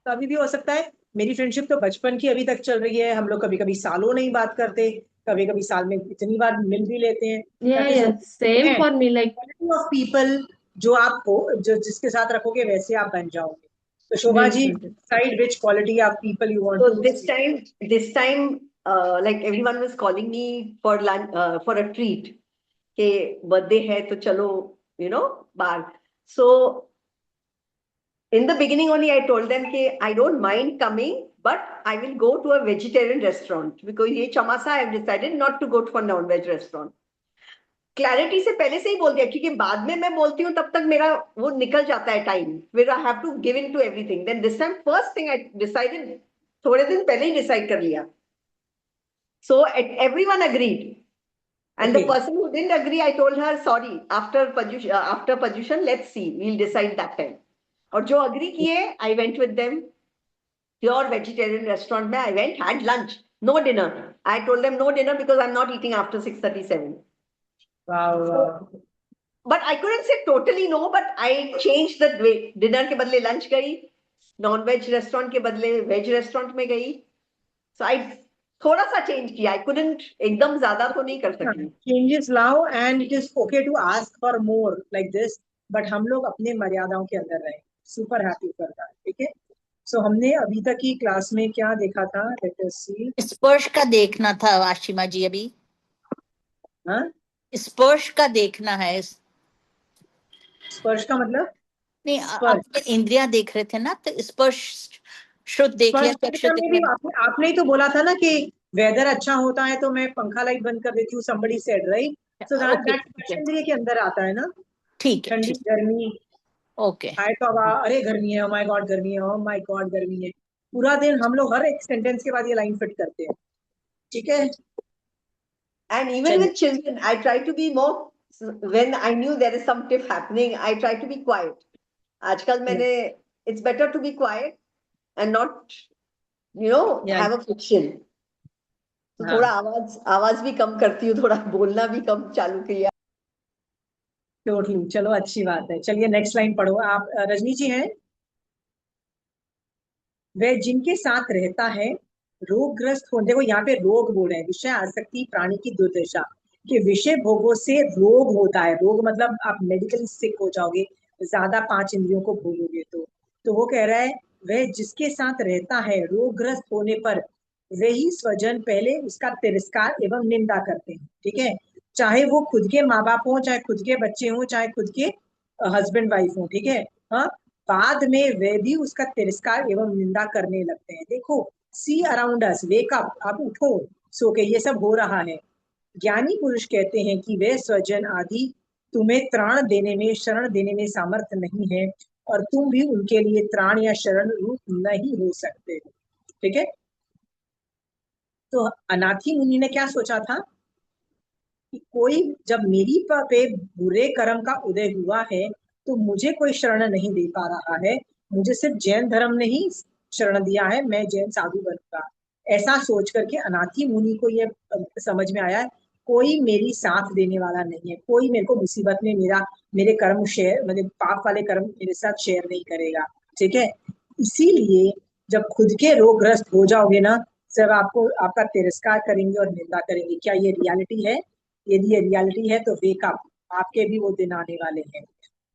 कभी भी हो सकता है। मेरी फ्रेंडशिप तो बचपन की अभी तक चल रही है। हम लोग कभी कभी सालों नहीं बात करते, कभी कभी साल में इतनी बार मिल भी लेते हैं। Same for me, like of people जो आपको जिसके साथ रखोगे वैसे आप बन जाओगे। तो Shobha ji, decide which quality of people you want to. This time like everyone was calling me for lunch, for a treat के बर्थडे है तो चलो बाहर। So in the beginning only I told them कि I don't mind coming, but I will go to a vegetarian restaurant because ये चमासा I have decided not to go for non-veg restaurant. Clarity से पहले से ही बोल दिया, क्योंकि बाद में मैं बोलती हूँ तब तक मेरा वो निकल जाता है टाइम, फिर I have to give in to everything. Then this time first thing I decided, थोड़े दिन पहले ही डिसाइड कर लिया। So everyone agreed, and the person who didn't agree, I told her sorry, after Paryushan let's see, we'll decide that time. और जो agree किए, I went with them pure vegetarian restaurant में I went, had lunch, no dinner. I told them no dinner because I'm not eating after 6:37. Wow. But I couldn't say totally no, but I changed the way. Dinner के बदले lunch गई, non-veg restaurant के बदले veg restaurant में गई. So I थोड़ा सा चेंज किया। I couldn't एकदम ज्यादा तो नहीं कर सकती। Changes लाओ and it is okay to ask for more like this, but हम लोग अपने मर्यादाओं के अंदर रहें। Super happy कर रहा है, ठीक है। So हमने अभी तक की क्लास में क्या देखा था? Let us see. स्पर्श का देखना था आशिमा जी अभी। हाँ? स्पर्श का देखना है। स्पर्श का मतलब? नहीं, स्पर्श, आप इंद्रिया देख रहे थे ना, तो स्पर्श श्रुत देख लिया, स्पर्श चक्षु में देख भी लिया। आपने ही तो बोला था ना कि वेदर अच्छा होता है तो मैं पंखा लाइट बंद कर देती हूँ, somebody said, right? So that okay, that ठीक है, स्पर्श के अंदर आता है ना, ठीक है, ठंडी ठीक। गर्मी, ओके। हाय तौबा, अरे गर्मी है, ओ माय गॉड गर्मी है, ओ माय गॉड गर्मी है। पूरा दिन हम लोग हर एक सेंटेंस के बाद ये लाइन फिट करते हैं, ठीक है। And even चलिए, with children, I try to be more, when I knew there is some tiff happening, I try to be quiet. आजकल मैंने, it's better to be quiet and not, या have a friction. तो हाँ, थोड़ा आवाज आवाज भी कम करती हूँ, थोड़ा बोलना भी कम चालू किया। टोटली, चलो अच्छी बात है। चलिए नेक्स्ट लाइन पढ़ो आप, रजनी जी हैं। वह जिनके साथ रहता है रोगग्रस्त हो, देखो यहाँ पे रोग बोल रहे हैं, विषय आसक्ति प्राणी की दुर्दशा के विषय भोगों से रोग होता है। रोग मतलब आप मेडिकली सिक हो जाओगे, ज्यादा 5 इंद्रियों को भोगोगे तो वो कह रहा है वह जिसके साथ रहता है रोगग्रस्त होने पर वही स्वजन पहले उसका तिरस्कार एवं निंदा करते हैं, ठीक है। चाहे वो खुद के माँ बाप हो, चाहे खुद के बच्चे हो, चाहे खुद के हस्बैंड वाइफ हो, ठीक है। हाँ, बाद में वे भी उसका तिरस्कार एवं निंदा करने लगते हैं। देखो, सी अराउंड अस, वेक अप, आप उठो सो के, ये सब हो रहा है। ज्ञानी पुरुष कहते हैं कि वे स्वजन आदि तुम्हें त्राण देने में, शरण देने में सामर्थ्य नहीं है, और तुम भी उनके लिए त्राण या शरण रूप नहीं हो सकते, ठीक है। तो अनाथी मुनि ने क्या सोचा था कि कोई, जब मेरी पे बुरे कर्म का उदय हुआ है तो मुझे कोई शरण नहीं दे पा रहा है, मुझे सिर्फ जैन धर्म ने ही शरण दिया है, मैं जैन साधु बनूंगा। ऐसा सोच करके अनाथी मुनि को ये समझ में आया कोई मेरी साथ देने वाला नहीं है, कोई मेरे को मुसीबत में मेरे कर्म शेयर, मतलब पाप वाले कर्म मेरे साथ शेयर नहीं करेगा, ठीक है। इसीलिए जब खुद के रोगग्रस्त हो जाओगे ना, सब आपको आपका तिरस्कार करेंगे और निंदा करेंगे। क्या ये रियलिटी है? यदि ये रियलिटी है तो वेक अप, आपके भी वो दिन आने वाले हैं।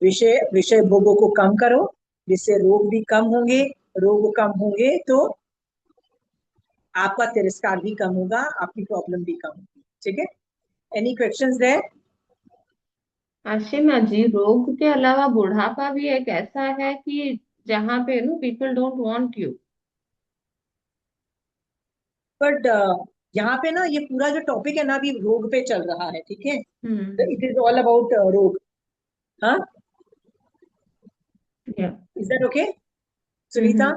विषय विषय भोगों को कम करो, जिससे रोग भी कम होंगे, रोग कम होंगे तो आपका तिरस्कार भी कम होगा, आपकी प्रॉब्लम भी कम होगी, ठीक है। Any questions there? Ashima ji, रोग के अलावा बुढ़ापा भी एक ऐसा है कि जहाँ पे people don't want you. But यहाँ पे ना, ये पूरा जो टॉपिक है ना अभी रोग पे चल रहा है, ठीक है। इट इज ऑल अबाउट रोग। हाँ, is that okay Sunita?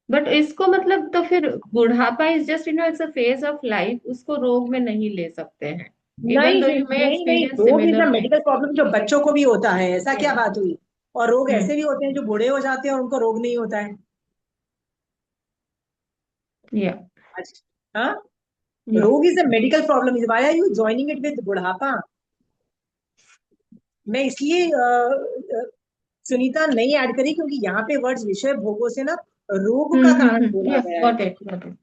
But इसको मतलब तो फिर बुढ़ापा is just it's a phase of life, उसको रोग में नहीं ले सकते हैं, इवन नहीं दो नहीं यू मे नहीं नहीं, एक्सपीरियंस रोग is a similar medical things. Problem जो बच्चों को भी होता है, ऐसा क्या बात हुई? और रोग हम्म ऐसे भी होते हैं जो बूढ़े हो जाते हैं और उनको रोग नहीं होता है। या हाँ, या रोग is a medical problem, is why are you joining it with बुढ़ापा? मैं इसलिए सुनीता नहीं ऐड करी क्योंकि यहाँ पे वर्ड्स विषय भोगों से ना रोग का कारण बोला या गया है। Got it got it.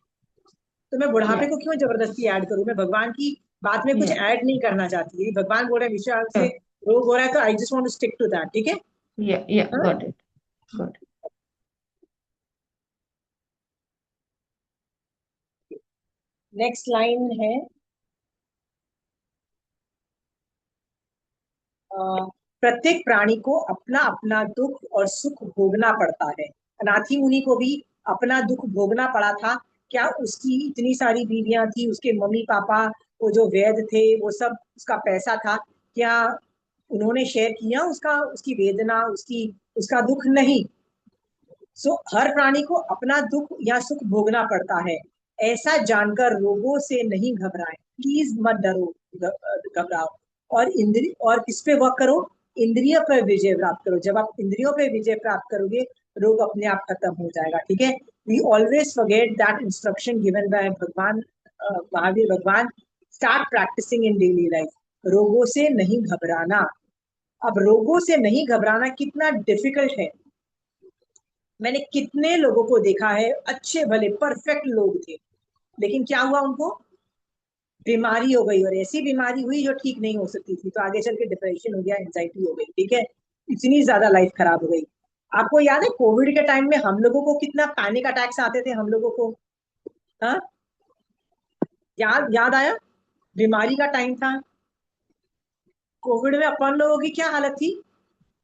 तो मैं बुढ़ापे या को क्यों जबरदस्ती ऐड करूं? मैं भगवान की बात में कुछ या ऐड नहीं करना चाहती। यदि भगवान बोल रहे हैं विषय से रोग हो रहा है तो I just want to stick to that, ठीक है। या हाँ? Got it got it. Next line है, प्रत्येक प्राणी को अपना अपना दुख और सुख भोगना पड़ता है। अनाथी मुनि को भी अपना दुख भोगना पड़ा था। क्या उसकी इतनी सारी बीवियां थी, उसके मम्मी पापा, वो जो वैद्य थे, वो सब उसका पैसा था, क्या उन्होंने शेयर किया उसका, उसकी वेदना, उसका दुख? नहीं। सो हर प्राणी को अपना दुख या सुख भोगना पड़ता है। ऐसा जानकर रोगों से नहीं घबराएं, प्लीज मत डरो, घबराओ। और किस पे वर्क करो? इंद्रिय पर विजय प्राप्त करो। जब आप इंद्रियों पे विजय प्राप्त करोगे, रोग अपने आप खत्म हो जाएगा, ठीक है। We always forget that instruction given by भगवान, महावीर भगवान, start practicing in daily life. रोगों से नहीं घबराना। अब रोगों से नहीं घबराना कितना डिफिकल्ट है। मैंने कितने लोगों को देखा है, अच्छे भले परफेक्ट लोग थे, लेकिन क्या हुआ उनको? बीमारी हो गई, और ऐसी बीमारी हुई जो ठीक नहीं हो सकती थी, तो आगे चल के डिप्रेशन हो गया, एंजाइटी हो गई, ठीक है। इतनी ज्यादा लाइफ खराब हो गई। आपको याद है कोविड के टाइम में हम लोगों को कितना पैनिक अटैक्स आते थे हम लोगों को? हाँ, याद याद आया? बीमारी का टाइम था, कोविड में अपन लोगों की क्या हालत थी,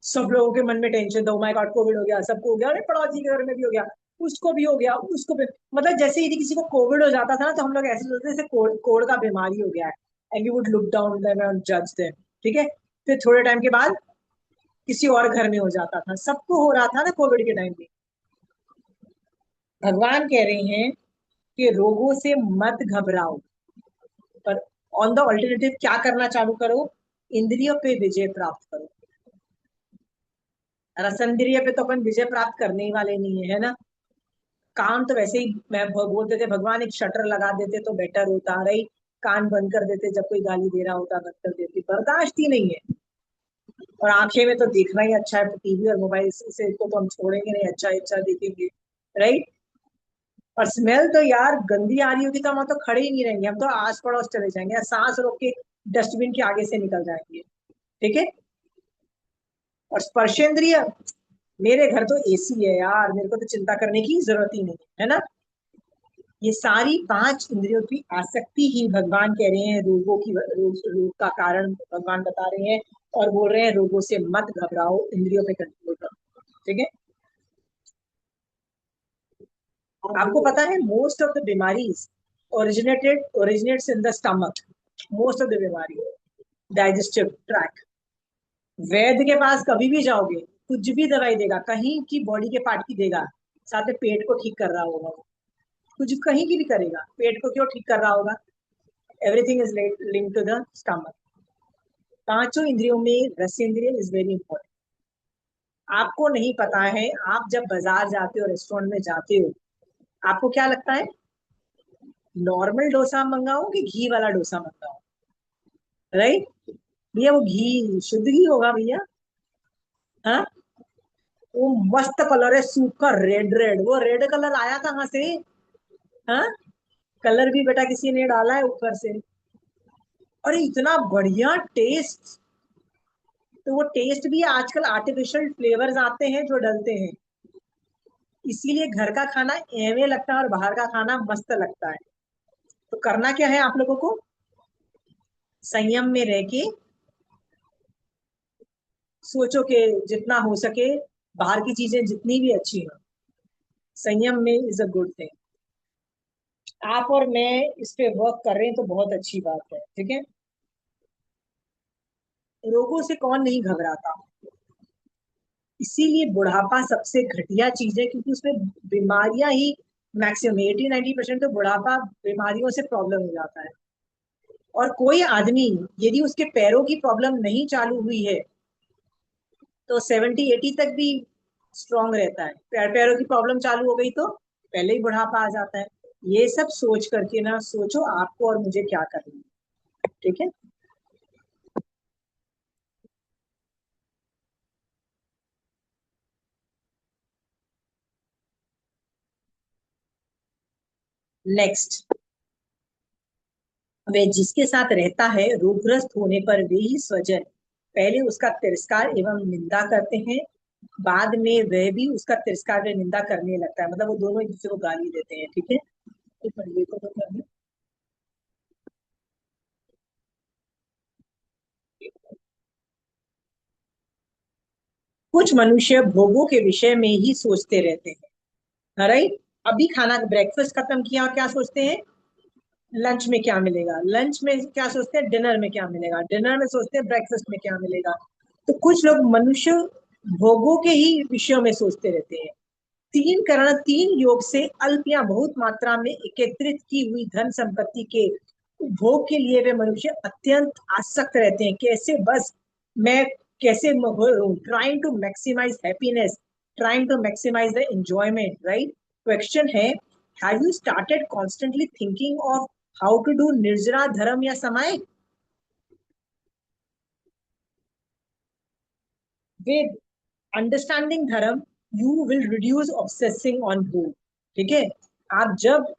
सब लोगों के मन में टेंशन था, ओ माय गॉड कोविड हो गया, सबको हो गया, अरे पड़ोसी के घर में भी हो गया, उसको भी हो गया, उसको भी, मतलब जैसे यदि किसी को कोविड हो जाता था ना तो हम लोग ऐसे सोचते थे जैसे कोड़ का बीमारी हो गया है, and you would look down them and जज देम, ठीक है। फिर थोड़े टाइम के बाद किसी और घर में हो जाता था, सबको हो रहा था ना कोविड के टाइम पे। भगवान कह रहे हैं कि रोगों से मत घबराओ, पर ऑन द ऑल्टरनेटिव क्या करना चालू करो, इंद्रियों पे विजय प्राप्त करो। रसंद्रिय पे तो अपन विजय प्राप्त करने ही वाले नहीं है, है ना। कान तो वैसे ही मैं बोलते थे भगवान एक शटर लगा देते तो बेटर होता, रही कान बंद कर देते जब कोई गाली दे रहा होता, बंद कर देते, बर्दाश्त ही नहीं है। और आंखें में तो देखना ही अच्छा है, टीवी और मोबाइल से तो हम छोड़ेंगे नहीं, अच्छा अच्छा देखेंगे, राइट। और स्मेल तो यार गंदी आ रही होगी तो हम तो खड़े ही नहीं रहेंगे, हम तो आस पड़ोस चले जाएंगे या सांस रोक के डस्टबिन के आगे से निकल जाएंगे, ठीक है। और स्पर्शेंद्रिय, मेरे घर तो एसी है यार, मेरे को तो चिंता करने की जरूरत ही नहीं है ना। ये सारी 5 इंद्रियों की आसक्ति ही भगवान कह रहे हैं रोगों की, रोग का कारण भगवान बता रहे हैं, और बोल रहे हैं रोगों से मत घबराओ, इंद्रियों पे कंट्रोल करो, ठीक है। आपको पता है मोस्ट ऑफ द बीमारीज originates in the stomach, most of the बीमारी डाइजेस्टिव ट्रैक। वैद्य के पास कभी भी जाओगे कुछ भी दवाई देगा, कहीं की बॉडी के पार्ट की देगा, साथ में पेट को ठीक कर रहा होगा, कुछ कहीं की भी करेगा, पेट को क्यों ठीक कर रहा होगा, everything is linked to the stomach. 5 इंद्रियों में रसेंद्रिय इज वेरी इंपॉर्टेंट। आपको नहीं पता है, आप जब बाजार जाते हो, रेस्टोरेंट में जाते हो, आपको क्या लगता है, नॉर्मल डोसा मंगाओ कि घी वाला डोसा मंगाओ, राइट। भैया वो घी शुद्ध घी होगा भैया, हाँ। वो मस्त कलर है, सूखा रेड रेड, वो रेड कलर आया कहाँ से, हाँ। कलर भी बेटा किसी ने डाला है ऊपर से, और इतना बढ़िया टेस्ट। तो वो टेस्ट भी आजकल आर्टिफिशियल फ्लेवर्स आते हैं जो डलते हैं, इसीलिए घर का खाना एवे लगता है और बाहर का खाना मस्त लगता है। तो करना क्या है आप लोगों को, संयम में रह के सोचो कि जितना हो सके बाहर की चीजें जितनी भी अच्छी हो, संयम में इज अ गुड थिंग। आप और मैं इस पे वर्क कर रहे हैं तो बहुत अच्छी बात है, ठीक है। रोगों से कौन नहीं घबराता, इसीलिए बुढ़ापा सबसे घटिया चीज है, क्योंकि उसमें बीमारियां ही मैक्सिमम 80-90% तो बुढ़ापा बीमारियों से प्रॉब्लम हो जाता है। और कोई आदमी यदि उसके पैरों की प्रॉब्लम नहीं चालू हुई है तो 70-80 तक भी स्ट्रांग रहता है, पैरों की प्रॉब्लम चालू हो गई तो पहले ही बुढ़ापा आ जाता है। ये सब सोच करके ना सोचो आपको और मुझे क्या करना है, ठीक है। नेक्स्ट, वे जिसके साथ रहता है रोगग्रस्त होने पर वे ही स्वजन पहले उसका तिरस्कार एवं निंदा करते हैं, बाद में वह भी उसका तिरस्कार व निंदा करने लगता है, मतलब वो दोनों एक दूसरे को गाली देते हैं, ठीक है। तो पढ़िए तो करना। कुछ मनुष्य भोगों के विषय में ही सोचते रहते हैं, राइट। अभी खाना ब्रेकफास्ट खत्म किया और क्या सोचते हैं, लंच में क्या मिलेगा, लंच में क्या सोचते हैं, डिनर में क्या मिलेगा, डिनर में सोचते हैं ब्रेकफास्ट में क्या मिलेगा। तो कुछ लोग मनुष्य भोगों के ही विषयों में सोचते रहते हैं। 3 करण 3 योग से अल्प या बहुत मात्रा में एकत्रित की हुई धन संपत्ति के उपभोग के लिए वे मनुष्य अत्यंत आसक्त रहते हैं, कैसे बस मैं कैसे trying to maximise happiness, trying to maximise the enjoyment, right. Question है, have you started constantly thinking of how to do nirjara dharma या समाय with understanding dharma, you will reduce obsessing on bhog, ठीक है। आप जब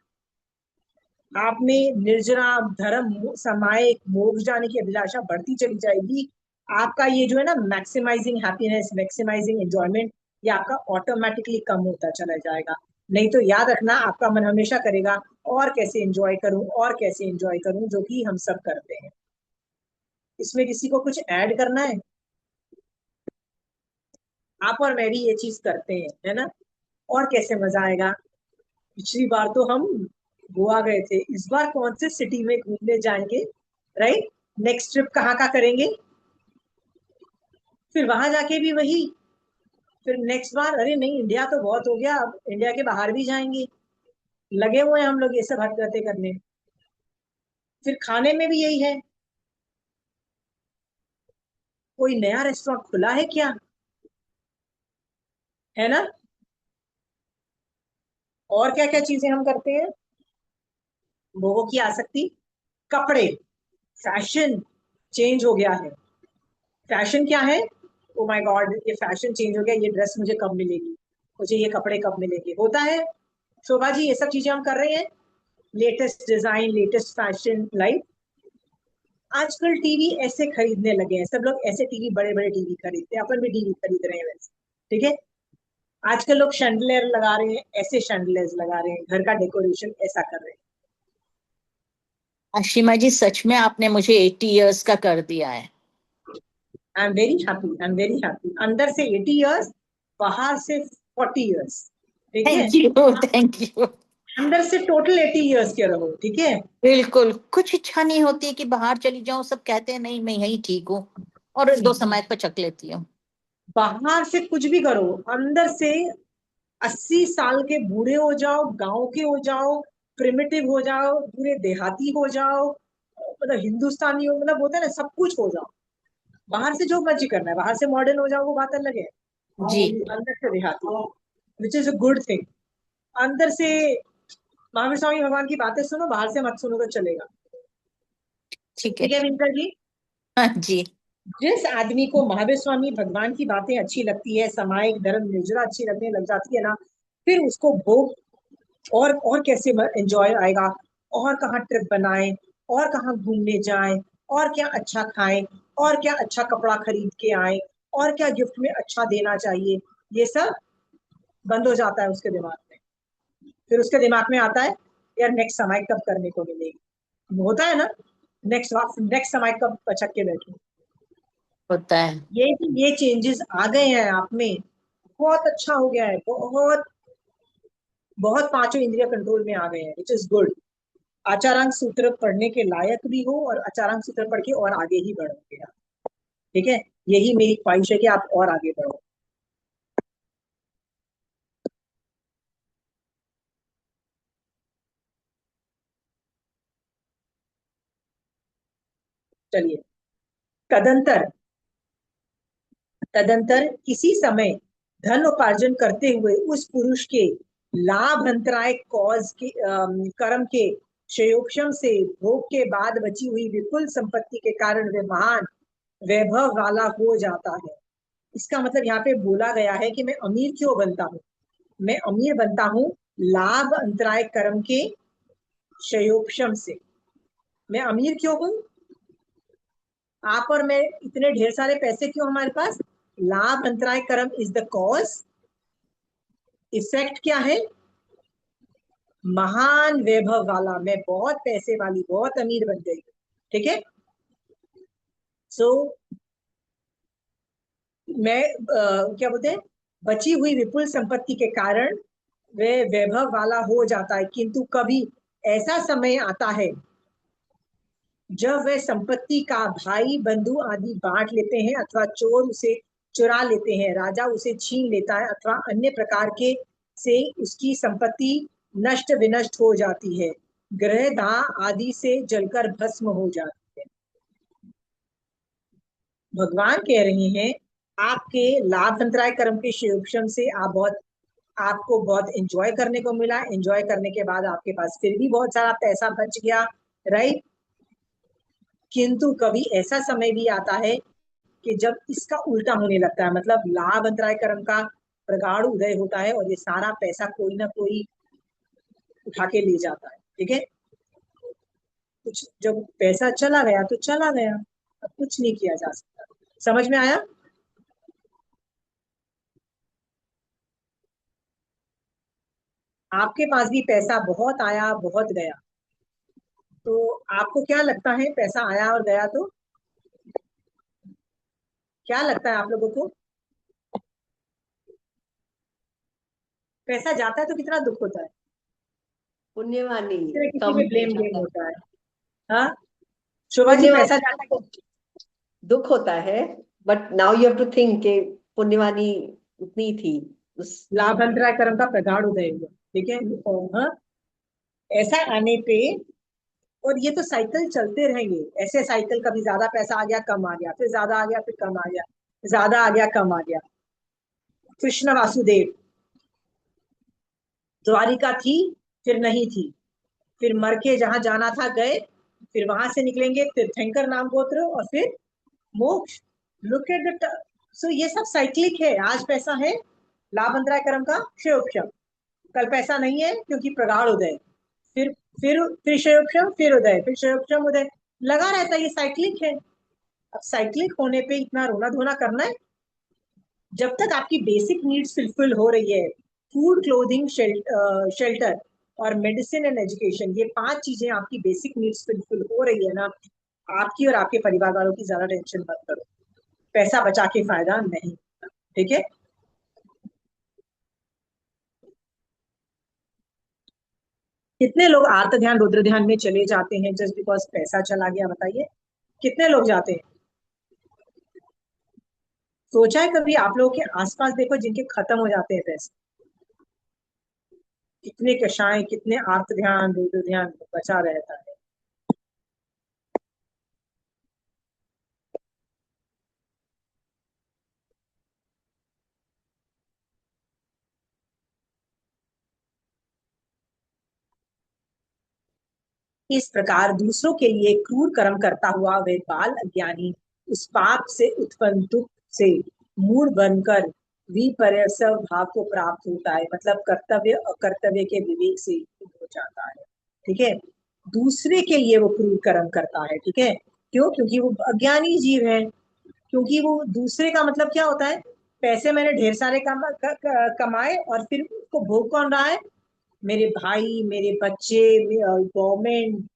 आप में निर्जरा धर्म समाय मोक्ष जाने की अभिलाषा बढ़ती चली जाएगी, आपका ये जो है ना मैक्सिमाइजिंग हैप्पीनेस, मैक्सिमाइजिंग एंजॉयमेंट, ये आपका ऑटोमेटिकली कम होता चला जाएगा। नहीं तो याद रखना आपका मन हमेशा करेगा और कैसे एंजॉय करूं और कैसे एंजॉय करूं, जो कि हम सब करते हैं। इसमें किसी को कुछ ऐड करना है? आप और मैं भी ये चीज करते हैं, है ना? और कैसे मजा आएगा। पिछली बार तो हम गोवा गए थे, इस बार कौन से सिटी में घूमने जाएंगे, राइट? नेक्स्ट ट्रिप कहाँ का करेंगे, फिर वहां जाके भी वही, फिर नेक्स्ट बार अरे नहीं इंडिया तो बहुत हो गया, अब इंडिया के बाहर भी जाएंगे। लगे हुए हैं हम लोग ये सब हरकतें करने। फिर खाने में भी यही है, कोई नया रेस्टोरेंट खुला है क्या, है ना? और क्या क्या चीजें हम करते हैं, लोगों की आसक्ति, कपड़े, फैशन चेंज हो गया है। फैशन क्या है, ओ माय गॉड ये फैशन चेंज हो गया, ये ड्रेस मुझे कब मिलेगी, मुझे ये कपड़े कब मिलेंगे, होता है। शोभा जी ये सब चीजें हम कर रहे हैं, latest design, latest fashion, like आजकल टीवी ऐसे खरीदने लगे हैं सब लोग, ऐसे टीवी, बड़े बड़े टीवी खरीदते हैं, अपन भी टीवी खरीद रहे हैं वैसे, ठीक है। आजकल लोग शैंडलियर लगा रहे हैं, ऐसे शैंडलियर्स लगा रहे हैं, घर का डेकोरेशन ऐसा कर रहे हैं। अशीमा जी सच में आपने मुझे 80 इयर्स का कर दिया है। I am very happy, I am very happy. अंदर से 80 इयर्स, बाहर से 40 इयर्स, ठीक है। Thank you, thank you. अंदर से टोटल 80 इयर्स के रहो, ठीक है। बिल्कुल, कुछ इच्छा नहीं होती कि बाहर चली जाऊं, सब कहते हैं नहीं मैं यही ठीक हूँ, और 2 समय पचक लेती हूँ। बाहर से कुछ भी करो, अंदर से 80 साल के बूढ़े हो जाओ, गांव के हो जाओ, प्रिमिटिव हो जाओ, पूरे देहाती हो जाओ, मतलब हिंदुस्तानी हो, मतलब होता है ना, सब कुछ हो जाओ। बाहर से जो मर्जी करना है, बाहर से मॉडर्न हो जाओ वो बात अलग है, जी अंदर से देहाती, which is a good thing. अंदर से महावीर स्वामी भगवान की बातें सुनो, बाहर से मत सुनो तो चलेगा, ठीक है। ठीक है विंटर जी। हाँ जी। जिस आदमी को महावीर स्वामी भगवान की बातें अच्छी लगती है, सामायिक धर्म निर्जरा अच्छी लगने लग जाती है ना, फिर उसको भोग और कैसे एंजॉय आएगा, और कहाँ ट्रिप बनाए, और कहाँ घूमने जाए, और क्या अच्छा खाएं, और क्या अच्छा कपड़ा खरीद के आए, और क्या गिफ्ट में अच्छा देना चाहिए, ये सब बंद हो जाता है उसके दिमाग में। फिर उसके दिमाग में आता है यार नेक्स्ट समय कब करने को मिलेगी, होता है ना, नेक्स्ट समय कब पचक के बैठूं। होता है। ये चेंजेस आ गए हैं आप में, बहुत अच्छा हो गया है, बहुत बहुत पांचों इंद्रिय कंट्रोल में आ गए हैं, विच इज गुड। आचारांक सूत्र पढ़ने के लायक भी हो, और आचारांक सूत्र पढ़ के और आगे ही बढ़ोगे आप, ठीक है। यही मेरी ख्वाहिश है कि आप और आगे बढ़ो। चलिए, तदंतर तदंतर किसी समय धन उपार्जन करते हुए उस पुरुष के लाभ अंतराय कॉज के कर्म के क्षयोक्षम से भोग के बाद बची हुई विपुल संपत्ति के कारण वे महान वैभव वाला हो जाता है। इसका मतलब यहाँ पे बोला गया है कि मैं अमीर क्यों बनता हूँ, मैं अमीर बनता हूँ लाभ अंतराय कर्म के क्षयोक्षम से। मैं अमीर क्यों हूँ, आप और मैं इतने ढेर सारे पैसे क्यों हमारे पास, लाभ अंतराय कर्म इज द कॉज, इफेक्ट क्या है, महान वैभव वाला, मैं बहुत पैसे वाली, बहुत अमीर बन गई, ठीक है। सो मैं क्या बोलते हैं, बची हुई विपुल संपत्ति के कारण वह वैभव वाला हो जाता है, किंतु कभी ऐसा समय आता है जब वह संपत्ति का भाई बंधु आदि बांट लेते हैं, अथवा चोर उसे चुरा लेते हैं, राजा उसे छीन लेता है, अथवा अन्य प्रकार के से उसकी संपत्ति नष्ट विनष्ट हो जाती है, ग्रह दाह आदि से जलकर भस्म हो जाती है। भगवान कह रहे हैं आपके लाभ अंतराय कर्म के शिवक्षम से आपको बहुत एंजॉय करने को मिला, एंजॉय करने के बाद आपके पास फिर भी बहुत सारा पैसा बच गया, राइट। किंतु कभी ऐसा समय भी आता है कि जब इसका उल्टा होने लगता है, मतलब लाभ अंतराय कर्म का प्रगाढ़ उदय होता है और ये सारा पैसा कोई ना कोई उठा के ले जाता है, ठीक है। कुछ जब पैसा चला गया तो चला गया, अब कुछ नहीं किया जा सकता। समझ में आया? आपके पास भी पैसा बहुत आया बहुत गया, तो आपको क्या लगता है पैसा आया और गया तो क्या लगता है आप लोगों को? पैसा जाता है तो कितना दुख होता है, पुण्यवानी किसी न किसी कम पे हो ब्लेम गेम जाता है। होता है। हाँ शोभा जी, पैसा पुण्यवानी जाता है तो दुख होता है, but now you have to think कि पुण्यवानी उतनी थी उस। लाभंतराय कर्म का प्रगाढ़ उदय हुआ। ठीक है। हाँ, ऐसा आने पे, और ये तो साइकिल चलते रहेंगे, ऐसे साइकिल, कभी ज्यादा पैसा आ गया कम आ गया, फिर ज्यादा आ गया फिर कम आ गया, ज्यादा आ गया कम आ गया। कृष्ण वासुदेव, द्वारिका थी फिर नहीं थी, फिर मर के जहां जाना था गए, फिर वहां से निकलेंगे तीर्थंकर नाम गोत्र, और फिर मोक्ष। लुक एट द, सो ये सब साइक्लिक है। आज पैसा है, लाभ अंतराय कर्म का क्षयोक्षम, कल पैसा नहीं है क्योंकि प्रगाढ़ उदय, फिर फिर क्षयोक्षम, फिर उदय, फिर क्षयोक्षम उदय, लगा रहता है, ये साइक्लिक है। अब साइक्लिक होने पे इतना रोना धोना करना है? जब तक आपकी बेसिक नीड्स फुलफिल हो रही है, फूड, क्लोथिंग, शेल्टर और मेडिसिन एंड एजुकेशन, ये 5 चीजें आपकी बेसिक नीड्स फुलफिल हो रही है ना, आपकी और आपके परिवार वालों की ज्यादा टेंशन मत करो। पैसा बचा के फायदा नहीं। ठीक है। कितने लोग आर्त ध्यान रुद्र ध्यान में चले जाते हैं जस्ट बिकॉज पैसा चला गया? बताइए, कितने लोग जाते हैं? सोचा है कभी आप लोगों के आसपास देखो जिनके खत्म हो जाते हैं पैसे? कितने कषाय, कितने आर्त ध्यान रुद्र ध्यान बचा रहता है। इस प्रकार दूसरों के लिए क्रूर कर्म करता हुआ वह बाल अज्ञानी उस पाप से उत्पन्न दुख से मूढ़ बनकर विपर्यसव भाव को प्राप्त होता है। मतलब कर्तव्य अकर्तव्य के विवेक से हो जाता है। ठीक है। दूसरे के लिए वो क्रूर कर्म करता है। ठीक है। क्यों? क्योंकि वो अज्ञानी जीव है। क्योंकि वो दूसरे का मतलब क्या होता है? पैसे मैंने ढेर सारे कमाए और फिर उसको भोग कौन रहा है? मेरे भाई, मेरे बच्चे, गवर्नमेंट,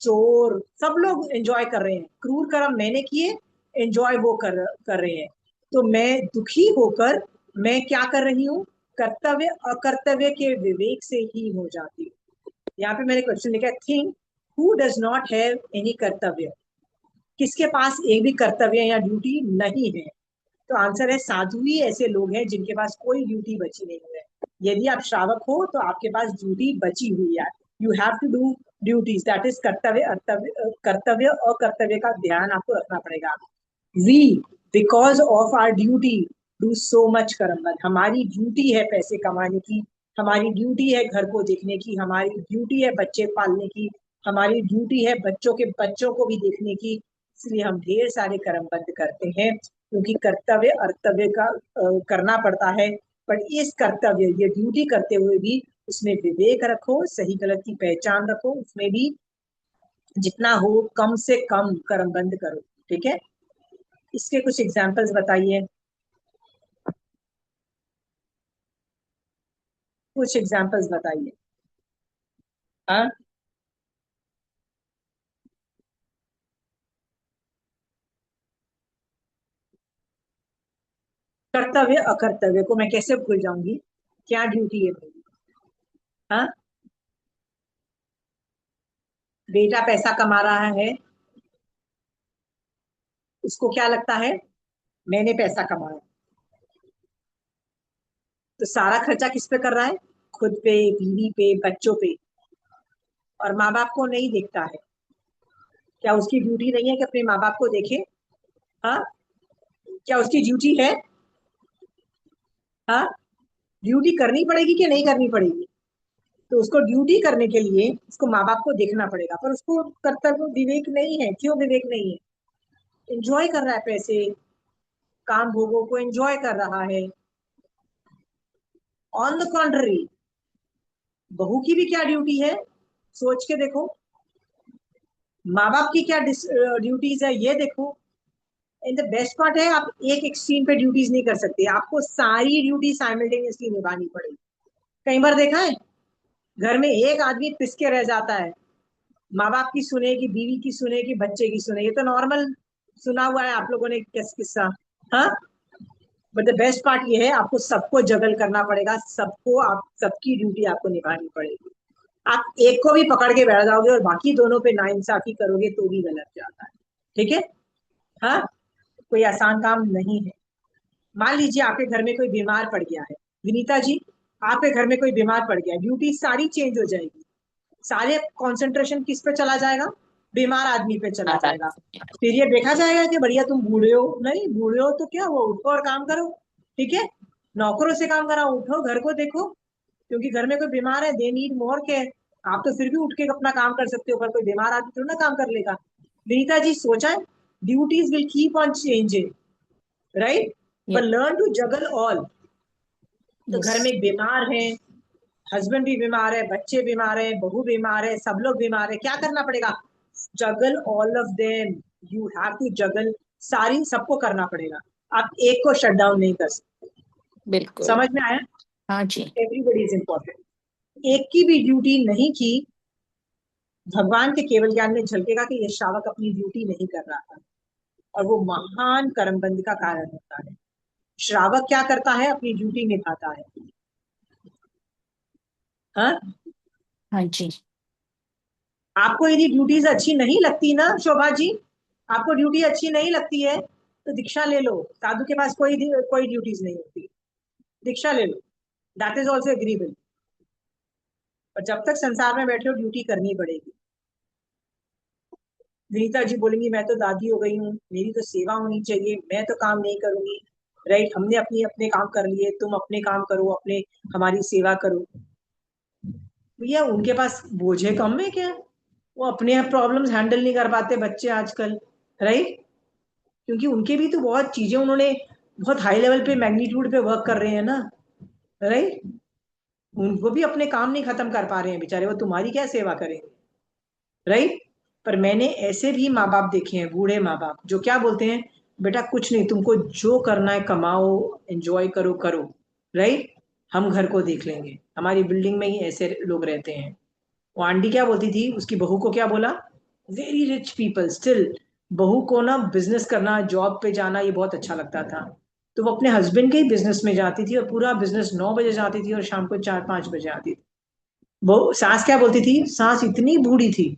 चोर, सब लोग एंजॉय कर रहे हैं। क्रूर कर्म मैंने किए, एंजॉय वो कर रहे हैं। तो मैं दुखी होकर मैं क्या कर रही हूँ? कर्तव्य अकर्तव्य के विवेक से ही हो जाती हूँ। यहाँ पे मैंने क्वेश्चन लिखा है, think who does not have any कर्तव्य। किसके पास एक भी कर्तव्य या ड्यूटी नहीं है? तो आंसर है साधु ही ऐसे लोग हैं जिनके पास कोई ड्यूटी बची नहीं है। यदि आप श्रावक हो तो आपके पास ड्यूटी बची हुई है। You have to do duties, that is कर्तव्य अकर्तव्य का ध्यान आपको रखना पड़ेगा। We, because of our duty, do so much कर्म। हमारी ड्यूटी है पैसे कमाने की, हमारी ड्यूटी है घर को देखने की, हमारी ड्यूटी है बच्चे पालने की, हमारी ड्यूटी है बच्चों को भी देखने की। इसलिए हम ढेर सारे कर्म बंद करते हैं, क्योंकि कर्तव्य अर्तव्य का करना पड़ता है। पर इस कर्तव्य, ये ड्यूटी करते हुए भी उसमें विवेक रखो, सही गलत की पहचान रखो, उसमें भी जितना हो कम से कम कर्म बंद करो। ठीक है। इसके कुछ एग्जाम्पल्स बताइए, कुछ एग्जाम्पल्स बताइए। हाँ, कर्तव्य अकर्तव्य को मैं कैसे भूल जाऊंगी? क्या ड्यूटी है मेरी? हाँ, बेटा पैसा कमा रहा है, उसको क्या लगता है? मैंने पैसा कमाया, तो सारा खर्चा किस पे कर रहा है? खुद पे, बीवी पे, बच्चों पे, और माँ बाप को नहीं देखता है। क्या उसकी ड्यूटी नहीं है कि अपने माँ बाप को देखे? हाँ, क्या उसकी ड्यूटी है? हाँ, ड्यूटी करनी पड़ेगी कि नहीं करनी पड़ेगी? तो उसको ड्यूटी करने के लिए उसको माँ बाप को देखना पड़ेगा, पर उसको कर्तव्य विवेक नहीं है। क्यों विवेक नहीं है? एंजॉय कर रहा है पैसे, काम भोगों को एंजॉय कर रहा है। ऑन द कॉन्ट्ररी, बहू की भी क्या ड्यूटी है? सोच के देखो। माँ बाप की क्या ड्यूटीज है ये देखो। इन द बेस्ट पार्ट है, आप एक एक्सट्रीम पे ड्यूटीज नहीं कर सकते, आपको सारी ड्यूटी साइमल्टेनियसली निभानी पड़ेगी। कई बार देखा है, घर में एक आदमी पिस के रह जाता है, माँ बाप की सुनेगी, बीवी की सुनेगी, बच्चे की सुने, ये तो नॉर्मल सुना हुआ है आप लोगों ने किस्सा। हाँ, बट द बेस्ट पार्ट ये है, आपको सबको जगल करना पड़ेगा, सबको, आप सबकी ड्यूटी आपको निभानी पड़ेगी। आप एक को भी पकड़ के बैठ जाओगे और बाकी दोनों पे नाइंसाफी करोगे तो भी गलत जाता है। ठीक है, हाँ, कोई आसान काम नहीं है। मान लीजिए आपके घर में कोई बीमार पड़ गया है, विनीता जी, आपके घर में कोई बीमार पड़ गया, ड्यूटी सारी चेंज हो जाएगी, सारे कंसंट्रेशन किस पे चला जाएगा? बीमार आदमी पे चला जाएगा। फिर ये देखा जाएगा कि बढ़िया तुम बूढ़े हो, नहीं बूढ़े हो तो क्या हुआ, उठो और काम करो। ठीक है, नौकरों से काम कराओ, उठो घर को देखो, क्योंकि घर में कोई बीमार है, दे नीड मोर केयर। आप तो फिर भी उठ के अपना काम कर सकते हो, पर कोई बीमार आदमी थोड़ा ना काम कर लेगा। विनीता जी सोचा है, duties will keep on changing, right, but learn to juggle all। तो घर में बीमार है, हस्बैंड भी बीमार है, बच्चे बीमार है, बहू बीमार है, सब लोग बीमार है, क्या करना पड़ेगा? Juggle all of them, you have to juggle, सारी सबको करना पड़ेगा, आप एक को शट डाउन नहीं कर सकते। बिल्कुल। समझ में आया? हाँ जी। Everybody is important. एक की भी ड्यूटी नहीं की, भगवान के केवल ज्ञान में झलकेगा कि यह श्रावक अपनी ड्यूटी नहीं कर रहा था, और वो महान कर्मबंध का कारण होता है। श्रावक क्या करता है? अपनी ड्यूटी निभाता है। हाँ, हाँ जी। आपको यदि ड्यूटीज अच्छी नहीं लगती ना शोभा जी, आपको ड्यूटी अच्छी नहीं लगती है तो दीक्षा ले लो, साधु के पास कोई ड्यूटीज नहीं होती, दीक्षा ले लो, दैट इज ऑल्सो एग्रीबल। पर जब तक संसार में बैठे हो ड्यूटी करनी पड़ेगी। विनीता जी बोलेंगी मैं तो दादी हो गई हूँ, मेरी तो सेवा होनी चाहिए, मैं तो काम नहीं करूंगी, राइट, हमने अपनी अपने काम कर लिए, तुम अपने काम करो, अपने हमारी सेवा करो। भैया उनके पास बोझे कम है क्या? वो अपने प्रॉब्लम्स हैंडल नहीं कर पाते बच्चे आजकल, राइट, क्योंकि उनके भी तो बहुत चीजें, उन्होंने बहुत हाई लेवल पे मैग्नीट्यूड पे वर्क कर रहे हैं ना, राइट, उनको भी अपने काम नहीं खत्म कर पा रहे हैं बेचारे, वो तुम्हारी क्या सेवा करेंगे, राइट। पर मैंने ऐसे भी माँ बाप देखे हैं, बूढ़े माँ बाप, जो क्या बोलते हैं, बेटा कुछ नहीं, तुमको जो करना है कमाओ, एंजॉय करो करो, राइट, हम घर को देख लेंगे। हमारी बिल्डिंग में ही ऐसे लोग रहते हैं। वो आंटी क्या बोलती थी, उसकी बहू को क्या बोला, वेरी रिच पीपल स्टिल, बहू को ना बिजनेस करना, जॉब पे जाना ये बहुत अच्छा लगता था, तो वो अपने हस्बैंड के ही बिजनेस में जाती थी, और पूरा बिजनेस 9 बजे जाती थी और शाम को 4-5 बजे आती थी। वो सास क्या बोलती थी, सास इतनी बूढ़ी थी,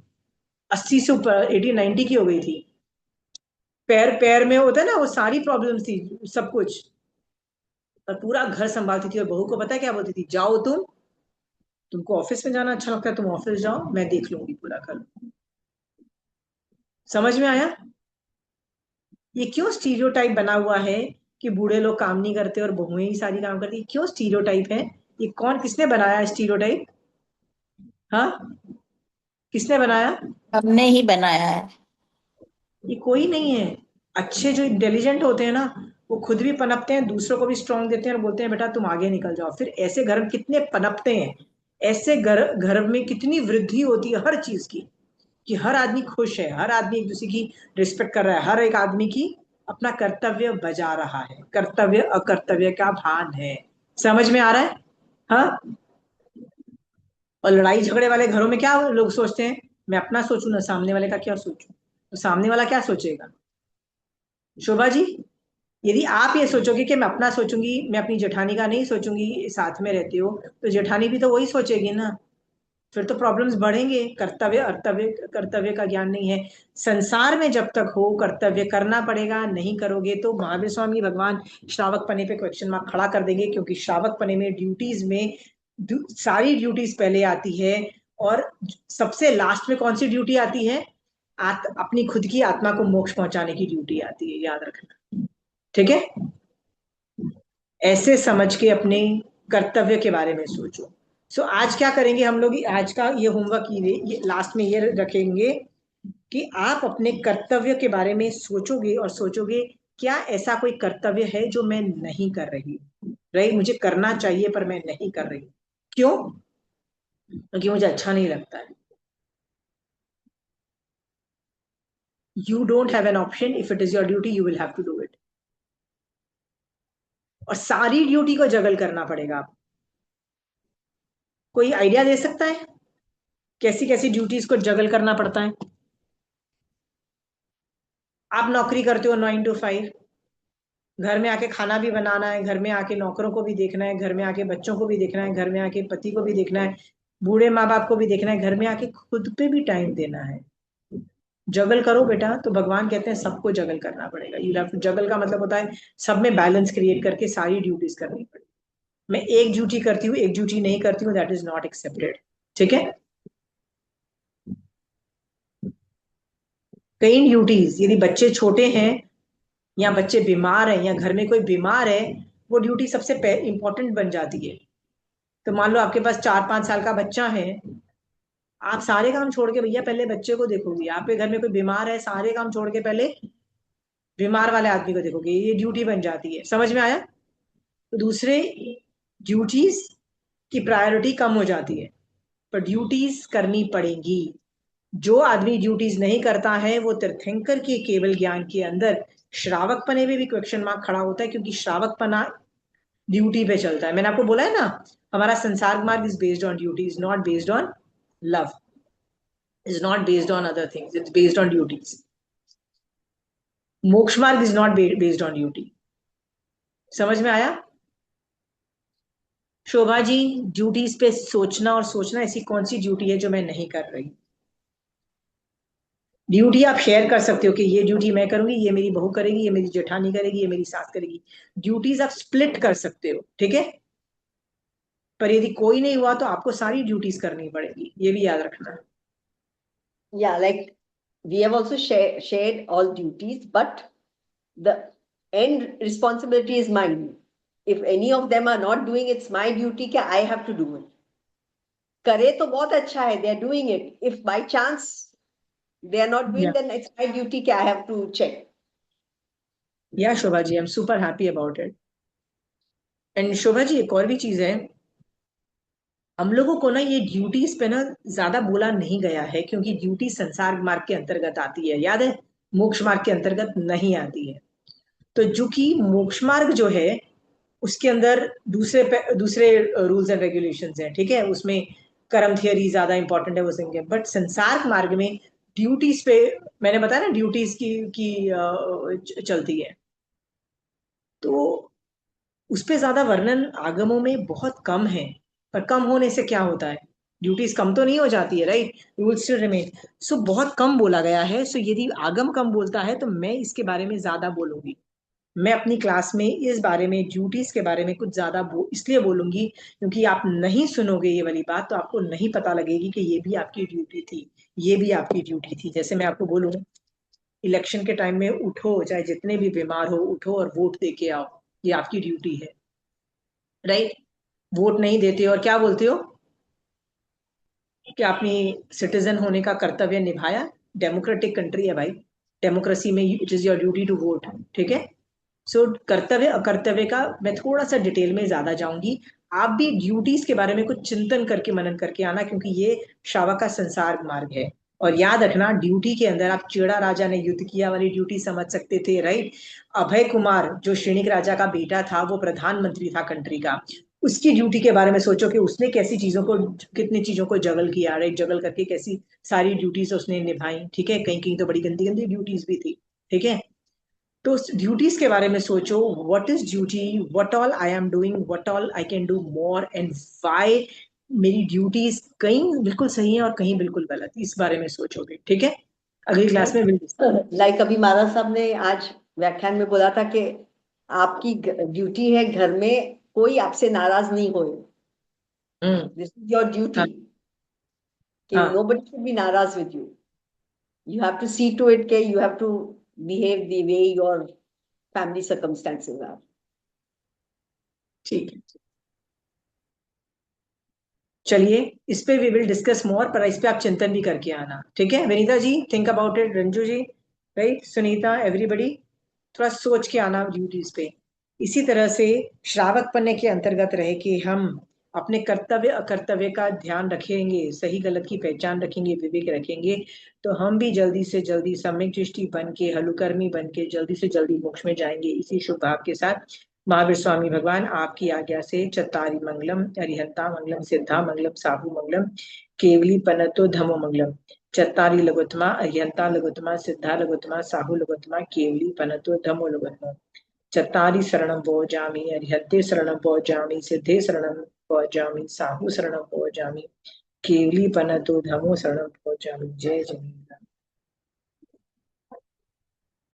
80 से ऊपर, 80-90 की हो गई थी, पैर पैर में होता है ना, वो सारी प्रॉब्लम्स थी, सब कुछ, और पूरा घर संभालती थी। और बहू को पता है क्या बोलती थी, जाओ तुमको ऑफिस में जाना अच्छा लगता है, तुम ऑफिस जाओ, मैं देख लूंगी पूरा घर। समझ में आया? ये क्यों स्टीरियोटाइप बना हुआ है कि बूढ़े लोग काम नहीं करते और बहुएं ही सारी काम करती? क्यों स्टीरियोटाइप है ये? कौन, किसने बनाया स्टीरियोटाइप? हाँ, किसने बनाया? हमने ही बनाया है। ये कोई नहीं है। अच्छे जो इंटेलिजेंट होते हैं ना, वो खुद भी पनपते हैं, दूसरों को भी स्ट्रांग देते हैं और बोलते हैं बेटा तुम आगे निकल जाओ। फिर ऐसे घर कितने पनपते हैं, ऐसे घर में कितनी वृद्धि होती है हर चीज की, कि हर आदमी खुश है, हर आदमी एक दूसरे की रिस्पेक्ट कर रहा है, हर एक आदमी की अपना कर्तव्य बजा रहा है, कर्तव्य अकर्तव्य का भान है। समझ में आ रहा है? हाँ। और लड़ाई झगड़े वाले घरों में क्या लोग सोचते हैं, मैं अपना सोचूं ना सामने वाले का क्या सोचूं, तो सामने वाला क्या सोचेगा? शोभा जी, यदि आप ये सोचोगे कि मैं अपना सोचूंगी, मैं अपनी जेठानी का नहीं सोचूंगी, साथ में रहते हो, तो जेठानी भी तो वही सोचेगी ना, फिर तो प्रॉब्लम्स बढ़ेंगे। कर्तव्य का ज्ञान नहीं है। संसार में जब तक हो कर्तव्य करना पड़ेगा, नहीं करोगे तो महावीर स्वामी भगवान श्रावक पने पे क्वेश्चन मार्क खड़ा कर देंगे, क्योंकि श्रावक पने में ड्यूटीज में सारी ड्यूटीज पहले आती है, और सबसे लास्ट में कौन सी ड्यूटी आती है? अपनी खुद की आत्मा को मोक्ष पहुंचाने की ड्यूटी आती है, याद रखना। ठीक है, ऐसे समझ के अपने कर्तव्य के बारे में सोचो। सो आज क्या करेंगे हम लोग, आज का ये होमवर्क ये लास्ट में ये रखेंगे कि आप अपने कर्तव्य के बारे में सोचोगे, और सोचोगे क्या ऐसा कोई कर्तव्य है जो मैं नहीं कर रही, राइट, मुझे करना चाहिए पर मैं नहीं कर रही, क्यों? क्योंकि मुझे अच्छा नहीं लगता है। You don't have an option, if it is your duty you will have to do it. और सारी ड्यूटी को जगल करना पड़ेगा। आप कोई आइडिया दे सकता है कैसी कैसी ड्यूटीज को जगल करना पड़ता है? आप नौकरी करते हो 9 to 5, घर में आके खाना भी बनाना है, घर में आके नौकरों को भी देखना है, घर में आके बच्चों को भी देखना है, घर में आके पति को भी देखना है, बूढ़े माँ बाप को भी देखना है, घर में आके खुद पे भी टाइम देना है। जगल करो बेटा, तो भगवान कहते हैं सबको जगल करना पड़ेगा। यू हैव टू जगल का मतलब होता है सब में बैलेंस क्रिएट करके सारी ड्यूटीज करनी पड़ेगी। मैं एक ड्यूटी करती हूँ, एक ड्यूटी नहीं करती हूँ, दैट इज नॉट एक्सेप्टेड। ठीक है। कई ड्यूटीज, यदि बच्चे छोटे हैं या बच्चे बीमार हैं या घर में कोई बीमार है, वो ड्यूटी सबसे इंपॉर्टेंट बन जाती है। तो मान लो आपके पास 4-5 साल का बच्चा है, आप सारे काम छोड़ के भैया पहले बच्चे को देखोगे। आपके घर में कोई बीमार है, सारे काम छोड़ के पहले बीमार वाले आदमी को देखोगे, ये ड्यूटी बन जाती है। समझ में आया? तो दूसरे ड्यूटीज की प्रायोरिटी कम हो जाती है, पर ड्यूटीज करनी पड़ेंगी। जो आदमी ड्यूटीज नहीं करता है वो तीर्थंकर के केवल ज्ञान के अंदर श्रावक पने में भी क्वेश्चन मार्क खड़ा होता है, क्योंकि श्रावक पना ड्यूटी पे चलता है। मैंने आपको बोला है ना, हमारा संसार मार्ग is based on duty, is not based on love, is not based on other things, it's based on duties. मोक्ष मार्ग is not based on duty. समझ में आया? शोभा जी, ड्यूटीज पे सोचना और सोचना, ऐसी कौन सी ड्यूटी है जो मैं नहीं कर रही? ड्यूटी आप शेयर कर सकते हो कि ये ड्यूटी मैं करूंगी, ये मेरी बहू करेगी, ये मेरी जेठानी करेगी, ये मेरी सास करेगी। ड्यूटीज आप स्प्लिट कर सकते हो, ठीक है। पर यदि कोई नहीं हुआ तो आपको सारी ड्यूटीज करनी पड़ेगी, ये भी याद रखना। Yeah, like we have also shared all duties, but the end responsibility is mine. If any of them are not doing, it's my duty कि I have to do it. करे तो बहुत अच्छा है, they are doing it. If by chance they are not doing, Yeah. then it's my duty कि I have to check. या Shobha ji, I am super happy about it. And Shobha ji, एक और भी चीज है, हम लोगों को ना ये ड्यूटीज पे ना ज्यादा बोला नहीं गया है, क्योंकि ड्यूटी संसार मार्ग के अंतर्गत आती है, याद है, मोक्ष मार्ग के अंतर्गत नहीं आती है। तो जो कि मोक्ष मार्ग जो है उसके अंदर दूसरे रूल्स एंड रेगुलेशंस हैं, ठीक है, उसमें कर्म थियरी ज्यादा इंपॉर्टेंट है वो सिंह। बट संसार मार्ग में ड्यूटीज पे, मैंने बताया ना, ड्यूटीज की चलती है, तो उस पे ज्यादा वर्णन आगमों में बहुत कम है। पर कम होने से क्या होता है? ड्यूटीज कम तो नहीं हो जाती है, राइट, रूल्स स्टिल रिमेन। सो बहुत कम बोला गया है। सो यदि आगम कम बोलता है तो मैं इसके बारे में ज्यादा बोलूंगी। मैं अपनी क्लास में इस बारे में, ड्यूटीज के बारे में कुछ ज्यादा इसलिए बोलूंगी क्योंकि आप नहीं सुनोगे ये वाली बात तो आपको नहीं पता लगेगी कि ये भी आपकी ड्यूटी थी, ये भी आपकी ड्यूटी थी। जैसे मैं आपको बोलूं, इलेक्शन के टाइम में उठो, चाहे जितने भी बीमार हो, उठो और वोट दे के आओ, ये आपकी ड्यूटी है, राइट। वोट नहीं देते और क्या बोलते हो कि अपनी सिटीजन होने का कर्तव्य निभाया। डेमोक्रेटिक कंट्री है भाई, डेमोक्रेसी में it is your duty to vote, ठीक है। सो कर्तव्य अकर्तव्य का मैं थोड़ा सा डिटेल में ज्यादा जाऊंगी। आप भी ड्यूटीज के बारे में कुछ चिंतन करके मनन करके आना, क्योंकि ये श्रावक का संसार मार्ग है। और याद रखना, ड्यूटी के अंदर आप चेड़ा राजा ने युद्ध किया वाली ड्यूटी समझ सकते थे, राइट। अभय कुमार जो श्रेणिक राजा का बेटा था, वो प्रधानमंत्री था कंट्री का, उसकी ड्यूटी के बारे में सोचो कि उसने कैसी चीजों को, कितनी चीजों को जगल किया, राइट, जगल करके कैसी सारी ड्यूटीज उसने निभाई, ठीक है। कहीं कहीं तो बड़ी गंदी गंदी ड्यूटीज भी थी, ठीक है। तो ड्यूटीज के बारे में सोचो, what is duty, what all I am doing, what all I can do more, and why मेरी ड्यूटीज कहीं बिल्कुल सही है और कहीं बिल्कुल गलत, इस बारे में सोचोगे, ठीक है। अगली क्लास में लाइक अभी महाराज साहब ने आज व्याख्यान में बोला था कि आपकी ड्यूटी है घर में कोई आपसे नाराज नहीं होए, दिस इज योर ड्यूटी कि नोबडी शुड बी नाराज with you, you have to see to it that you have to behave the way your family circumstances are. ठीक है, चलिए इस पे वी विल डिस्कस मोर, पर इस पे आप चिंतन भी करके आना, ठीक है। Vinita ji think about it, Ranju ji, right, Sunita, everybody थोड़ा सोच के आना ड्यूटीज पे। इसी तरह से श्रावक पन्ने के अंतर्गत रह के हम अपने कर्तव्य अकर्तव्य का ध्यान रखेंगे, सही गलत की पहचान रखेंगे, विवेक रखेंगे, तो हम भी जल्दी से जल्दी सम्यक दृष्टि बन के, हलुकर्मी बन के जल्दी से जल्दी मोक्ष में जाएंगे। इसी शुभ भाव के साथ महावीर स्वामी भगवान आपकी आज्ञा से चत्तारी मंगलम, अरिहंता मंगलम, सिद्धा मंगलम, साहू मंगलम, केवली पनतो धमो मंगलम। चत्तारी लघुत्तमा, अरिहंता लघुत्तमा, सिद्धा लघुत्तमा, साहू लघुत्तमा, केवली पनतो धमो लघुत्तमा। चत्तारि शरणं भोजामि, अरिहत्ते शरणं भोजामि, सिद्धे शरणं भोजामि, साहू शरणं भोजामि, केवली पनतु धमो शरणं भोजामि। जय जय।